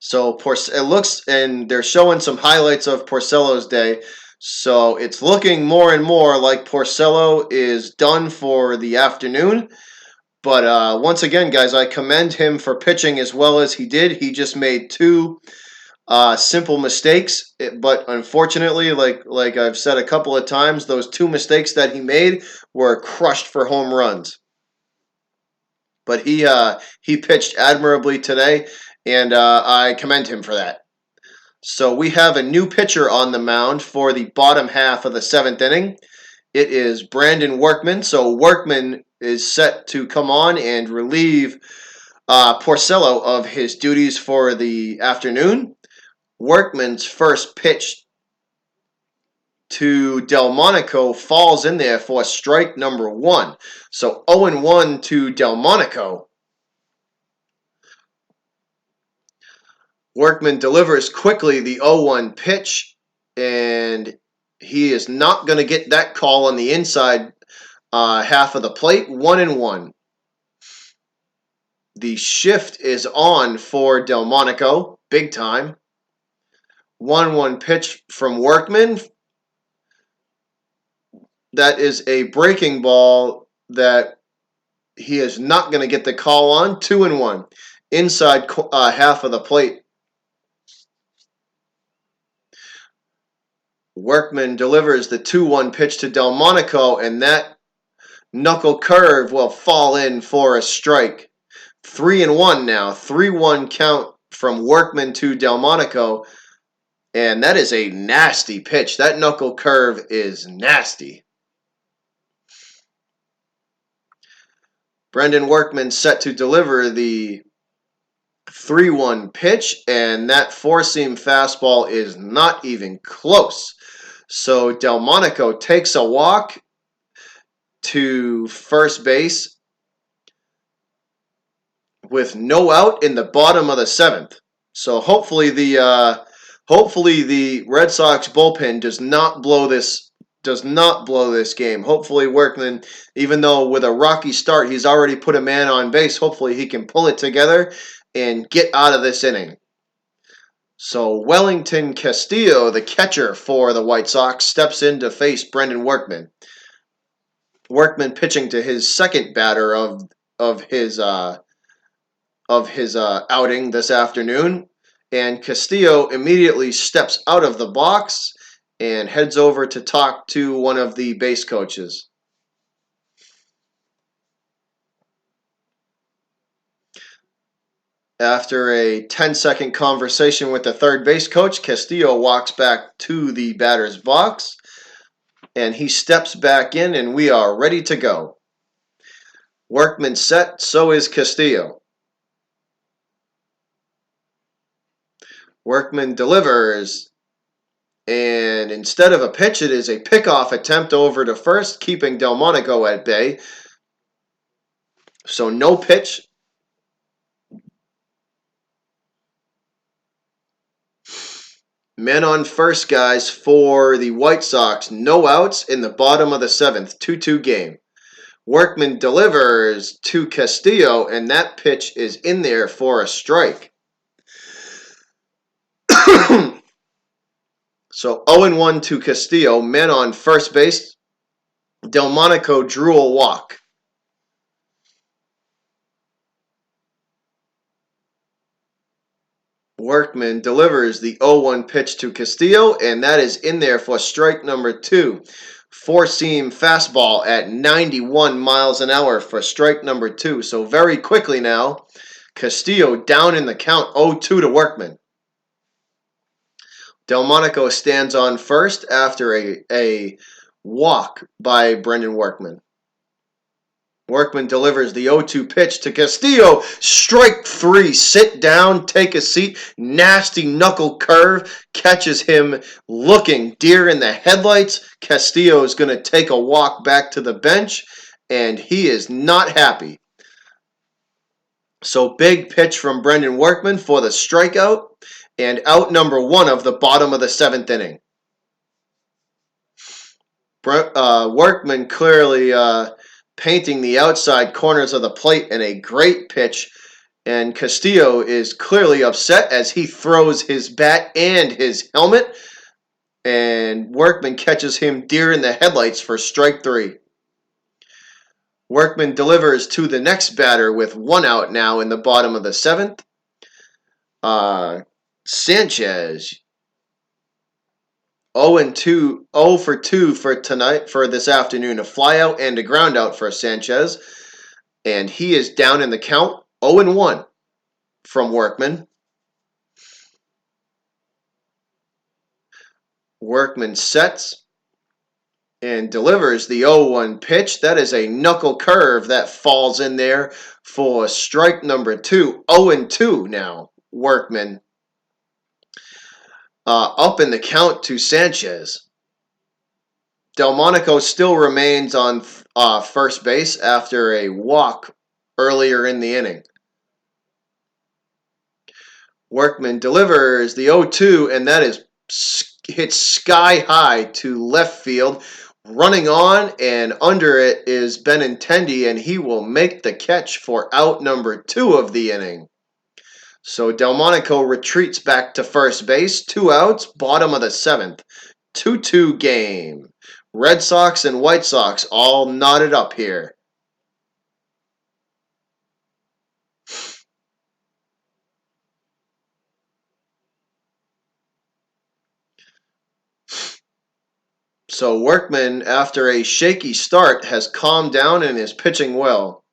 So it looks, and they're showing some highlights of Porcello's day. So it's looking more and more like Porcello is done for the afternoon. But once again, guys, I commend him for pitching as well as he did. He just made 2 simple mistakes, but unfortunately, like I've said a couple of times, those 2 mistakes that he made were crushed for home runs. But he pitched admirably today, and I commend him for that. So we have a new pitcher on the mound for the bottom half of the 7th inning. It is Brandon Workman. So Workman is set to come on and relieve Porcello of his duties for the afternoon. Workman's first pitch to Delmonico falls in there for strike number 1. So 0-1 to Delmonico. Workman delivers quickly the 0-1 pitch, and he is not going to get that call on the inside half of the plate, 1-1. The shift is on for Delmonico, big time. 1-1 pitch from Workman. That is a breaking ball that he is not going to get the call on. 2-1. Inside half of the plate. Workman delivers the 2-1 pitch to Delmonico, and that knuckle curve will fall in for a strike. 3-1 now. 3-1 count from Workman to Delmonico. And that is a nasty pitch. That knuckle curve is nasty. Brendan Workman set to deliver the 3-1 pitch, and that four-seam fastball is not even close. So Delmonico takes a walk to first base with no out in the bottom of the seventh. So hopefully the Red Sox bullpen does not blow this game. Hopefully Workman, even though with a rocky start he's already put a man on base, hopefully he can pull it together and get out of this inning. So Wellington Castillo, the catcher for the White Sox, steps in to face Brendan Workman. Workman pitching to his second batter of his outing this afternoon, and Castillo immediately steps out of the box and heads over to talk to one of the base coaches. After a 10-second conversation with the third base coach, Castillo walks back to the batter's box, and he steps back in, and we are ready to go. Workman set, so is Castillo. Workman delivers, and instead of a pitch, it is a pickoff attempt over to first, keeping Delmonico at bay. So no pitch. Men on first, guys, for the White Sox. No outs in the bottom of the seventh. 2-2 game. Workman delivers to Castillo, and that pitch is in there for a strike. So 0-1 to Castillo. Men on first base. Delmonico drew a walk. Workman delivers the 0-1 pitch to Castillo, and that is in there for strike number 2. Four-seam fastball at 91 miles an hour for strike number 2. So very quickly now, Castillo down in the count, 0-2 to Workman. Delmonico stands on first after a walk by Brendan Workman. Workman delivers the 0-2 pitch to Castillo. Strike 3. Sit down, take a seat. Nasty knuckle curve. Catches him looking deer in the headlights. Castillo is going to take a walk back to the bench, and he is not happy. So big pitch from Brendan Workman for the strikeout, and out number 1 of the bottom of the 7th inning. Workman clearly painting the outside corners of the plate in a great pitch, and Castillo is clearly upset as he throws his bat and his helmet, and Workman catches him deer in the headlights for strike 3. Workman delivers to the next batter with 1 out now in the bottom of the 7th. Sanchez, 0 for 2 for tonight, for this afternoon. A flyout and a groundout for Sanchez. And he is down in the count, 0-1 from Workman. Workman sets and delivers the 0-1 pitch. That is a knuckle curve that falls in there for strike number 2. 0-2 now, Workman. Up in the count to Sanchez. Delmonico still remains on first base after a walk earlier in the inning. Workman delivers the 0-2, and that is hit sky high to left field. Running on and under it is Benintendi, and he will make the catch for out number 2 of the inning. So Delmonico retreats back to first base. 2 outs, bottom of the 7th. 2-2 game. Red Sox and White Sox all knotted up here. So Workman, after a shaky start, has calmed down and is pitching well.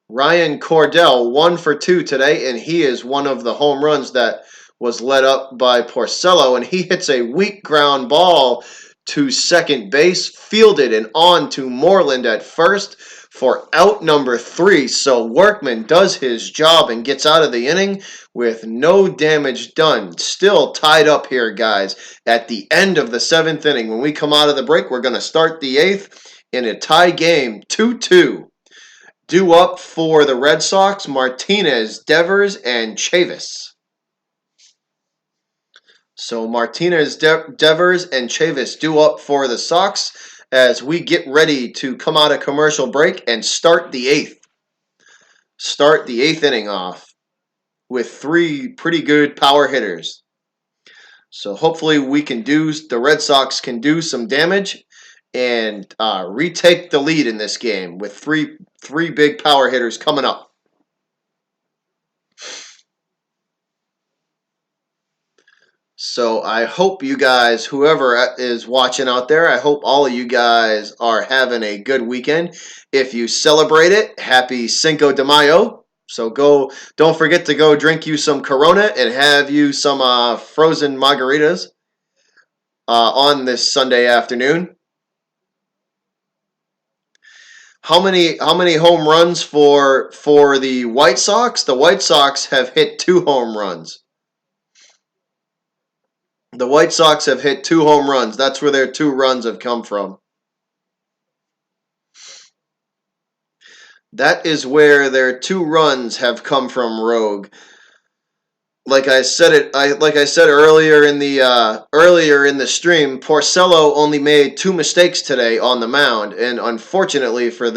Ryan Cordell 1 for 2 today, and he is one of the home runs that was led up by Porcello, and he hits a weak ground ball to second base, fielded and on to Moreland at first for out number 3. So Workman does his job and gets out of the inning with no damage done. Still tied up here, guys, at the end of the 7th inning. When we come out of the break, we're going to start the 8th in a tie game, 2-2. Due up for the Red Sox, Martinez, Devers, and Chavis. So Martinez, Devers, and Chavis due up for the Sox as we get ready to come out of commercial break and start the 8th. Start the 8th inning off with 3 pretty good power hitters. So hopefully the Red Sox can do some damage and retake the lead in this game with three big power hitters coming up. So I hope you guys, whoever is watching out there, I hope all of you guys are having a good weekend. If you celebrate it, happy Cinco de Mayo. So don't forget to go drink you some Corona and have you some frozen margaritas on this Sunday afternoon. How many home runs for the White Sox? The White Sox have hit 2 home runs. The White Sox have hit 2 home runs. That's where their 2 runs have come from. That is where their 2 runs have come from, Rogue. Like I said earlier in the stream, Porcello only made 2 mistakes today on the mound, and unfortunately for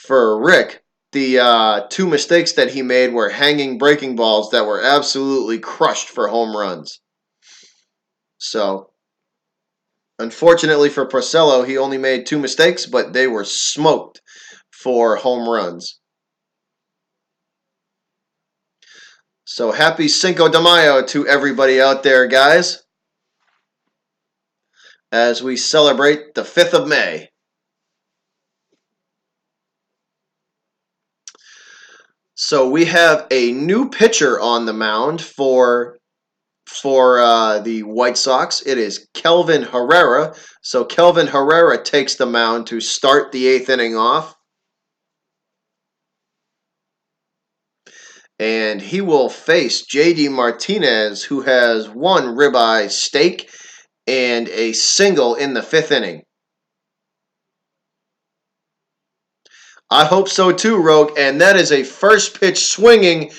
Rick, the 2 mistakes that he made were hanging breaking balls that were absolutely crushed for home runs. So, unfortunately for Porcello, he only made 2 mistakes, but they were smoked for home runs. So happy Cinco de Mayo to everybody out there, guys, as we celebrate the 5th of May. So we have a new pitcher on the mound for the White Sox. It is Kelvin Herrera. So Kelvin Herrera takes the mound to start the 8th inning off. And he will face J.D. Martinez, who has 1 ribeye steak and a single in the 5th inning. I hope so too, Rogue. And that is a first pitch swinging,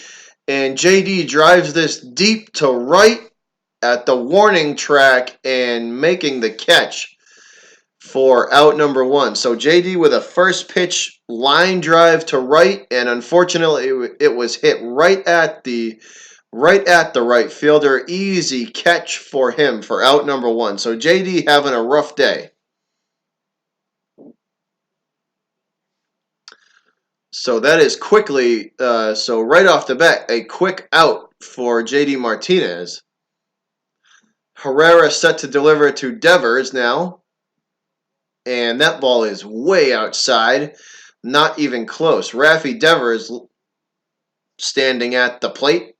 and JD drives this deep to right at the warning track and making the catch for out number 1. So JD with a first pitch line drive to right, and unfortunately it was hit right at the right fielder. Easy catch for him for out number 1. So JD having a rough day. So that is quickly, so right off the bat, a quick out for J.D. Martinez. Herrera set to deliver to Devers now. And that ball is way outside. Not even close. Raffy Devers standing at the plate.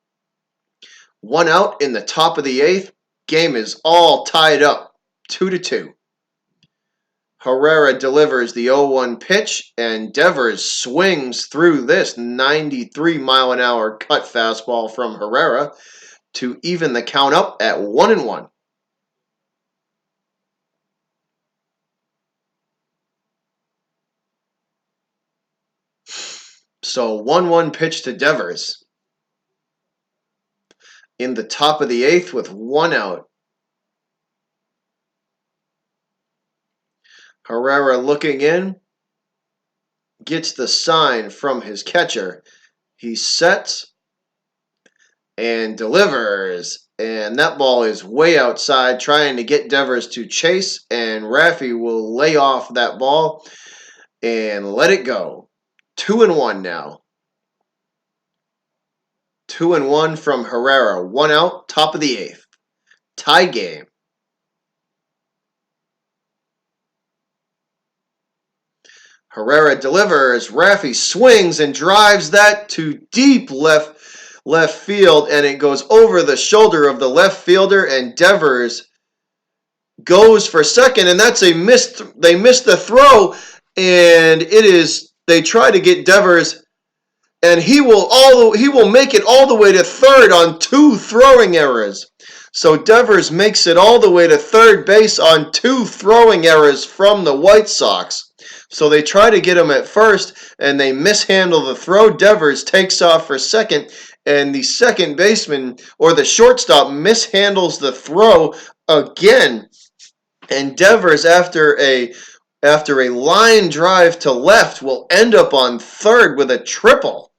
1 out in the top of the 8th. Game is all tied up. 2-2. Herrera delivers the 0-1 pitch, and Devers swings through this 93-mile-an-hour cut fastball from Herrera to even the count up at 1-1. So 1-1 pitch to Devers in the top of the 8th with 1 out. Herrera looking in, gets the sign from his catcher. He sets and delivers. And that ball is way outside, trying to get Devers to chase. And Raffy will lay off that ball and let it go. 2-1 now. 2-1 from Herrera. 1 out, top of the 8th. Tie game. Herrera delivers. Raffy swings and drives that to deep left field, and it goes over the shoulder of the left fielder, and Devers goes for second, and that's a missed. They missed the throw, and it is. They try to get Devers, and he will make it all the way to third on 2 throwing errors. So Devers makes it all the way to third base on 2 throwing errors from the White Sox. So they try to get him at first, and they mishandle the throw. Devers takes off for second, and the second baseman or the shortstop mishandles the throw again. And Devers, after a line drive to left, will end up on third with a triple.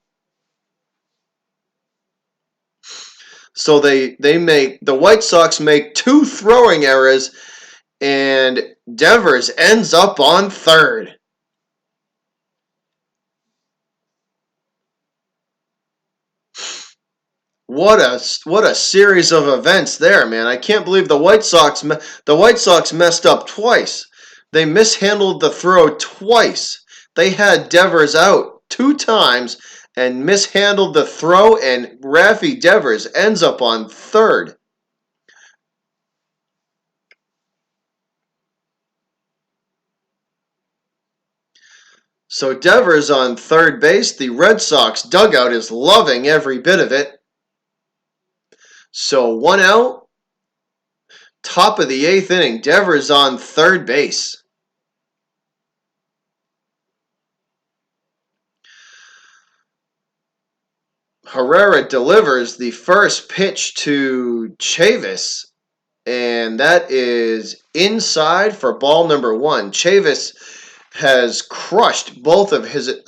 So the White Sox make 2 throwing errors, and Devers ends up on third. What a series of events there, man! I can't believe the White Sox messed up twice. They mishandled the throw twice. They had Devers out 2 times and mishandled the throw, and Raffy Devers ends up on third. So Devers on third base. The Red Sox dugout is loving every bit of it. So 1 out, top of the 8th inning. Devers on third base. Herrera delivers the first pitch to Chavis, and that is inside for ball number 1. Chavis has crushed both of his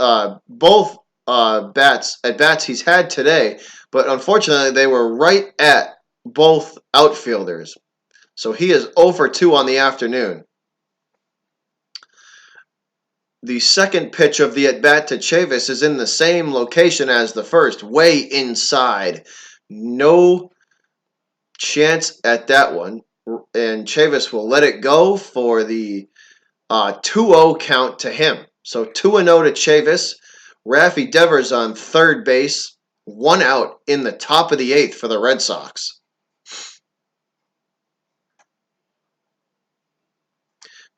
bats he's had today, but unfortunately they were right at both outfielders. So he is 0 for 2 on the afternoon. The second pitch of the at-bat to Chavis is in the same location as the first, way inside. No chance at that one. And Chavis will let it go for the 2-0 count to him. So 2-0 to Chavis. Raffy Devers on third base. 1 out in the top of the 8th for the Red Sox.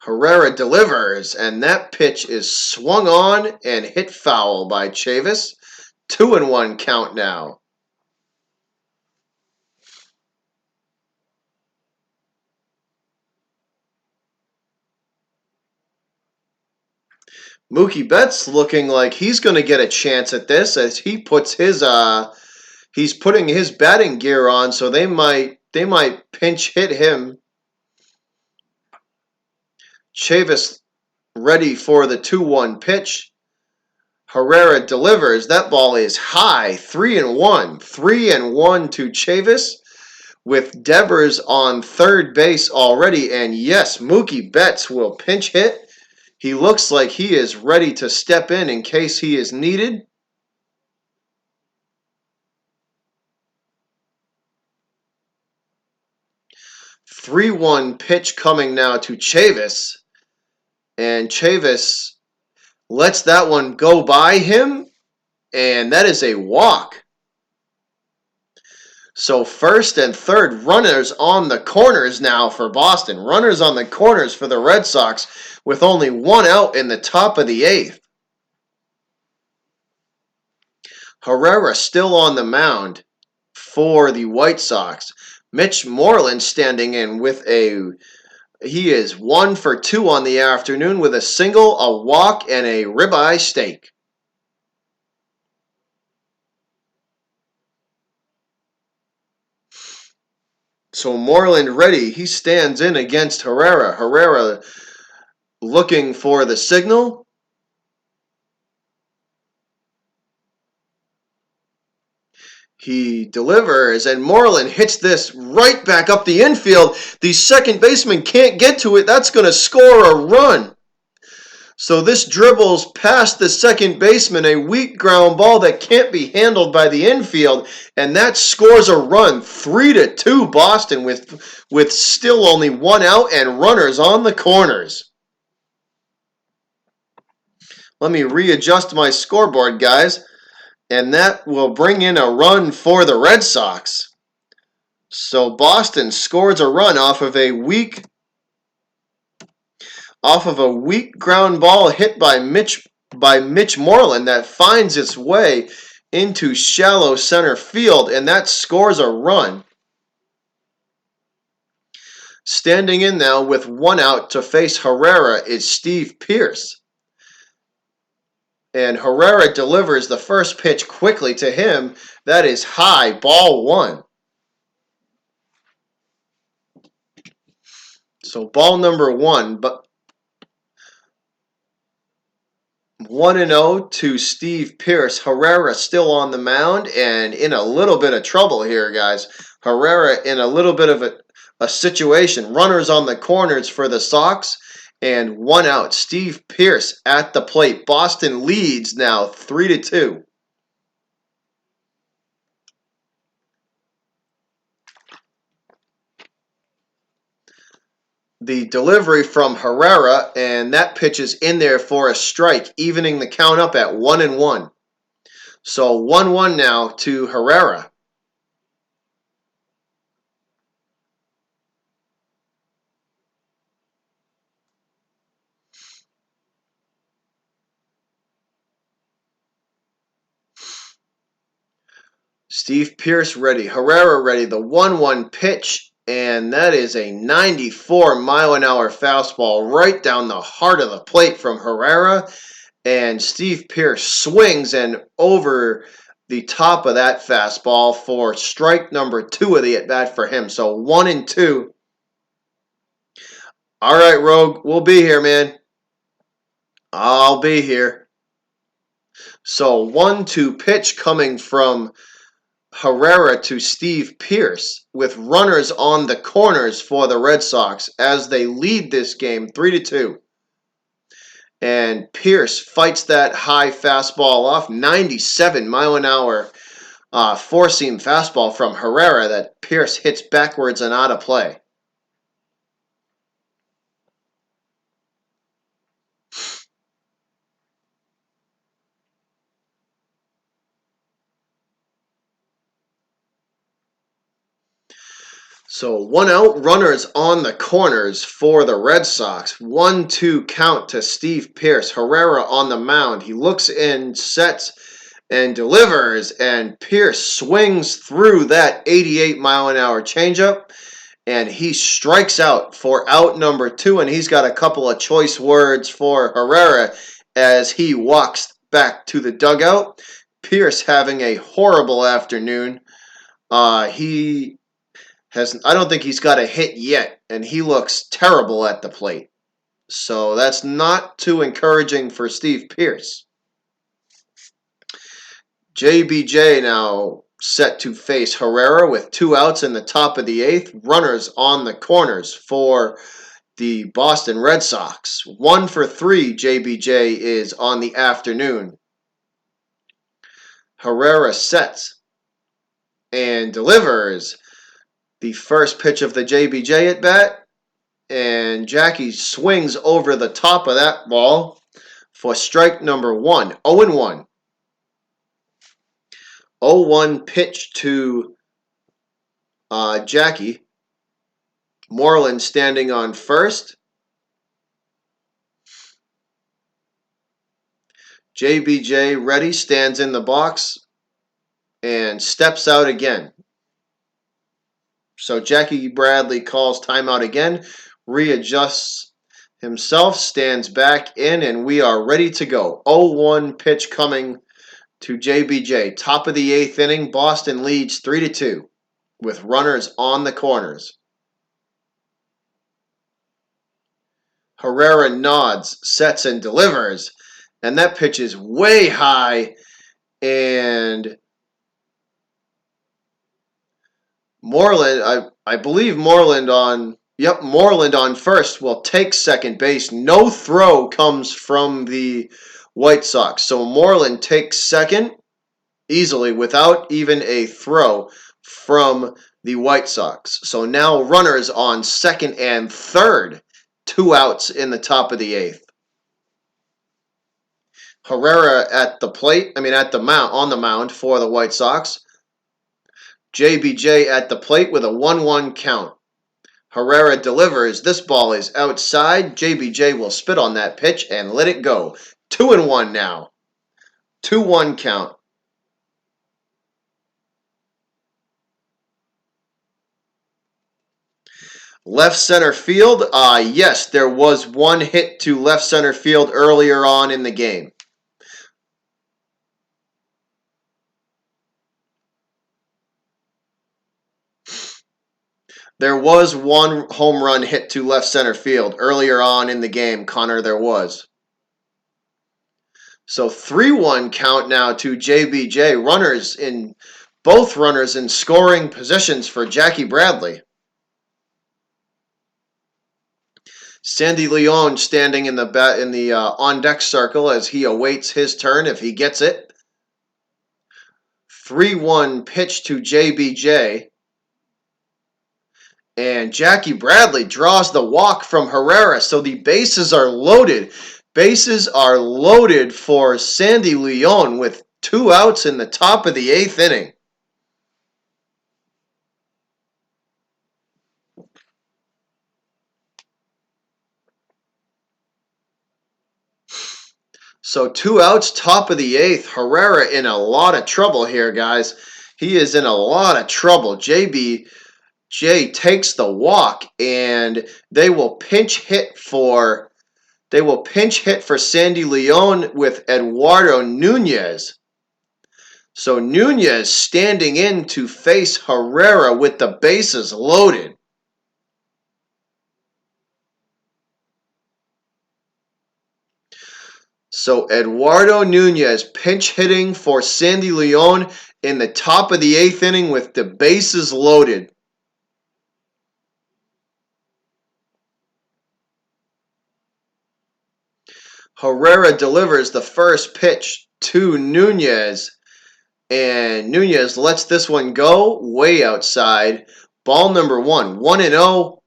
Herrera delivers, and that pitch is swung on and hit foul by Chavis. 2-1 count now. Mookie Betts looking like he's going to get a chance at this as he puts his he's putting his batting gear on, so they might pinch hit him. Chavis ready for the 2-1 pitch. Herrera delivers. That ball is high. 3-1. 3-1 to Chavis with Devers on third base already. And yes, Mookie Betts will pinch hit. He looks like he is ready to step in case he is needed. Three-one pitch coming now to Chavis. And Chavis lets that one go by him. And that is a walk. So first and third runners on the corners now for Boston. Runners on the corners for the Red Sox with only 1 out in the top of the 8th. Herrera still on the mound for the White Sox. Mitch Moreland standing in with he is 1 for 2 on the afternoon with a single, a walk, and a ribeye steak. So Moreland ready. He stands in against Herrera. Herrera looking for the signal. He delivers, and Moreland hits this right back up the infield. The second baseman can't get to it. That's going to score a run. So this dribbles past the second baseman, a weak ground ball that can't be handled by the infield, and that scores a run. 3-2 Boston with still only one out and runners on the corners. Let me readjust my scoreboard, guys, and that will bring in a run for the Red Sox. So Boston scores a run off of a weak ground ball hit by Mitch Moreland that finds its way into shallow center field, and that scores a run. Standing in now with one out to face Herrera is Steve Pearce. And Herrera delivers the first pitch quickly to him. That is high, ball one. So ball number one, but 1-0 to Steve Pearce. Herrera still on the mound and in a little bit of trouble here, guys. Herrera in a little bit of a situation. Runners on the corners for the Sox and one out. Steve Pearce at the plate. Boston leads now 3-2. The delivery from Herrera, and that pitch is in there for a strike, evening the count up at 1-1. So 1-1 now to Herrera. Steve Pearce ready, Herrera ready, the 1-1 pitch, and that is a 94-mile-an-hour fastball right down the heart of the plate from Herrera, and Steve Pearce swings and over the top of that fastball for strike number 2 of the at-bat for him. So 1-2. All right, Rogue, we'll be here, man. I'll be here. So 1-2 pitch coming from Herrera to Steve Pearce with runners on the corners for the Red Sox as they lead this game 3-2. And Pearce fights that high fastball off, 97-mile-an-hour four-seam fastball from Herrera that Pearce hits backwards and out of play. So 1 out, runners on the corners for the Red Sox. 1-2 count to Steve Pearce. Herrera on the mound. He looks in, sets, and delivers. And Pearce swings through that 88-mile-an-hour changeup. And he strikes out for out number 2. And he's got a couple of choice words for Herrera as he walks back to the dugout. Pearce having a horrible afternoon. I don't think he's got a hit yet, and he looks terrible at the plate. So that's not too encouraging for Steve Pearce. JBJ now set to face Herrera with 2 outs in the top of the 8th. Runners on the corners for the Boston Red Sox. 1 for 3 JBJ is on the afternoon. Herrera sets and delivers the first pitch of the JBJ at bat, and Jackie swings over the top of that ball for strike number 1. 0-1. 0-1 pitch to Jackie. Moreland standing on first. JBJ ready, stands in the box, and steps out again. So Jackie Bradley calls timeout again, readjusts himself, stands back in, and we are ready to go. 0-1 pitch coming to JBJ. Top of the 8th inning, Boston leads 3-2 with runners on the corners. Herrera nods, sets, and delivers. And that pitch is way high. And I believe Moreland on first will take second base. No throw comes from the White Sox. So Moreland takes second easily without even a throw from the White Sox. So now runners on second and third. 2 outs in the top of the eighth. Herrera at the plate, on the mound for the White Sox. JBJ at the plate with a 1-1 count. Herrera delivers. This ball is outside. JBJ will spit on that pitch and let it go. 2-1 now. 2-1 count. Left center field. Yes, there was one hit to left center field earlier on in the game. There was one home run hit to left center field earlier on in the game, Connor. There was. So 3-1 count now to JBJ. Both runners in scoring positions for Jackie Bradley. Sandy Leon standing in the on deck circle as he awaits his turn if he gets it. 3-1 pitch to JBJ. And Jackie Bradley draws the walk from Herrera, so the bases are loaded. Bases are loaded for Sandy Leon with 2 outs in the top of the 8th inning. So 2 outs, top of the 8th. Herrera in a lot of trouble here, guys. He is in a lot of trouble. JBJ takes the walk, and they will pinch hit for Sandy Leon with Eduardo Nunez. So Nunez standing in to face Herrera with the bases loaded. So Eduardo Nunez pinch hitting for Sandy Leon in the top of the 8th inning with the bases loaded. Herrera delivers the first pitch to Nunez, and Nunez lets this one go way outside. Ball number 1, 1-0.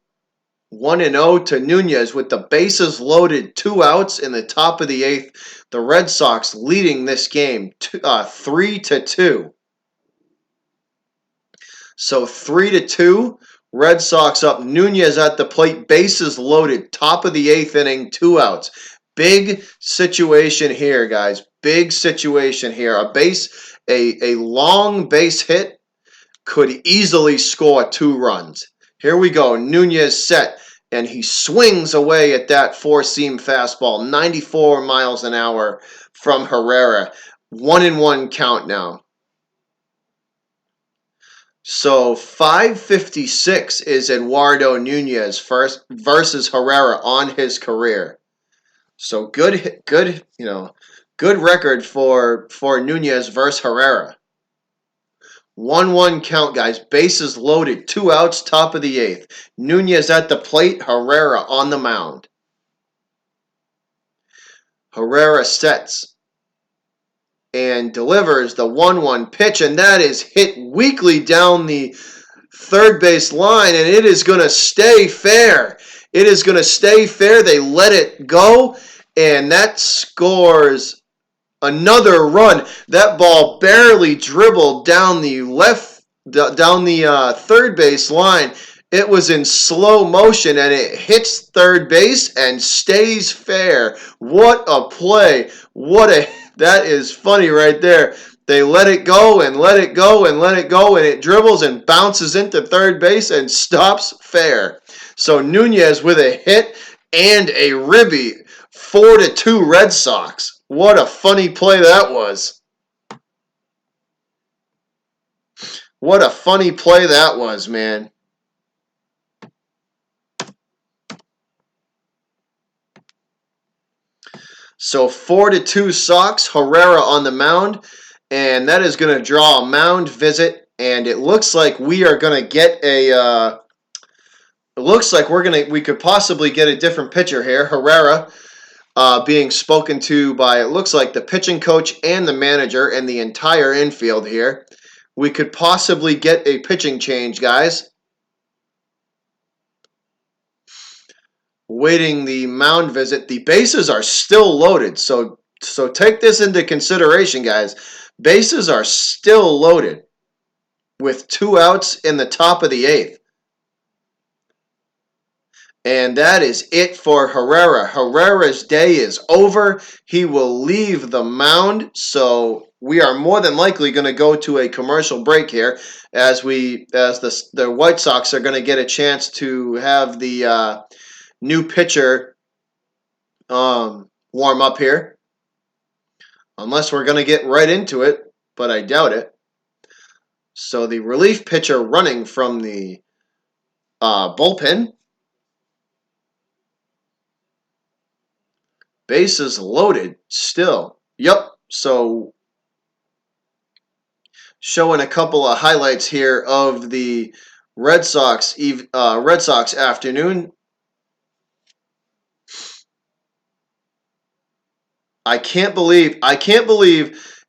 1-0 to Nunez with the bases loaded, 2 outs in the top of the 8th. The Red Sox leading this game 3-2. So 3-2. Red Sox up. Nunez at the plate, bases loaded, top of the 8th inning, 2 outs. Big situation here, guys. Big situation here. A long base hit could easily score 2 runs. Here we go. Nunez set, and he swings away at that 4-seam fastball, 94 miles an hour from Herrera. 1-1 count now. So 556 is Eduardo Nunez first versus Herrera on his career. So good record for Nunez versus Herrera. 1-1 count, guys. Bases loaded. 2 outs, top of the 8th. Nunez at the plate. Herrera on the mound. Herrera sets and delivers the 1-1 pitch, and that is hit weakly down the third base line, and it is going to stay fair. It is going to stay fair. They let it go, and that scores another run. That ball barely dribbled down the third base line. It was in slow motion, and it hits third base and stays fair. What a play. That is funny right there. They let it go and let it go and let it go, and it dribbles and bounces into third base and stops fair. So Nunez with a hit and a ribby. 4-2 Red Sox. What a funny play that was. What a funny play that was, man. So 4-2 Sox. Herrera on the mound, and that is going to draw a mound visit. And it looks like we are going to get a. It looks like we could possibly get a different pitcher here. Herrera being spoken to by, it looks like, the pitching coach and the manager and the entire infield here. We could possibly get a pitching change, guys. Waiting the mound visit. The bases are still loaded, so take this into consideration, guys. Bases are still loaded with 2 outs in the top of the 8th. And that is it for Herrera. Herrera's day is over. He will leave the mound. So we are more than likely going to go to a commercial break here as the White Sox are going to get a chance to have the new pitcher warm up here. Unless we're going to get right into it, but I doubt it. So the relief pitcher running from the bullpen. Bases loaded still. Yep. So showing a couple of highlights here of the Red Sox afternoon. I can't believe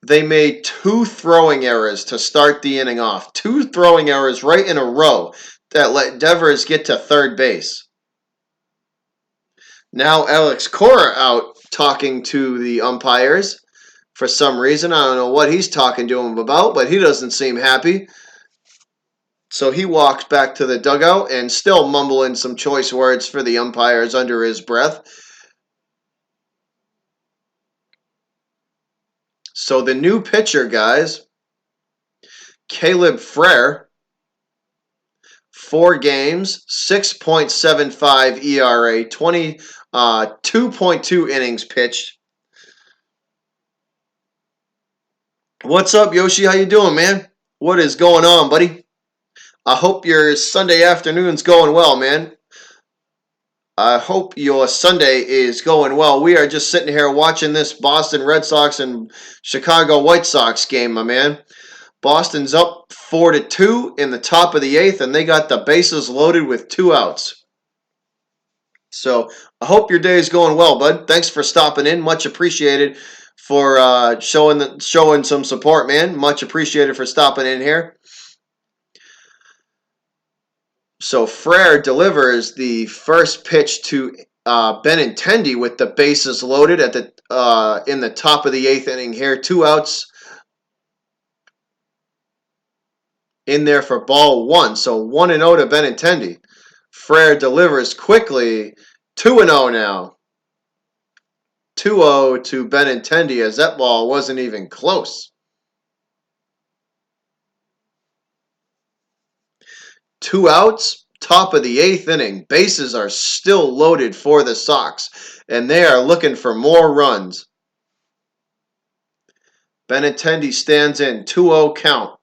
they made 2 throwing errors to start the inning off. 2 throwing errors right in a row that let Devers get to third base. Now Alex Cora out talking to the umpires for some reason. I don't know what he's talking to him about, but he doesn't seem happy. So he walks back to the dugout and still mumbling some choice words for the umpires under his breath. So the new pitcher, guys, Caleb Frere, 4 games, 6.75 ERA, 2.2 innings pitched. What's up, Yoshi? How you doing, man? What is going on, buddy? I hope your Sunday afternoon's going well, man. I hope your Sunday is going well. We are just sitting here watching this Boston Red Sox and Chicago White Sox game, my man. Boston's up 4-2 in the top of the 8th, and they got the bases loaded with 2 outs. So I hope your day is going well, bud. Thanks for stopping in. Much appreciated for showing some support, man. Much appreciated for stopping in here. So Frere delivers the first pitch to Benintendi with the bases loaded at in the top of the 8th inning here. 2 outs in there for ball 1. So 1-0 to Benintendi. Frere delivers quickly. 2-0 now. 2-0 to Benintendi as that ball wasn't even close. 2 outs, top of the 8th inning. Bases are still loaded for the Sox, and they are looking for more runs. Benintendi stands in, 2-0 count.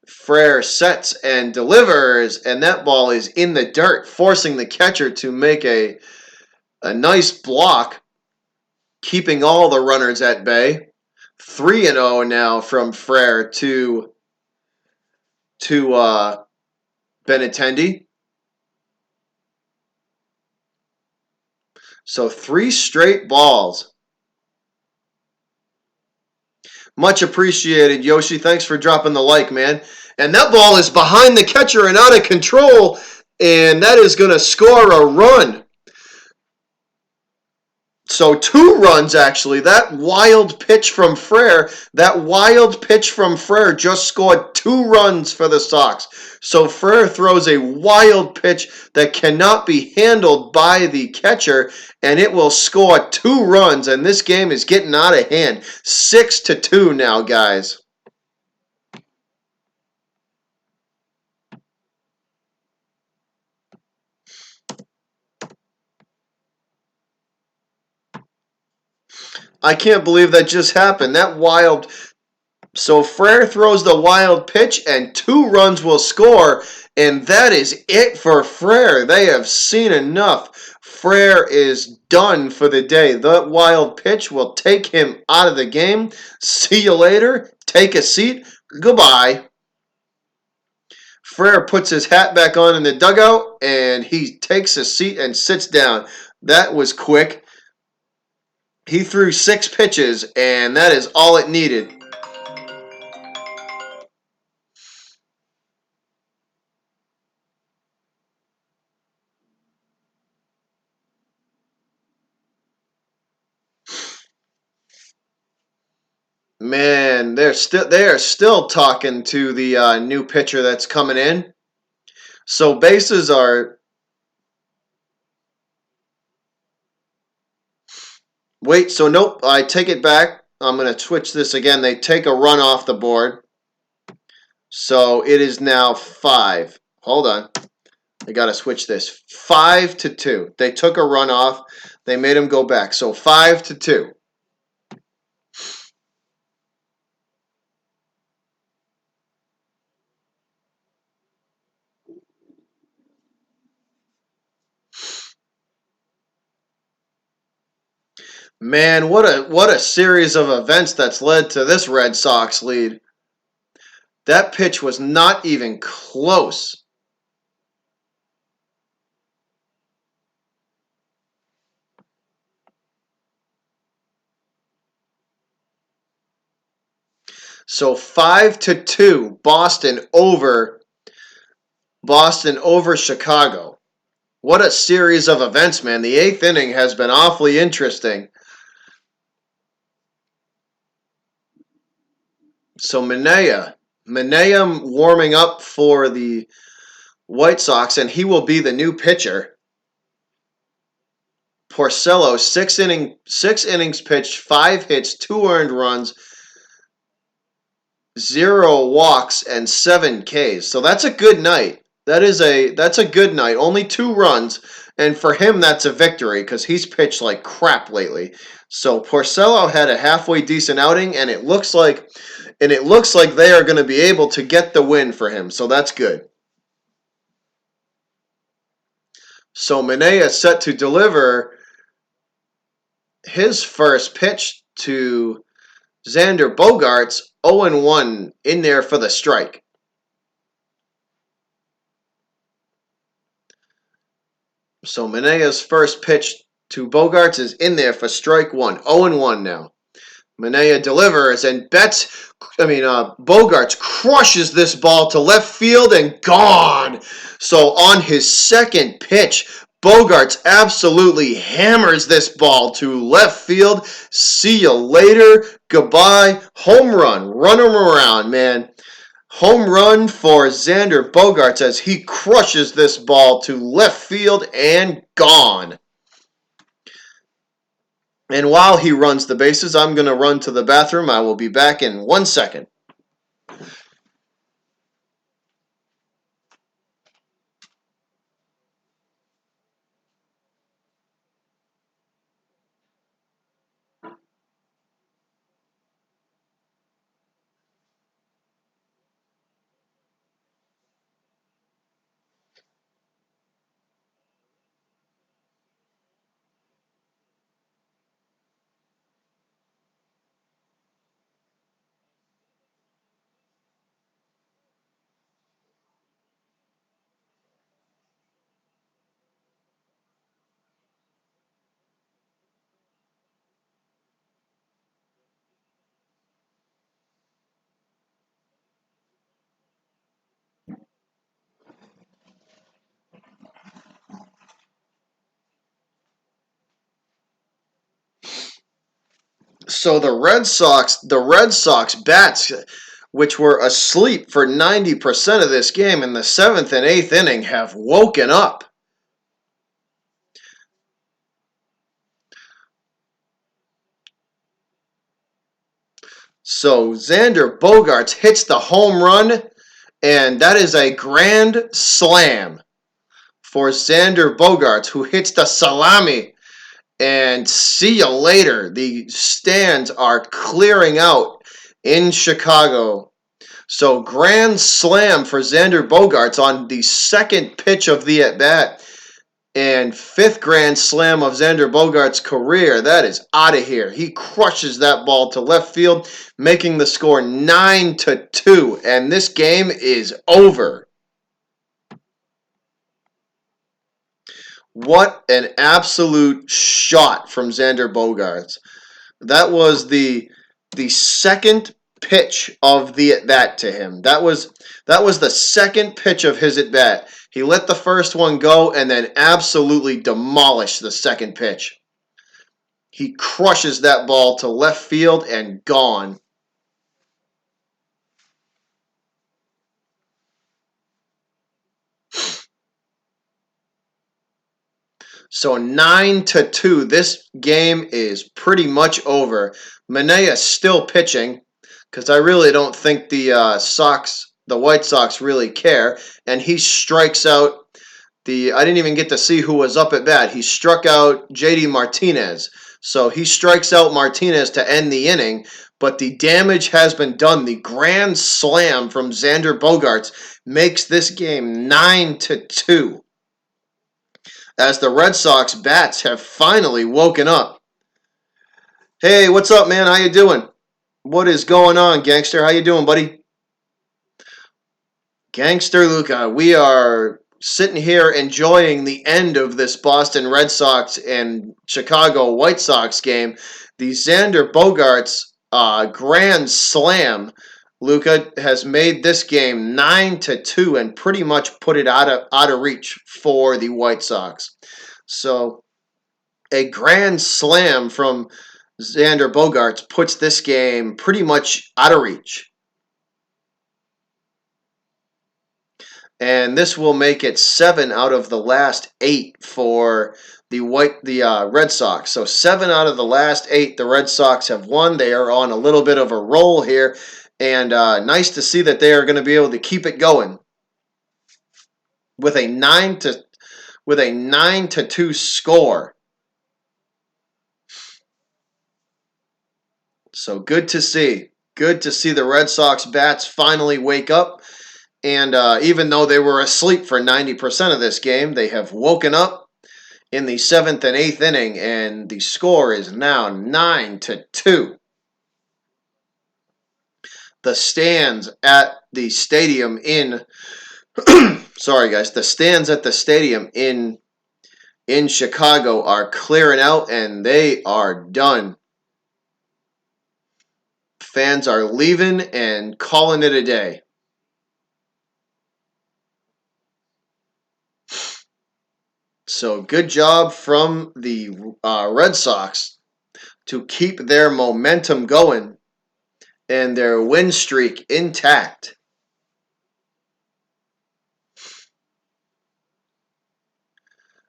Frere sets and delivers, and that ball is in the dirt, forcing the catcher to make a nice block, keeping all the runners at bay. 3-0 now from Frere to Benintendi. So 3 straight balls. Much appreciated, Yoshi. Thanks for dropping the like, man. And that ball is behind the catcher and out of control, and that is going to score a run. So 2 runs, actually. That wild pitch from Frere just scored 2 runs for the Sox. So Frere throws a wild pitch that cannot be handled by the catcher, and it will score 2 runs, and this game is getting out of hand. 6-2 now, guys. I can't believe that just happened. So Frere throws the wild pitch and 2 runs will score, and that is it for Frere. They have seen enough. Frere is done for the day. That wild pitch will take him out of the game. See you later. Take a seat. Goodbye. Frere puts his hat back on in the dugout, and he takes a seat and sits down. That was quick. He threw 6 pitches, and that is all it needed. Man, they are still talking to the new pitcher that's coming in. So bases are wait. So nope. I take it back. I'm gonna switch this again. They take a run off the board. So it is now 5. Hold on. I gotta switch this. 5-2. They took a run off. They made him go back. So 5-2. Man, what a series of events that's led to this Red Sox lead. That pitch was not even close. So 5-2, Boston over Chicago. What a series of events, man. The 8th inning has been awfully interesting. So Manaea warming up for the White Sox, and he will be the new pitcher. Porcello, 6 innings pitched, 5 hits, 2 earned runs, 0 walks, and 7 Ks. So that's a good night. That's a good night. Only 2 runs, and for him that's a victory because he's pitched like crap lately. So Porcello had a halfway decent outing, and it looks like they are going to be able to get the win for him. So that's good. So Manaea set to deliver his first pitch to Xander Bogaerts, 0-1 in there for the strike. So Manaea's first pitch to Bogaerts is in there for strike 1. 0-1 now. Manaea delivers, and Bogaerts crushes this ball to left field and gone. So on his second pitch, Bogaerts absolutely hammers this ball to left field. See you later. Goodbye. Home run. Run him around, man. Home run for Xander Bogaerts as he crushes this ball to left field and gone. And while he runs the bases, I'm going to run to the bathroom. I will be back in 1 second. So the Red Sox bats, which were asleep for 90% of this game in the 7th and 8th inning, have woken up. So Xander Bogaerts hits the home run, and that is a grand slam for Xander Bogaerts, who hits the salami. And see you later. The stands are clearing out in Chicago. So grand slam for Xander Bogaerts on the second pitch of the at-bat. And fifth grand slam of Xander Bogaerts' career. That is out of here. He crushes that ball to left field, making the score 9-2. And this game is over. What an absolute shot from Xander Bogaerts. That was the second pitch of the at bat to him. That was the second pitch of his at bat. He let the first one go and then absolutely demolished the second pitch. He crushes that ball to left field and gone. So 9-2. This game is pretty much over. Manaea still pitching because I really don't think the White Sox really care. And he strikes out I didn't even get to see who was up at bat. He struck out JD Martinez. So he strikes out Martinez to end the inning, but the damage has been done. The grand slam from Xander Bogaerts makes this game 9-2. As the Red Sox bats have finally woken up. Hey, what's up, man? How you doing? What is going on, gangster? How you doing, buddy? Gangster Luca, we are sitting here enjoying the end of this Boston Red Sox and Chicago White Sox game. The Xander Bogaerts grand slam, Luca, has made this game 9-2 and pretty much put it out of reach for the White Sox. So a grand slam from Xander Bogaerts puts this game pretty much out of reach. And this will make it 7 out of the last 8 for the Red Sox. So 7 out of the last 8 the Red Sox have won. They are on a little bit of a roll here, and nice to see that they are going to be able to keep it going with a 9-2 score. So good to see. Good to see the Red Sox bats finally wake up. And even though they were asleep for 90% of this game, they have woken up in the 7th and 8th inning, and the score is now 9-2. The stands at the stadium in sorry guys, the stands at the stadium in Chicago are clearing out, and they are done. Fans are leaving and calling it a day. So good job from the Red Sox to keep their momentum going and their win streak intact.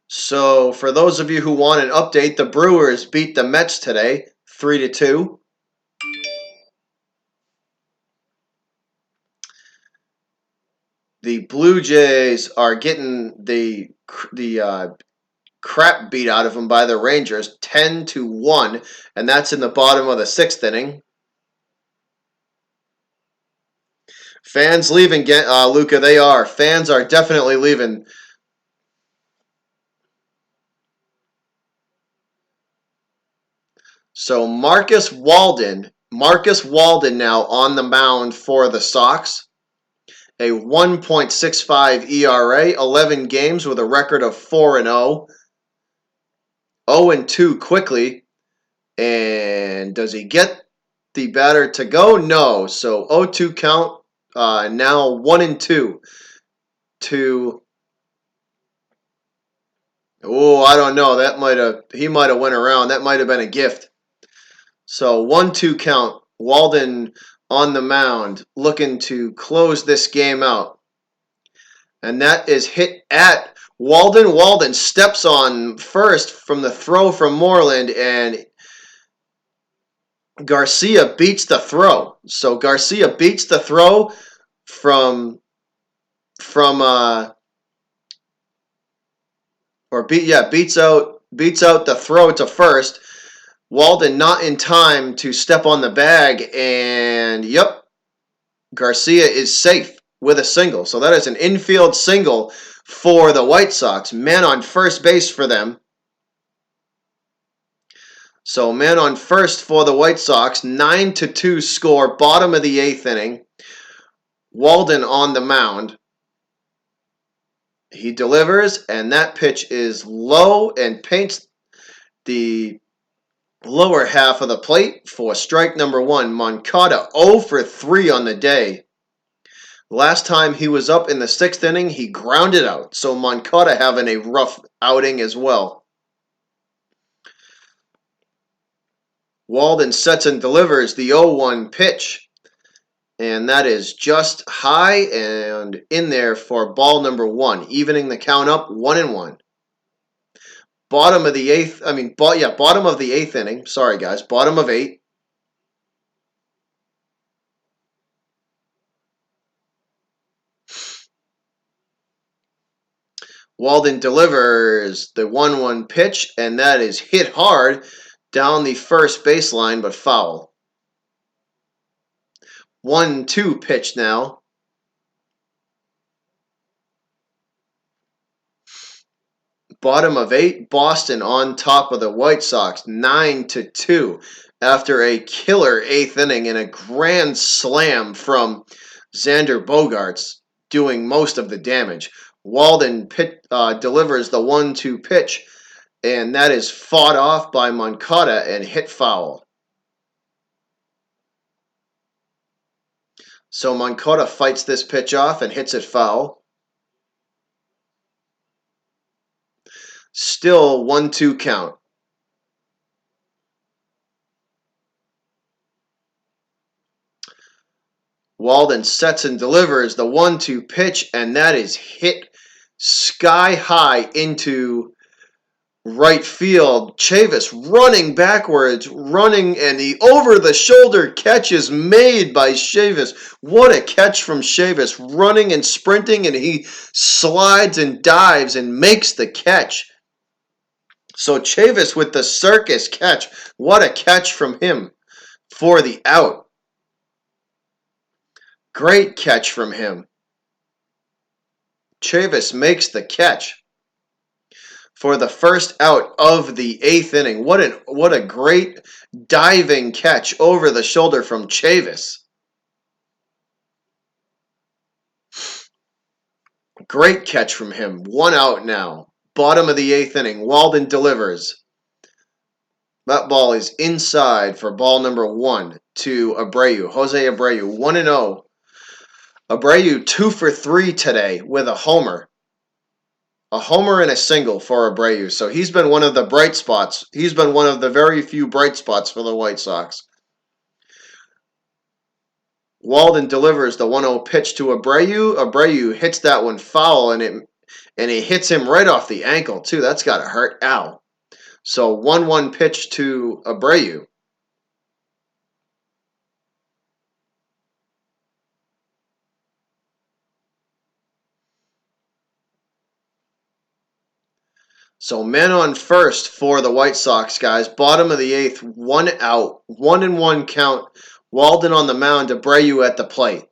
So for those of you who want an update, the Brewers beat the Mets today 3-2. The Blue Jays are getting the crap beat out of them by the Rangers 10-1, and that's in the bottom of the 6th inning. Fans leaving, Luca. They are. Fans are definitely leaving. So Marcus Walden now on the mound for the Sox. A 1.65 ERA, 11 games with a record of 4-0. 0-2 quickly. And does he get the batter to go? No. So 0-2 count. Now 1-2 to. Oh, I don't know. He might have went around. That might have been a gift. So 1-2 count. Walden on the mound, looking to close this game out. And that is hit at Walden. Walden steps on first from the throw from Moreland, and Garcia beats the throw. So Garcia beats the throw beats out the throw to first. Walden not in time to step on the bag, and yep, Garcia is safe. with a single. So that is an infield single for the White Sox. Man on first base for them. So man on first for the White Sox. 9-2 score. Bottom of the 8th inning. Walden on the mound. He delivers, and that pitch is low and paints the lower half of the plate for strike number 1. Moncada 0 for 3 on the day. Last time he was up in the 6th inning, he grounded out. So Moncada having a rough outing as well. Walden sets and delivers the 0-1 pitch. And that is just high and in there for ball number 1, evening the count up 1-1. Bottom of the 8th, bottom of the 8th inning. Sorry, guys, bottom of 8. Walden delivers the 1-1 pitch, and that is hit hard down the first baseline, but foul. 1-2 pitch now. Bottom of 8, Boston on top of the White Sox, 9-2 after a killer 8th inning and a grand slam from Xander Bogaerts doing most of the damage. Walden delivers the 1-2 pitch, and that is fought off by Moncada and hit foul. So Moncada fights this pitch off and hits it foul. Still 1-2 count. Walden sets and delivers the 1-2 pitch, and that is hit sky high into right field. Chavis running backwards, and the over-the-shoulder catch is made by Chavis. What a catch from Chavis, running and sprinting, and he slides and dives and makes the catch. So Chavis with the circus catch. What a catch from him for the out. Great catch from him. Chavis makes the catch for the first out of the 8th inning. What a great diving catch over the shoulder from Chavis. Great catch from him. 1 out now. Bottom of the 8th inning. Walden delivers. That ball is inside for ball number 1 to Abreu. Jose Abreu, 1-0. Abreu 2 for 3 today with a homer. A homer and a single for Abreu. So he's been one of the bright spots. He's been one of the very few bright spots for the White Sox. Walden delivers the 1-0 pitch to Abreu. Abreu hits that one foul, and it hits him right off the ankle, too. That's got to hurt. Ow. So 1-1 pitch to Abreu. So men on first for the White Sox, guys. Bottom of the 8th, 1 out. 1-1 count. Walden on the mound, Abreu at the plate.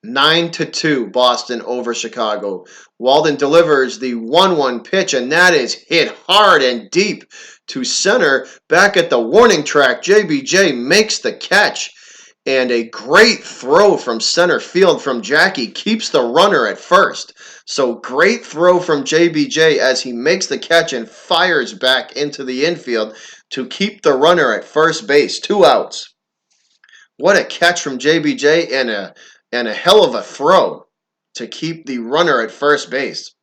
9-2 Boston over Chicago. Walden delivers the 1-1 pitch, and that is hit hard and deep to center. Back at the warning track, JBJ makes the catch. And a great throw from center field from Jackie keeps the runner at first. So great throw from JBJ as he makes the catch and fires back into the infield to keep the runner at first base. 2 outs. What a catch from JBJ and a hell of a throw to keep the runner at first base.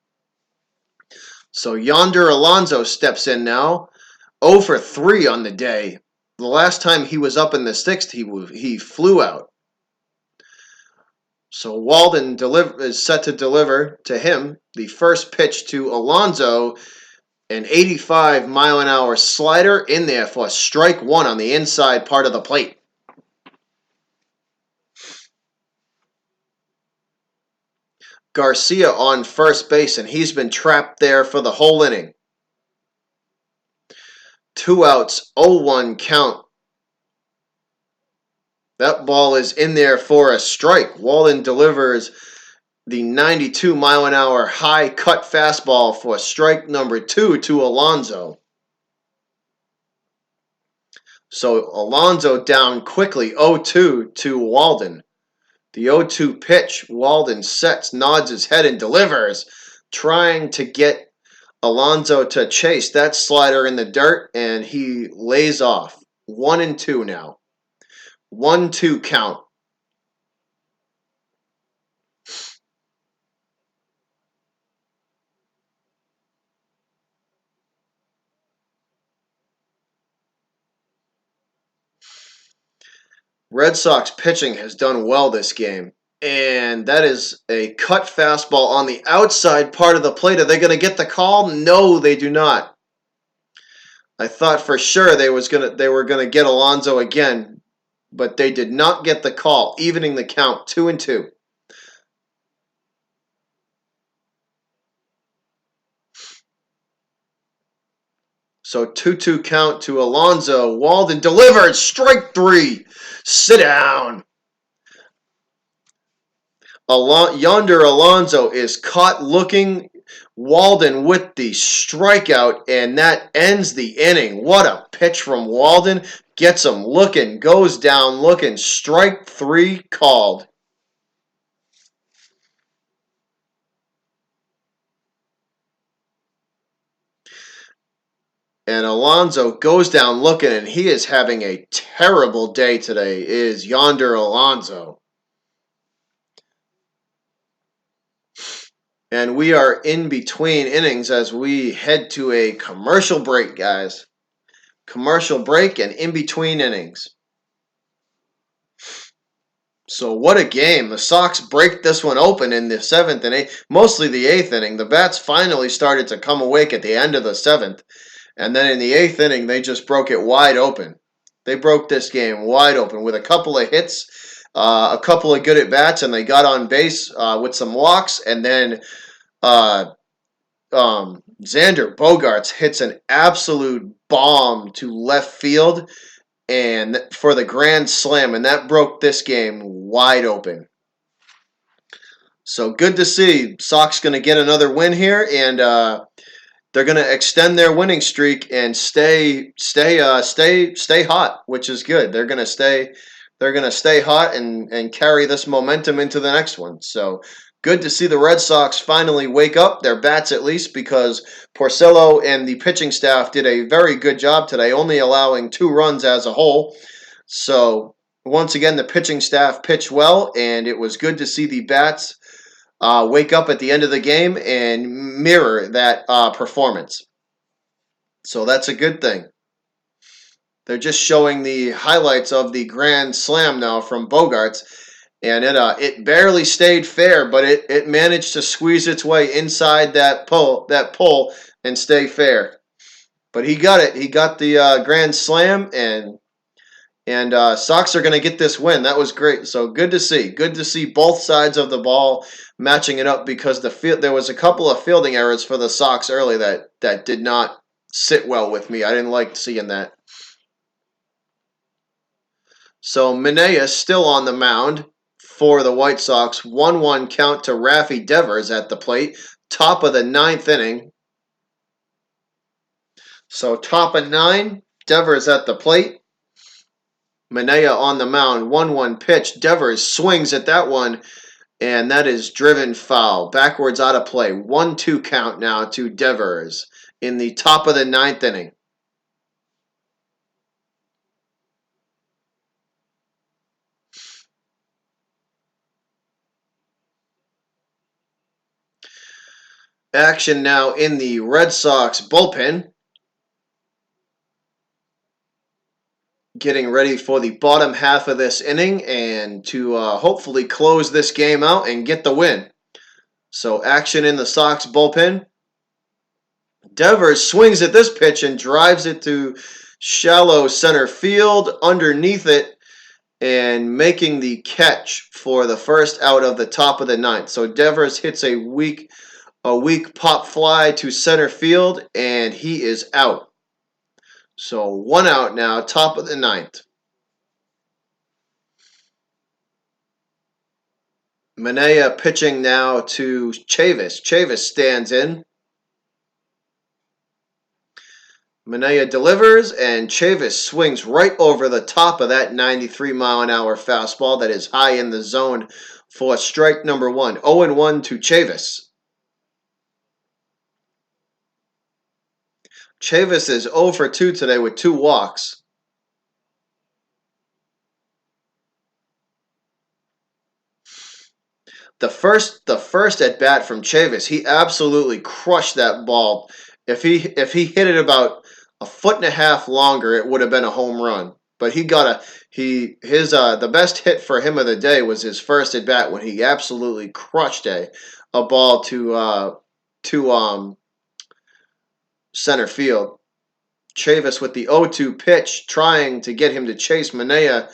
So Yonder Alonso steps in now. 0 for 3 on the day. The last time he was up in the 6th, he flew out. So Walden is set to deliver to him the first pitch to Alonso, an 85-mile-an-hour slider in there for strike 1 on the inside part of the plate. Garcia on first base, and he's been trapped there for the whole inning. 2 outs, 0-1 count. That ball is in there for a strike. Walden delivers the 92-mile-an-hour high cut fastball for strike number 2 to Alonso. So Alonso down quickly 0-2 to Walden. The 0-2 pitch, Walden sets, nods his head, and delivers, trying to get Alonso to chase that slider in the dirt, and he lays off. 1-2 now. 1-2 count. Red Sox pitching has done well this game. And that is a cut fastball on the outside part of the plate. Are they going to get the call? No, they do not. I thought for sure they were gonna get Alonso again, but they did not get the call, evening the count 2-2. So 2-2 count to Alonso. Walden delivered. Strike 3. Sit down. Yonder Alonso is caught looking. Walden with the strikeout, and that ends the inning. What a pitch from Walden. Gets him looking, goes down looking. Strike 3 called. And Alonso goes down looking, and he is having a terrible day today, is Yonder Alonso. And we are in between innings as we head to a commercial break, guys. Commercial break and in between innings. So what a game. The Sox break this one open in the 7th and 8th, mostly the 8th inning. The bats finally started to come awake at the end of the 7th. And then in the 8th inning, they just broke it wide open. They broke this game wide open with a couple of hits, a couple of good at-bats, and they got on base with some walks. And then Xander Bogaerts hits an absolute bomb to left field and for the grand slam, and that broke this game wide open. So good to see. Sox going to get another win here, and they're going to extend their winning streak and stay hot, which is good. They're going to stay hot and carry this momentum into the next one. So good to see the Red Sox finally wake up, their bats at least, because Porcello and the pitching staff did a very good job today, only allowing 2 runs as a whole. So once again, the pitching staff pitched well, and it was good to see the bats wake up at the end of the game and mirror that performance. So that's a good thing. They're just showing the highlights of the grand slam now from Bogaerts, and it barely stayed fair, but it managed to squeeze its way inside that pole and stay fair. But he got it. He got the grand slam, and Sox are going to get this win. That was great. So good to see. Good to see both sides of the ball matching it up, because there was a couple of fielding errors for the Sox early that did not sit well with me. I didn't like seeing that. So Minea still on the mound for the White Sox. 1-1 count to Raffy Devers at the plate. Top of the 9th inning. So top of 9, Devers at the plate. Minea on the mound. 1-1 pitch. Devers swings at that one, and that is driven foul. Backwards out of play. 1-2 count now to Devers in the top of the 9th inning. Action now in the Red Sox bullpen. Getting ready for the bottom half of this inning and to hopefully close this game out and get the win. So action in the Sox bullpen. Devers swings at this pitch and drives it to shallow center field underneath it and making the catch for the first out of the top of the 9th. So Devers hits a weak pop fly to center field, and he is out. So 1 out now, top of the 9th. Manea pitching now to Chavis. Chavis stands in. Manea delivers, and Chavis swings right over the top of that 93-mile-an-hour fastball that is high in the zone for strike number 1. 0-1 to Chavis. Chavis is 0 for 2 today with 2 walks. The first at bat from Chavis, he absolutely crushed that ball. If he hit it about a foot and a half longer, it would have been a home run. But the best hit for him of the day was his first at bat when he absolutely crushed a ball to center field. Chavis with the 0-2 pitch, trying to get him to chase. Manea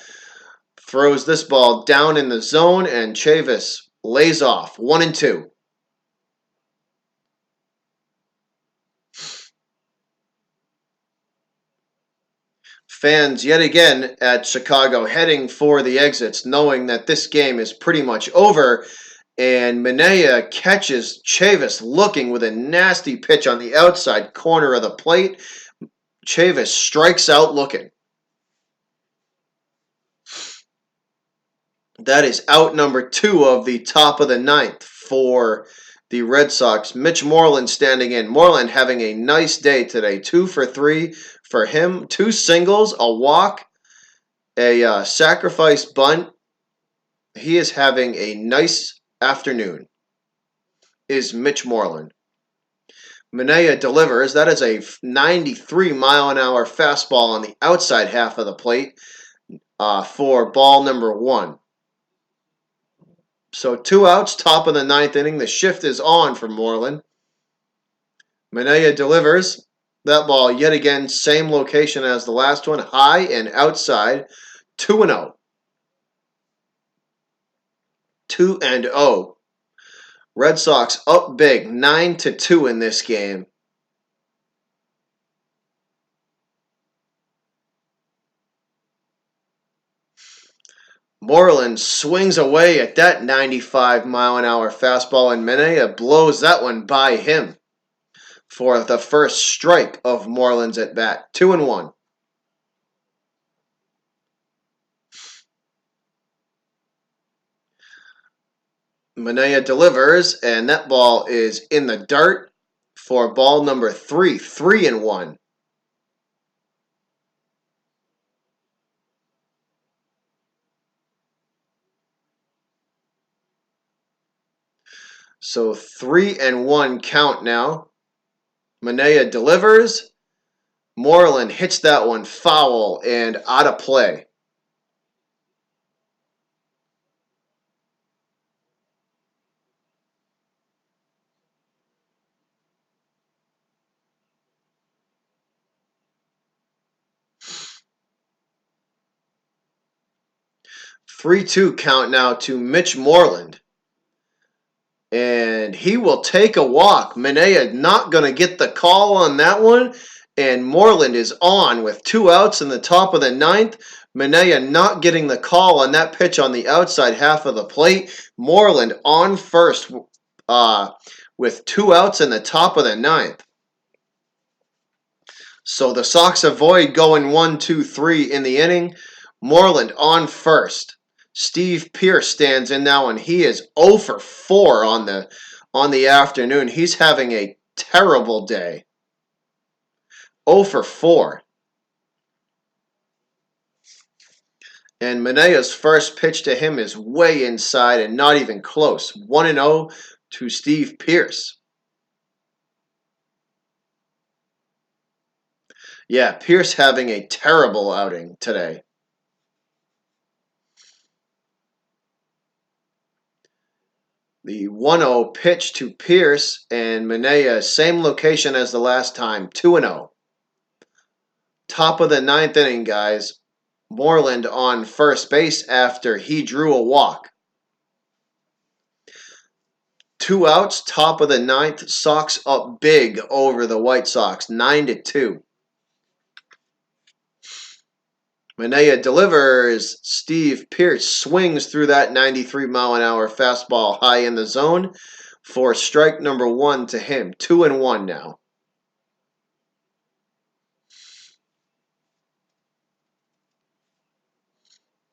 throws this ball down in the zone, and Chavis lays off. 1-2. Fans yet again at Chicago heading for the exits, knowing that this game is pretty much over. And Manea catches Chavis looking with a nasty pitch on the outside corner of the plate. Chavis strikes out looking. That is out number 2 of the top of the ninth for the Red Sox. Mitch Moreland standing in. Moreland having a nice day today. 2 for 3 for him. 2 singles, a walk, a sacrifice bunt. He is having a nice afternoon, is Mitch Moreland. Manea delivers. That is a 93-mile-an-hour fastball on the outside half of the plate for ball number 1. So 2 outs, top of the ninth inning. The shift is on for Moreland. Manea delivers. That ball yet again, same location as the last one, high and outside. 2-0. 2-0. Red Sox up big, 9-2 in this game. Moreland swings away at that 95-mile-an-hour fastball, and Manea blows that one by him for the first strike of Moreland's at bat. 2-1. Manea delivers, and that ball is in the dirt for ball number 3. 3-1. So 3-1 count now. Manea delivers. Moreland hits that one foul and out of play. Three-two count now to Mitch Moreland. And he will take a walk. Manea not going to get the call on that one. And Moreland is on with 2 outs in the top of the ninth. Manea not getting the call on that pitch on the outside half of the plate. Moreland on first with 2 outs in the top of the ninth. So the Sox avoid going 1-2-3 in the inning. Moreland on first. Steve Pearce stands in now, and he is 0 for 4 on the afternoon. He's having a terrible day. 0 for 4. And Manea's first pitch to him is way inside and not even close. 1-0 to Steve Pearce. Yeah, Pearce having a terrible outing today. The 1-0 pitch to Pearce, and Manea, same location as the last time, 2-0. Top of the ninth inning, guys. Moreland on first base after he drew a walk. 2 outs, top of the ninth. Sox up big over the White Sox, 9-2. Manaea delivers. Steve Pearce swings through that 93-mile-an-hour fastball high in the zone for strike number 1 to him. 2-1 now.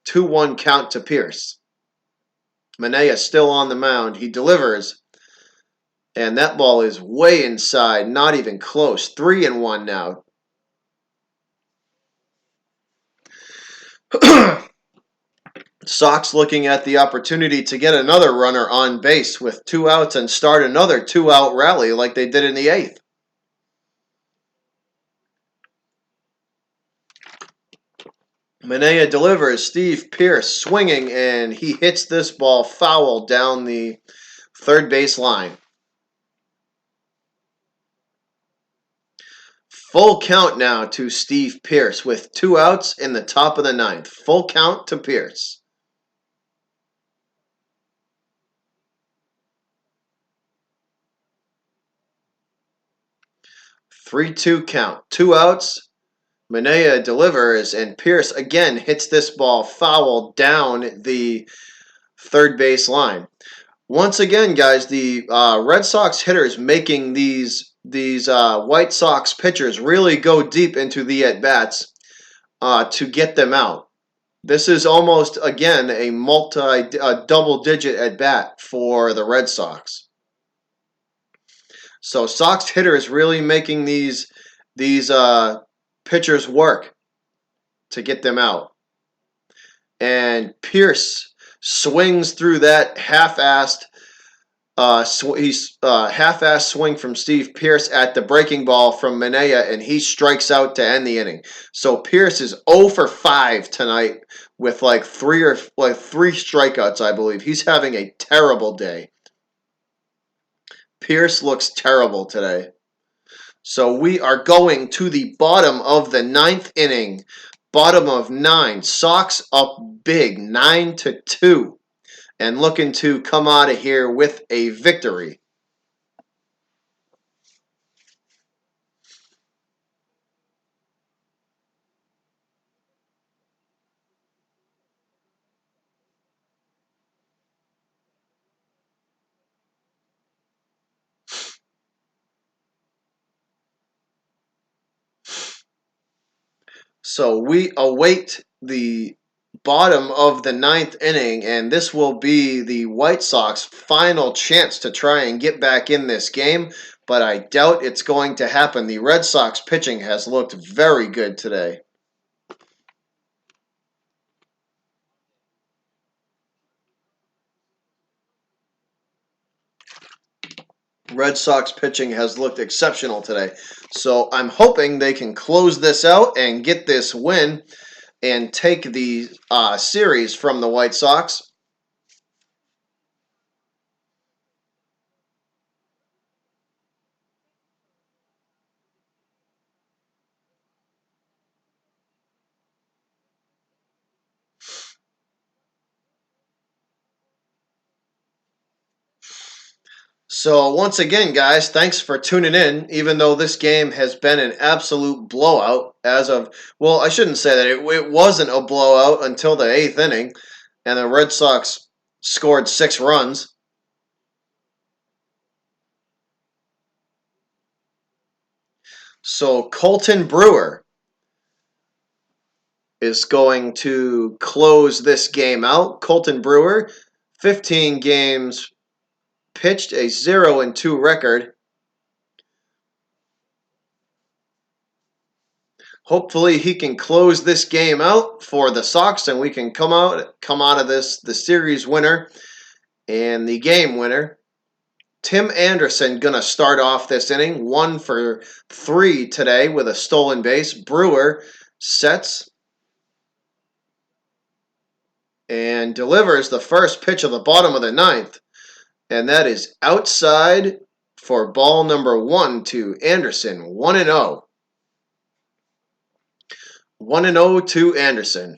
Two-one count to Pearce. Manaea still on the mound. He delivers. And that ball is way inside, not even close. 3-1 now. Sox looking at the opportunity to get another runner on base with 2 outs and start another 2-out rally like they did in the 8th. Manaea delivers. Steve Pearce swinging, and he hits this ball foul down the third base line. Full count now to Steve Pearce with 2 outs in the top of the 9th. Full count to Pearce. 3-2 count. 2 outs. Manaea delivers, and Pearce again hits this ball foul down the third base line. Once again, guys, the Red Sox hitters making these White Sox pitchers really go deep into the at-bats to get them out. This is almost, again, a double-digit at-bat for the Red Sox. So Sox hitters really making these pitchers work to get them out. And Pearce swings through that half-assed half-assed swing from Steve Pearce at the breaking ball from Manaea, and he strikes out to end the inning. So Pearce is 0 for 5 tonight with like three strikeouts, I believe. He's having a terrible day. Pearce looks terrible today. So we are going to the bottom of the 9th inning. Bottom of 9. Sox up big, 9-2. And looking to come out of here with a victory. So we await the bottom of the 9th inning, and this will be the White Sox final chance to try and get back in this game, but I doubt it's going to happen. The Red Sox pitching has looked very good today. Red Sox pitching has looked exceptional today. So I'm hoping they can close this out and get this win and take the series from the White Sox. So once again, guys, thanks for tuning in. Even though this game has been an absolute blowout as of, well, I shouldn't say that. It wasn't a blowout until the 8th inning, and the Red Sox scored 6 runs. So Colton Brewer is going to close this game out. Colton Brewer, 15 games pitched, a 0-2 record. Hopefully he can close this game out for the Sox, and we can come out of this the series winner and the game winner. Tim Anderson gonna start off this inning, 1 for 3 today with a stolen base. Brewer sets and delivers the first pitch of the bottom of the 9th, and that is outside for ball number 1 to Anderson. 1-0. 1-0 to Anderson.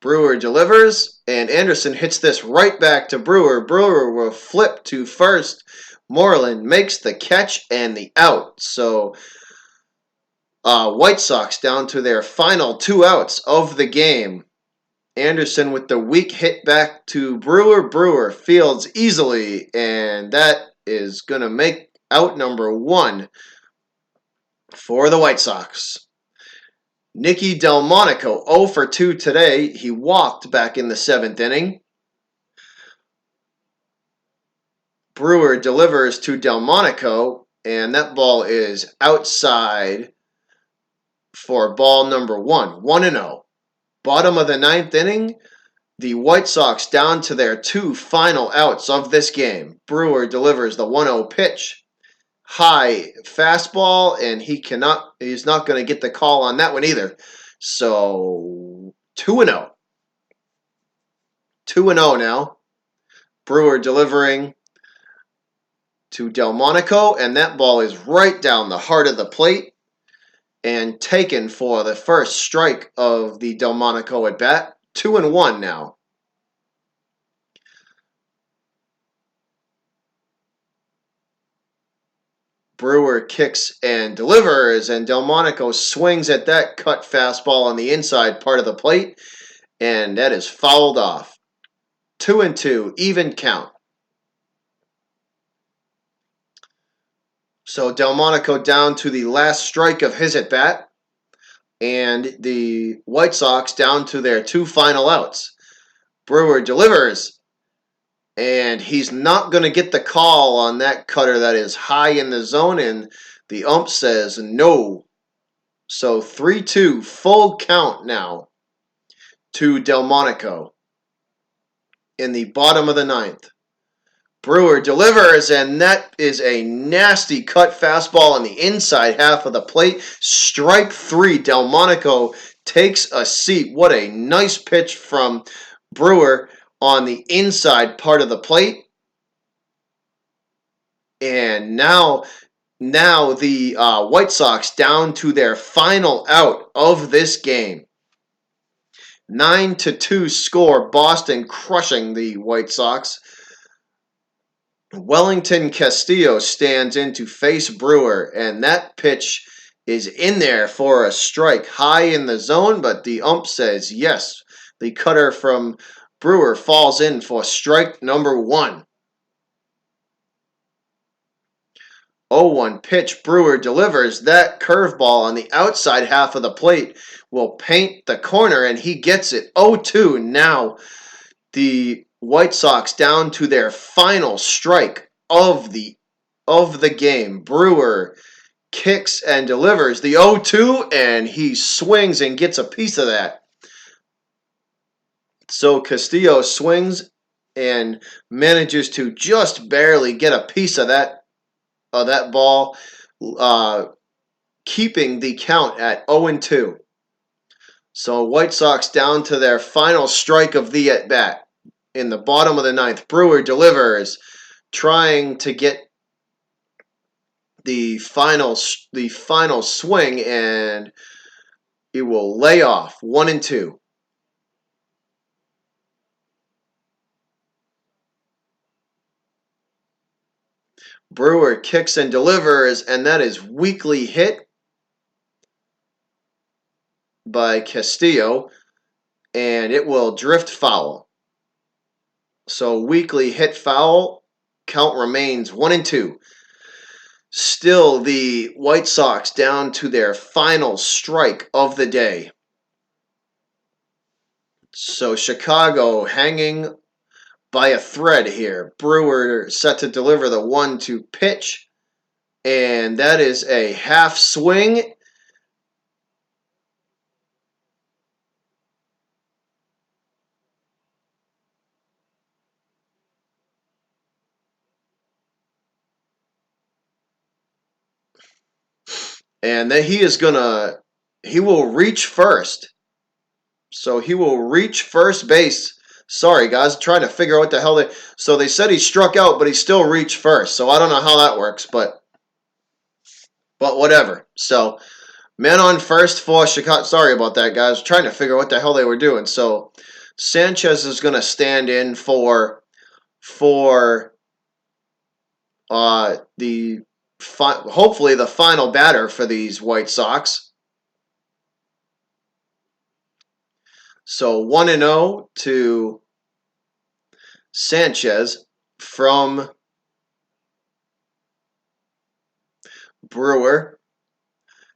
Brewer delivers, and Anderson hits this right back to Brewer. Brewer will flip to first. Moreland makes the catch and the out. So White Sox down to their final 2 outs of the game. Anderson with the weak hit back to Brewer. Brewer fields easily, and that is going to make out number 1 for the White Sox. Nicky Delmonico 0 for 2 today. He walked back in the 7th inning. Brewer delivers to Delmonico, and that ball is outside for ball number 1. 1-0. Bottom of the 9th inning, the White Sox down to their 2 final outs of this game. Brewer delivers the 1-0 pitch. High fastball, and he's not going to get the call on that one either. So 2-0. 2-0 now. Brewer delivering to Delmonico, and that ball is right down the heart of the plate and taken for the first strike of the Delmonico at bat. 2-1 now. Brewer kicks and delivers, and Delmonico swings at that cut fastball on the inside part of the plate, and that is fouled off. 2-2, even count. So Delmonico down to the last strike of his at bat, and the White Sox down to their 2 final outs. Brewer delivers, and he's not going to get the call on that cutter that is high in the zone, and the ump says no. So 3-2, full count now to Delmonico in the bottom of the 9th. Brewer delivers, and that is a nasty cut fastball on the inside half of the plate. Strike 3. Delmonico takes a seat. What a nice pitch from Brewer on the inside part of the plate. And now the White Sox down to their final out of this game. 9-2 score. Boston crushing the White Sox. Wellington Castillo stands in to face Brewer, and that pitch is in there for a strike high in the zone, but the ump says yes. The cutter from Brewer falls in for strike number 1. 0-1 pitch. Brewer delivers. That curveball on the outside half of the plate will paint the corner, and he gets it. 0-2 now. The White Sox down to their final strike of the game. Brewer kicks and delivers the 0-2, and he swings and gets a piece of that. So Castillo swings and manages to just barely get a piece of that ball, keeping the count at 0-2. So White Sox down to their final strike of the at-bat. In the bottom of the 9th, Brewer delivers, trying to get the final swing, and he will lay off. 1-2. Brewer kicks and delivers, and that is weakly hit by Castillo, and it will drift foul. So weakly hit foul. Count remains 1-2. Still the White Sox down to their final strike of the day. So Chicago hanging by a thread here. Brewer set to deliver the 1-2 pitch, and that is a half swing. And then he will reach first. So he will reach first base. Sorry, guys, trying to figure out what the hell so they said he struck out, but he still reached first. So I don't know how that works, but whatever. So man on first for Chicago. Sorry about that, guys. Trying to figure out what the hell they were doing. So Sanchez is going to stand in for hopefully the final batter for these White Sox. So 1-0 to Sanchez from Brewer.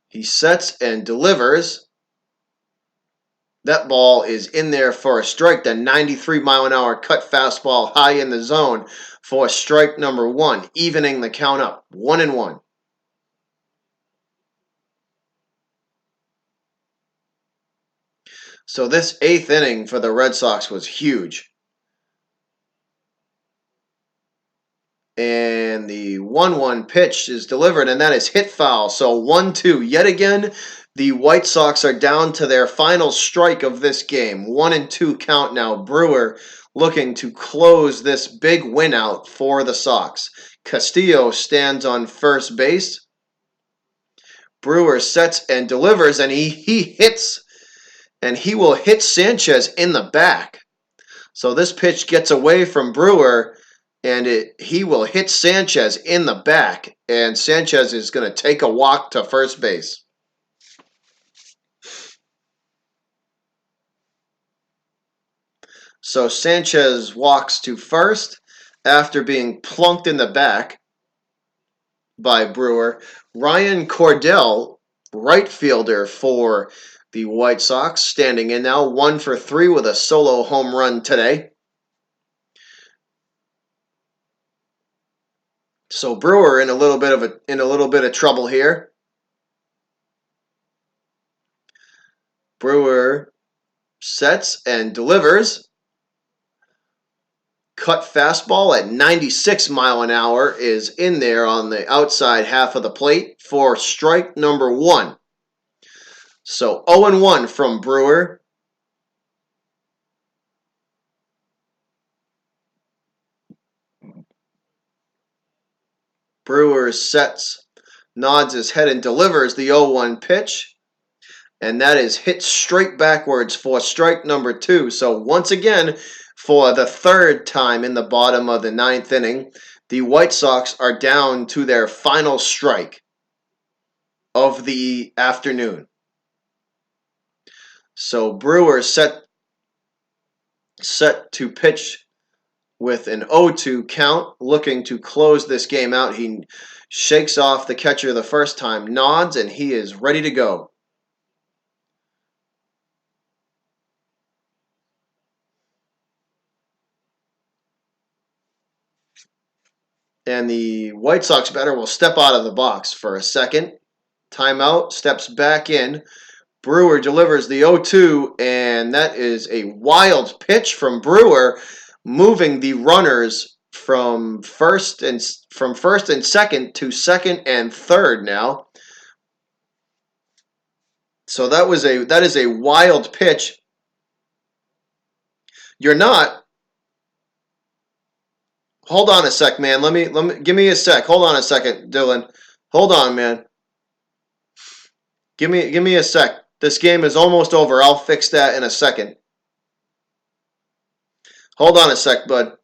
He sets and delivers. That ball is in there for a strike. The 93-mile-an-hour cut fastball high in the zone for strike number 1, evening the count up, 1-1. So this 8th inning for the Red Sox was huge. And the 1-1 pitch is delivered, and that is hit foul. So 1-2. Yet again, the White Sox are down to their final strike of this game. 1-2 count now. Brewer looking to close this big win out for the Sox. Castillo stands on first base. Brewer sets and delivers, and he hits, and he will hit Sanchez in the back. So this pitch gets away from Brewer, and he will hit Sanchez in the back, and Sanchez is going to take a walk to first base. So Sanchez walks to first after being plunked in the back by Brewer. Ryan Cordell, right fielder for the White Sox, standing in now, 1 for 3 with a solo home run today. So Brewer in a little bit of trouble here. Brewer sets and delivers. Cut fastball at 96-mile-an-hour is in there on the outside half of the plate for strike number 1. So 0-1 from Brewer. Brewer sets, nods his head, and delivers the 0-1 pitch. And that is hit straight backwards for strike number 2. So once again, for the 3rd time in the bottom of the 9th inning, the White Sox are down to their final strike of the afternoon. So Brewer set to pitch with an 0-2 count, looking to close this game out. He shakes off the catcher the first time, nods, and he is ready to go. And the White Sox batter will step out of the box for a second. Timeout, steps back in. Brewer delivers the 0-2, and that is a wild pitch from Brewer, moving the runners from first and second to second and third now. So that is a wild pitch. You're not. Hold on a sec, man. Let me give me a sec. Hold on a second, Dylan. Hold on, man. Give me a sec. This game is almost over. I'll fix that in a second. Hold on a sec, bud.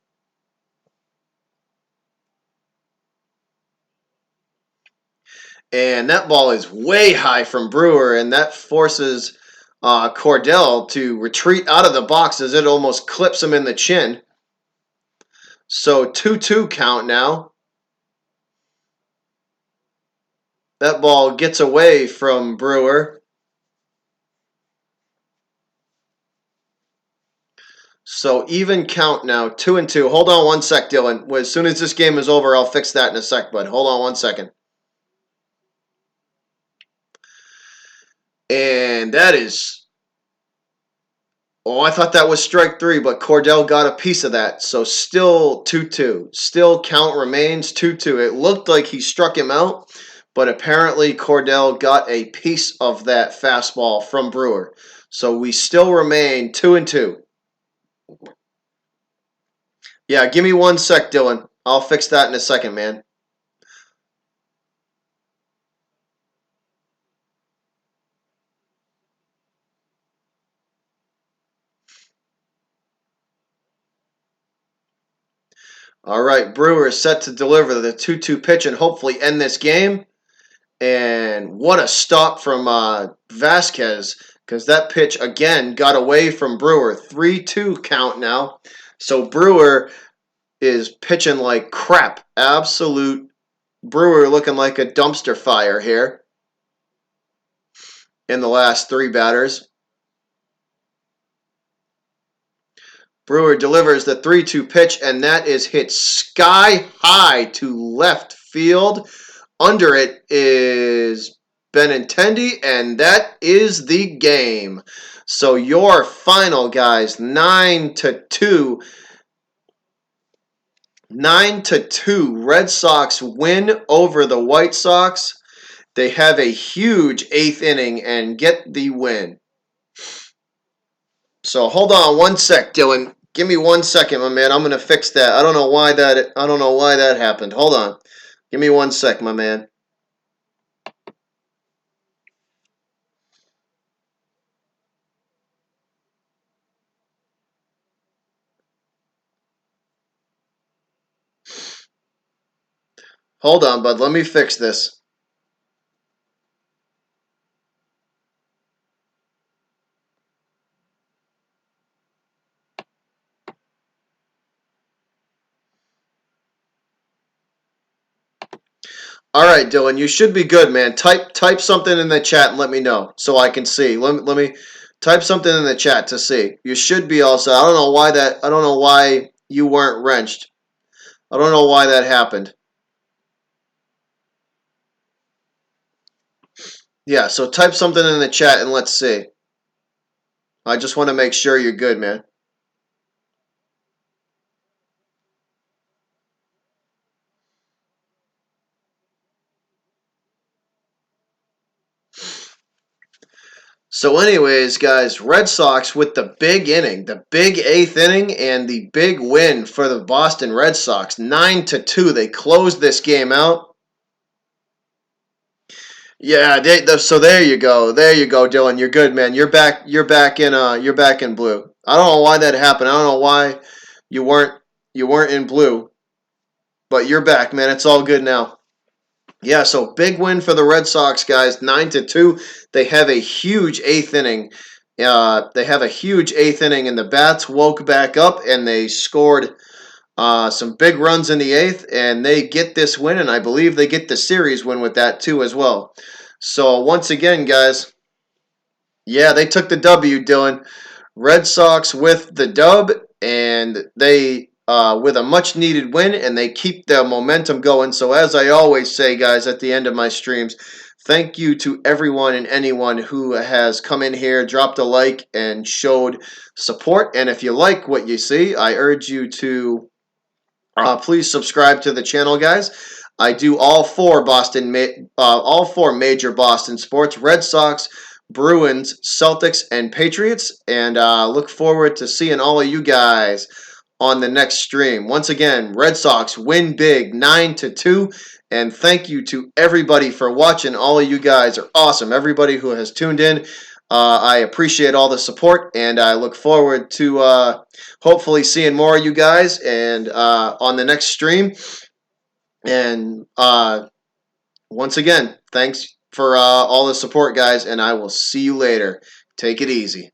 And that ball is way high from Brewer, and that forces Cordell to retreat out of the box as it almost clips him in the chin. So 2-2 count now. That ball gets away from Brewer. So even count now, 2-2. Hold on one sec, Dylan. As soon as this game is over, I'll fix that in a sec, bud. Hold on one second. And that is... Oh, I thought that was strike 3, but Cordell got a piece of that. So still 2-2. Still count remains 2-2. It looked like he struck him out, but apparently Cordell got a piece of that fastball from Brewer. So we still remain 2-2. Yeah, give me one sec, Dylan. I'll fix that in a second, man. All right, Brewer is set to deliver the 2-2 pitch and hopefully end this game. And what a stop from Vasquez. because that pitch again got away from Brewer. 3-2 count now. So Brewer is pitching like crap. Absolute Brewer looking like a dumpster fire here in the last three batters. Brewer delivers the 3-2 pitch, and that is hit sky high to left field. Under it is Benintendi, and that is the game. So your final, guys, 9-2. 9-2. Red Sox win over the White Sox. They have a huge eighth inning and get the win. So hold on one sec, Dylan. Give me 1 second, my man. I'm gonna fix that. I don't know why that happened. Hold on. Give me 1 sec, my man. Hold on, bud. Let me fix this. All right, Dylan, you should be good, man. Type something in the chat and let me know so I can see. Let me type something in the chat to see. You should be also. I don't know why that. I don't know why you weren't wrenched. I don't know why that happened. Yeah, so type something in the chat and let's see. I just want to make sure you're good, man. So anyways, guys, Red Sox with the big inning, the big eighth inning, and the big win for the Boston Red Sox, 9-2. They closed this game out. Yeah, so there you go, Dylan. You're good, man. You're back. You're back in blue. I don't know why that happened. I don't know why you weren't in blue, but you're back, man. It's all good now. Yeah, so big win for the Red Sox, guys. 9-2. They have a huge eighth inning. And the bats woke back up and they scored some big runs in the eighth, and they get this win, and I believe they get the series win with that too as well. So once again, guys, yeah, they took the W, Dylan. Red Sox with the dub, and they with a much needed win, and they keep the momentum going. So as I always say, guys, at the end of my streams, thank you to everyone and anyone who has come in here, dropped a like, and showed support. And if you like what you see, I urge you to please subscribe to the channel, guys. I do all four major Boston sports: Red Sox, Bruins, Celtics, and Patriots. And look forward to seeing all of you guys on the next stream. Once again, Red Sox win big, 9-2. And thank you to everybody for watching. All of you guys are awesome. Everybody who has tuned in, I appreciate all the support, and I look forward to hopefully seeing more of you guys and on the next stream. And once again, thanks for all the support, guys, and I will see you later. Take it easy.